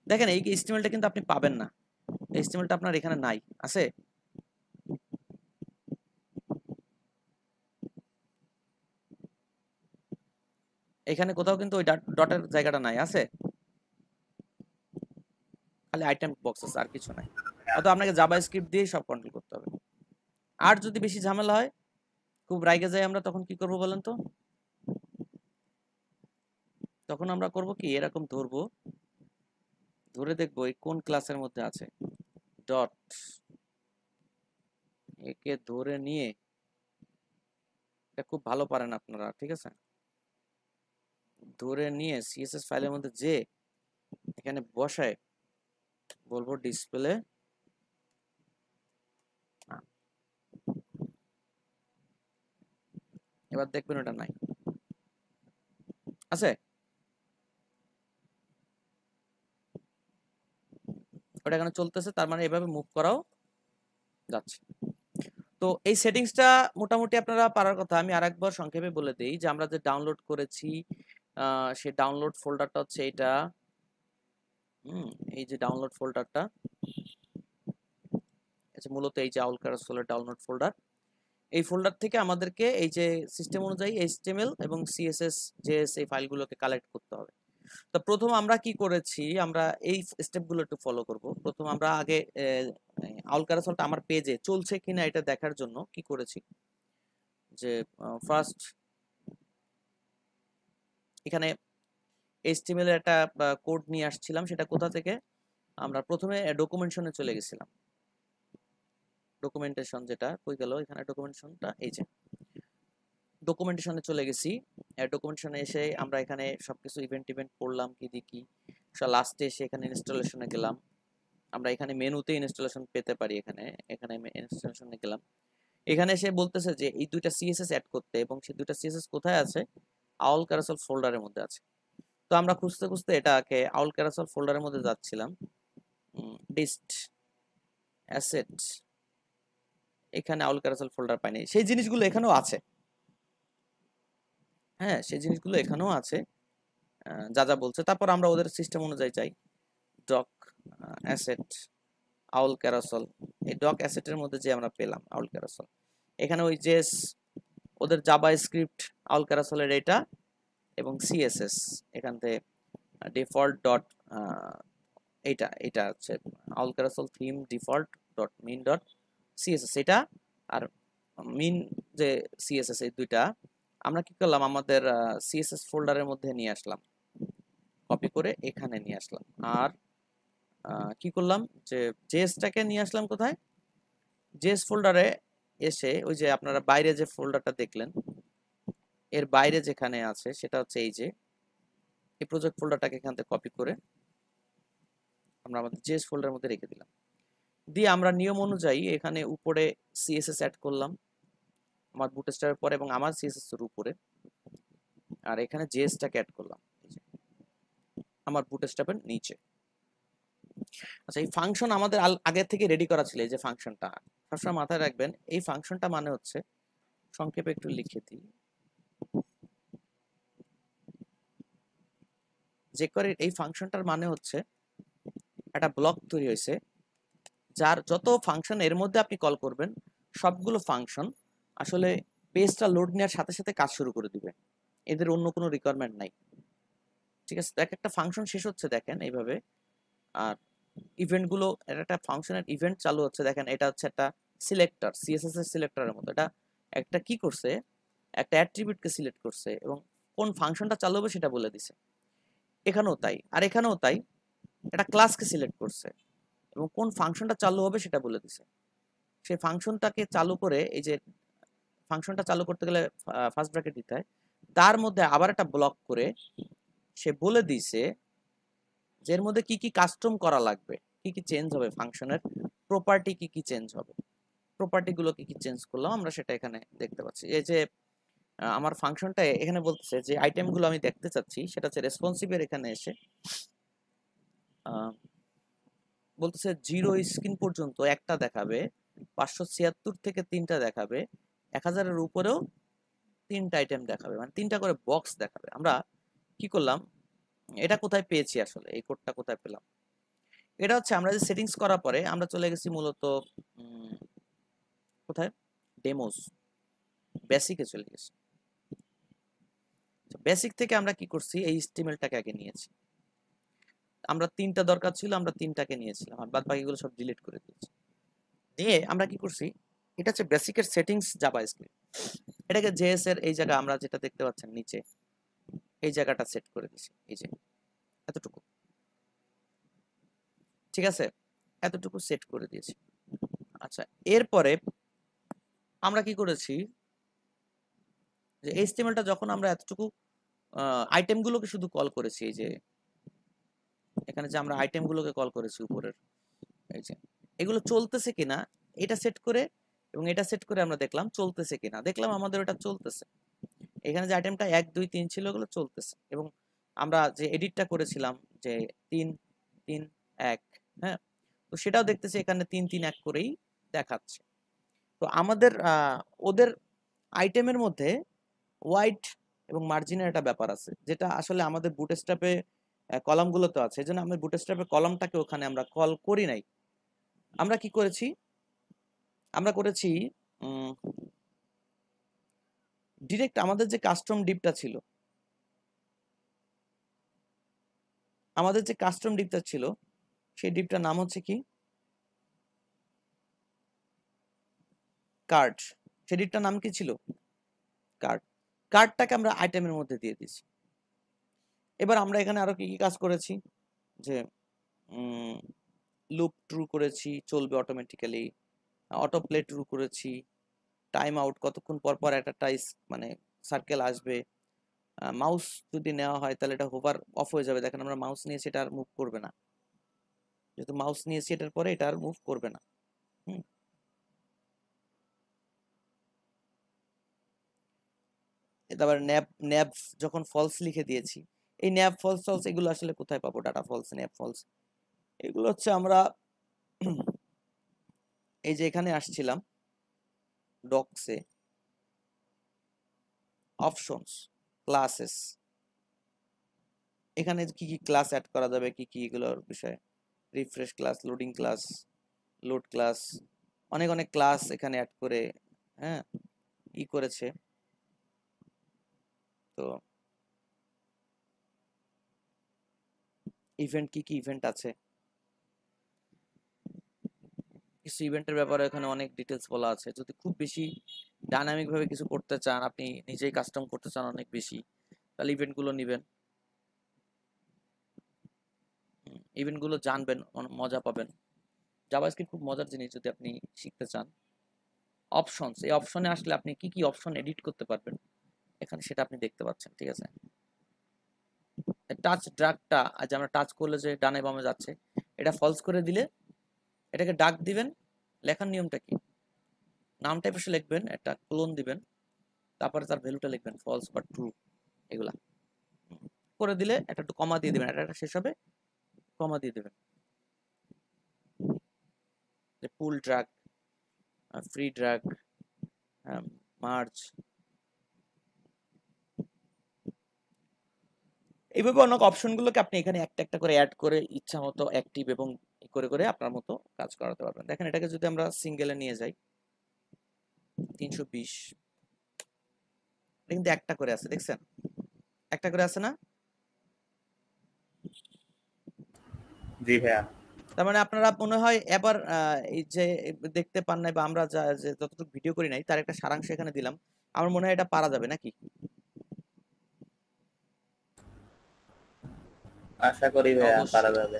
দেখেন এই HTML-টা কিন্তু আপনি পাবেন না, HTML-টা আপনার এখানে নাই, আছে? এখানে কোথাও কিন্তু ওই ডটের জায়গাটা নাই, আছে? খালি আইটেম বক্স আছে, আর কিছু নাই। হয়তো আপনাকে জাভাস্ক্রিপ্ট দিয়ে সব কন্ট্রোল করতে হবে। আর যদি বেশি ঝামেলা হয়, খুব রাইগে যাই আমরা, তখন কি করব বলেন তো? তখন আমরা করব কি, এরকম ধরবো, ধরে দেখবো এই কোন ক্লাসের মধ্যে আছে, ডট, একে ধরে নিয়ে, এটা খুব ভালো পারেন আপনারা, ঠিক আছে, ধরে নিয়ে সিএসএস ফাইলের মধ্যে যে এখানে বসায় বলবো ডিসপ্লে, এবার দেখবেন ওটা নাই, আছে? ওটা এখানে চলতেছে, তার মানে এভাবে মুভ করাও যাচ্ছে। তো এই সেটিংসটা মোটামুটি আপনারা পারার কথা। আমি আরেকবার সংক্ষেপে বলে দেই যে আমরা যে ডাউনলোড করেছি, সেই ডাউনলোড ফোল্ডারটা হচ্ছে এটা, এই যে ডাউনলোড ফোল্ডারটা, আচ্ছা মূলত এই যে আউলকারসেলের ডাউনলোড ফোল্ডার, এই ফোল্ডার থেকে আমাদেরকে এই যে সিস্টেম অনুযায়ী HTML এবং CSS JS এই ফাইলগুলোকে কালেক্ট করতে হবে। তো প্রথম আমরা কি করেছি, আমরা এই স্টেপগুলো একটু ফলো করব। প্রথম আমরা আগে আউলকারসেলটা আমার পেজে চলছে কিনা এটা দেখার জন্য কি করেছি, যে ফার্স্ট এখানে HTML এর একটা কোড নিয়ে আসছিলাম, সেটা কোথা থেকে, আমরা প্রথমে ডকুমেন্টেশনে চলে গেছিলাম। ডকুমেন্টেশন যেটা কই গেল, এখানে ডকুমেন্টেশনটা এই যে ডকুমেন্টেশনে চলে গেছি। ডকুমেন্টেশনে এসে আমরা এখানে সবকিছু ইভেন্ট পড়লাম কি দেখি। লাস্টে এসে এখানে ইনস্টলেশনে গেলাম। আমরা এখানে মেনুতে ইনস্টলেশন পেতে পারি। এখানে ইনস্টলেশনে গেলাম। এখানে এসে বলতেছে যে এই দুইটা সিএসএস অ্যাড করতে, এবং সেই দুইটা সিএসএস কোথায় আছে? আউল ক্যারাসেল ফোল্ডারের মধ্যে আছে। তো আমরা খুঁজতে খুঁজতে এটাকে আউল ক্যারাসেল ফোল্ডারের মধ্যে যাচ্ছিলাম। ডিস্ট অ্যাসেট, এখানে আউল ক্যারাসেল ফোল্ডার পাইনি। সেই জিনিসগুলো এখানেও আছে। হ্যাঁ, সেই জিনিসগুলো এখানেও আছে যা যা বলছে। তারপর আমরা ওদের সিস্টেম অনুযায়ী চাই ডক অ্যাসেট আউল ক্যারাসেল। এই ডক অ্যাসেটের মধ্যে যে আমরা পেলাম আউল ক্যারাসেল, এখানে ওই জেস ওদের জাভা স্ক্রিপ্ট আউল ক্যারাসেলের এটা এবং সিএসএস এখান থেকে ডিফল্ট ডট এটা হচ্ছে owl carousel theme default dot min dot CSS এটা, আর মিন যে সিএসএস, এই দুইটা আমরা কি করলাম আমাদের সিএসএস ফোল্ডারের মধ্যে নিয়ে আসলাম, কপি করে এখানে নিয়ে আসলাম। আর কি করলাম যে জেএসটাকে নিয়ে আসলাম কোথায়? জেএস ফোল্ডারে এসে ওই যে আপনারা বাইরে যে ফোল্ডারটা দেখলেন এর বাইরে যেখানে আছে সেটা হচ্ছে এই যে এই প্রজেক্ট ফোল্ডারটাকে এখান থেকে কপি করে আমরা আমাদের জেএস ফোল্ডারের মধ্যে রেখে দিলাম। দিয়ে আমরা নিয়ম অনুযায়ী এখানে উপরে সিএসএস অ্যাড করলাম আমার বুটস্ট্র্যাপের পরে এবং আমার সিএসএস এর উপরে, আর এখানে জেএসটাকে অ্যাড করলাম আমার বুটস্ট্র্যাপের নিচে। আচ্ছা, এই ফাংশন আমাদের আগে থেকে রেডি করা ছিল। এই যে ফাংশনটা সবসময় মাথায় রাখবেন, এই ফাংশনটা মানে হচ্ছে, সংক্ষেপে একটু লিখে দিই, যে করে এই ফাংশনটার মানে হচ্ছে একটা ব্লক তৈরি হয়েছে যার যত ফাংশন এর মধ্যে আপনি কল করবেন সবগুলো ফাংশন আসলে পেজটা লোড নেওয়ার সাথে সাথে কাজ শুরু করে দিবে, এদের অন্য কোনো রিকোয়ারমেন্ট নাই। ঠিক আছে, দেখ একটা ফাংশন শেষ হচ্ছে দেখেন এইভাবে, আর ইভেন্টগুলো একটা ফাংশনের ইভেন্ট চালু হচ্ছে দেখেন, এটা হচ্ছে একটা সিলেক্টর, সিএসএস এর সিলেক্টরের মতো। এটা একটা কি করছে, একটা অ্যাট্রিবিউটকে সিলেক্ট করছে এবং কোন ফাংশনটা চালু হবে সেটা বলে দিছে। এখানেও তাই, আর এখানেও তাই, একটা ক্লাসকে সিলেক্ট করছে এবং কোন ফাংশনটা চালু হবে সেটা বলে দিছে। সেই ফাংশনটাকে চালু করে, এই যে ফাংশনটা চালু করতে গেলে ফার্স্ট ব্র্যাকেট দিতে হয়, তার মধ্যে আবার একটা ব্লক করে সে বলে দিছে যে এর মধ্যে কি কি কাস্টম করা লাগবে, কি কি চেঞ্জ হবে, ফাংশনের প্রপার্টি কি কি চেঞ্জ হবে, প্রপার্টি গুলো কি কি চেঞ্জ করলাম আমরা সেটা এখানে দেখতে পাচ্ছি। এই যে আমার ফাংশনটা এখানে বলতেছে যে আইটেম গুলো আমি দেখতে চাচ্ছি সেটা হচ্ছে রেসপন্সিভের এখানে এসে বলতেছে 0 স্ক্রিন পর্যন্ত একটা দেখাবে, 576 থেকে 3টা দেখাবে, 1000-এর উপরেও 3টা আইটেম দেখাবে, মানে 3টা করে বক্স দেখাবে। আমরা কি করলাম, এটা কোথায় পেয়েছি আসলে, এই কোডটা কোথায় পেলাম? এটা হচ্ছে আমরা যে সেটিংস করার পরে আমরা চলে গেছি মূলত কোথায়, ডেমোস, বেসিকে চলে গেছি। বেসিক থেকে আমরা কি করছি, এই HTML-টাকে আগে নিয়েছি। আমরা 3টা দরকার ছিল, আমরা 3টাকে নিয়েছিলাম, আর বাদ বাকিগুলো সব ডিলিট করে দিয়েছি। দিয়ে আমরা কি করছি, এটা হচ্ছে বেসিকের সেটিংস জাভা স্ক্রিপ্ট, এটাকে জেএস এর এই জায়গা আমরা যেটা দেখতে পাচ্ছেন নিচে এই জায়গাটা সেট করে দিয়েছি, এই যে এতটুকু। ঠিক আছে, এতটুকু সেট করে দিয়েছি। আচ্ছা, এরপরে আমরা কি করেছি যে HTML-টা যখন আমরা এতটুকু আইটেমগুলোকে শুধু কল করেছি, এই যে এখানে যে আমরা আইটেমগুলোকে কল করেছি উপরের, এই যে এগুলো চলতেছে কিনা এটা সেট করে এবং এটা সেট করে আমরা দেখলাম চলতেছে কিনা, দেখলাম আমাদের ওটা চলতেছে। এখানে যে আইটেমটা 1 2 3 ছিল ওগুলো চলতেছে, এবং আমরা যে এডিটটা করেছিলাম যে 3 3 1, হ্যাঁ, তো সেটাও দেখতেছি এখানে 3 3 1 করেই দেখাচ্ছে। তো আমাদের ওদের আইটেমের মধ্যে হোয়াইট এবং মার্জিনের একটা ব্যাপার আছে, যেটা আসলে আমাদের বুটস্ট্র্যাপে কলামগুলোতে আছে। এজন্য আমরা বুটস্ট্র্যাপের কলামটাকে ওখানে আমরা কল করি নাই। আমরা কি করেছি, আমরা করেছি ডিরেক্ট আমাদের যে কাস্টম ডিপটা ছিল, আমাদের যে কাস্টম ডিপটা ছিল সেই ডিপটার নাম হচ্ছে কি, কার্ড। সেই ডিপটার নাম কি ছিল, কার্ড। কার্ডটাকে আমরা আইটেমের মধ্যে দিয়ে দিয়েছি। এবার আমরা এখানে আরো কি কি কাজ করেছি, যে লুপ ট্রু করেছি, চলবে অটোমেটিক্যালি, অটো প্লে ট্রু করেছি, টাইম আউট কতক্ষণ পর পর একটা টাইস মানে সার্কেল আসবে। মাউস যদি নেওয়া হয় তাহলে এটা হোভার অফ হয়ে যাবে। দেখেন আমরা মাউস নিয়েছি, এটা আর মুভ করবে না। যেহেতু মাউস নিয়েছি এটার পরে এটা আর মুভ করবে না। তারপর ন্যাব যখন ফলস লিখে দিয়েছি, এই ন্যাব ফলস এগুলো আসলে কোথায় পাবো? ডাটা ফলস, ন্যাব ফলস, এগুলো হচ্ছে আমরা এই যে এখানে আসছিলাম ডকসে, অপশনস, ক্লাসেস, এখানে কি কি ক্লাস অ্যাড করা যাবে, কি কি এগুলোর বিষয়ে, refresh class, loading class, load class, অনেক অনেক ক্লাস এখানে অ্যাড করে হ্যাঁ ই করেছে। তো ইভেন্ট, কি কি ইভেন্ট আছে, কিছু ইভেন্টের ব্যাপারে এখানে অনেক ডিটেলস বলা আছে। যদি খুব বেশি ডাইনামিক ভাবে কিছু করতে চান, আপনি নিজেই কাস্টম করতে চান অনেক বেশি, তাহলে ইভেন্টগুলো নেবেন, ইভেন্টগুলো জানবেন, মজা পাবেন। জাভাস্ক্রিপ্ট খুব মজার জিনিস যদি আপনি শিখতে চান। অপশনস, এই অপশনে আসলে আপনি কি কি অপশন এডিট করতে পারবেন এখানে সেটা আপনি দেখতে পাচ্ছেন, ঠিক আছে। টাচ ড্রাগটা, আজ আমরা টাচ করলে যে ডানে বামে যাচ্ছে, এটা ফলস করে দিলে এটাকে ডাক দিবেন। লেখার নিয়মটা কি, নামটা এসে লিখবেন, একটা ক্লোন দিবেন, তারপরে তার ভ্যালুটা লিখবেন ফলস বা ট্রু, এগুলা করে দিলে একটা একটু কমা দিয়ে দিবেন, এটা শেষ হবে, কমা দিয়ে দিবেন। পুল ড্রাগ, ফ্রি ড্রাগ, মার্জ, এইভাবে অনেক অপশনগুলোকে আপনি এখানে একটা একটা করে অ্যাড করে ইচ্ছা মতো অ্যাক্টিভ এবং করে করে আপনার মতো কাজ করাতে পারবেন। দেখেন এটাকে যদি আমরা সিঙ্গেলে নিয়ে যাই, 320, কিন্তু একটা করে আছে, দেখছেন একটা করে আছে না? জি ভাইয়া। তার মানে আপনারা মনে হয় এবার এই যে দেখতে পান নাই বা আমরা যতটুকু ভিডিও করি নাই তার একটা সারাংশ এখানে দিলাম। আমার মনে হয় এটা পারা যাবে নাকি? আশা করি ভাইয়া অবশ্যই। পারা যাবে,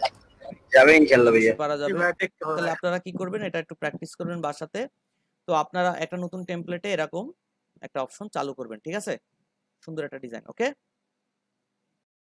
যাবে ইনশাআল্লাহ ভাইয়া। পারা যাবে। দেখতে হবে। তাহলে আপনারা কি করবেন, এটা একটু প্র্যাকটিস করবেন বাসাতে। তো আপনারা একটা নতুন টেমপ্লেটে এরকম একটা অপশন চালু করবেন, ঠিক আছে? সুন্দর একটা ডিজাইন, ওকে।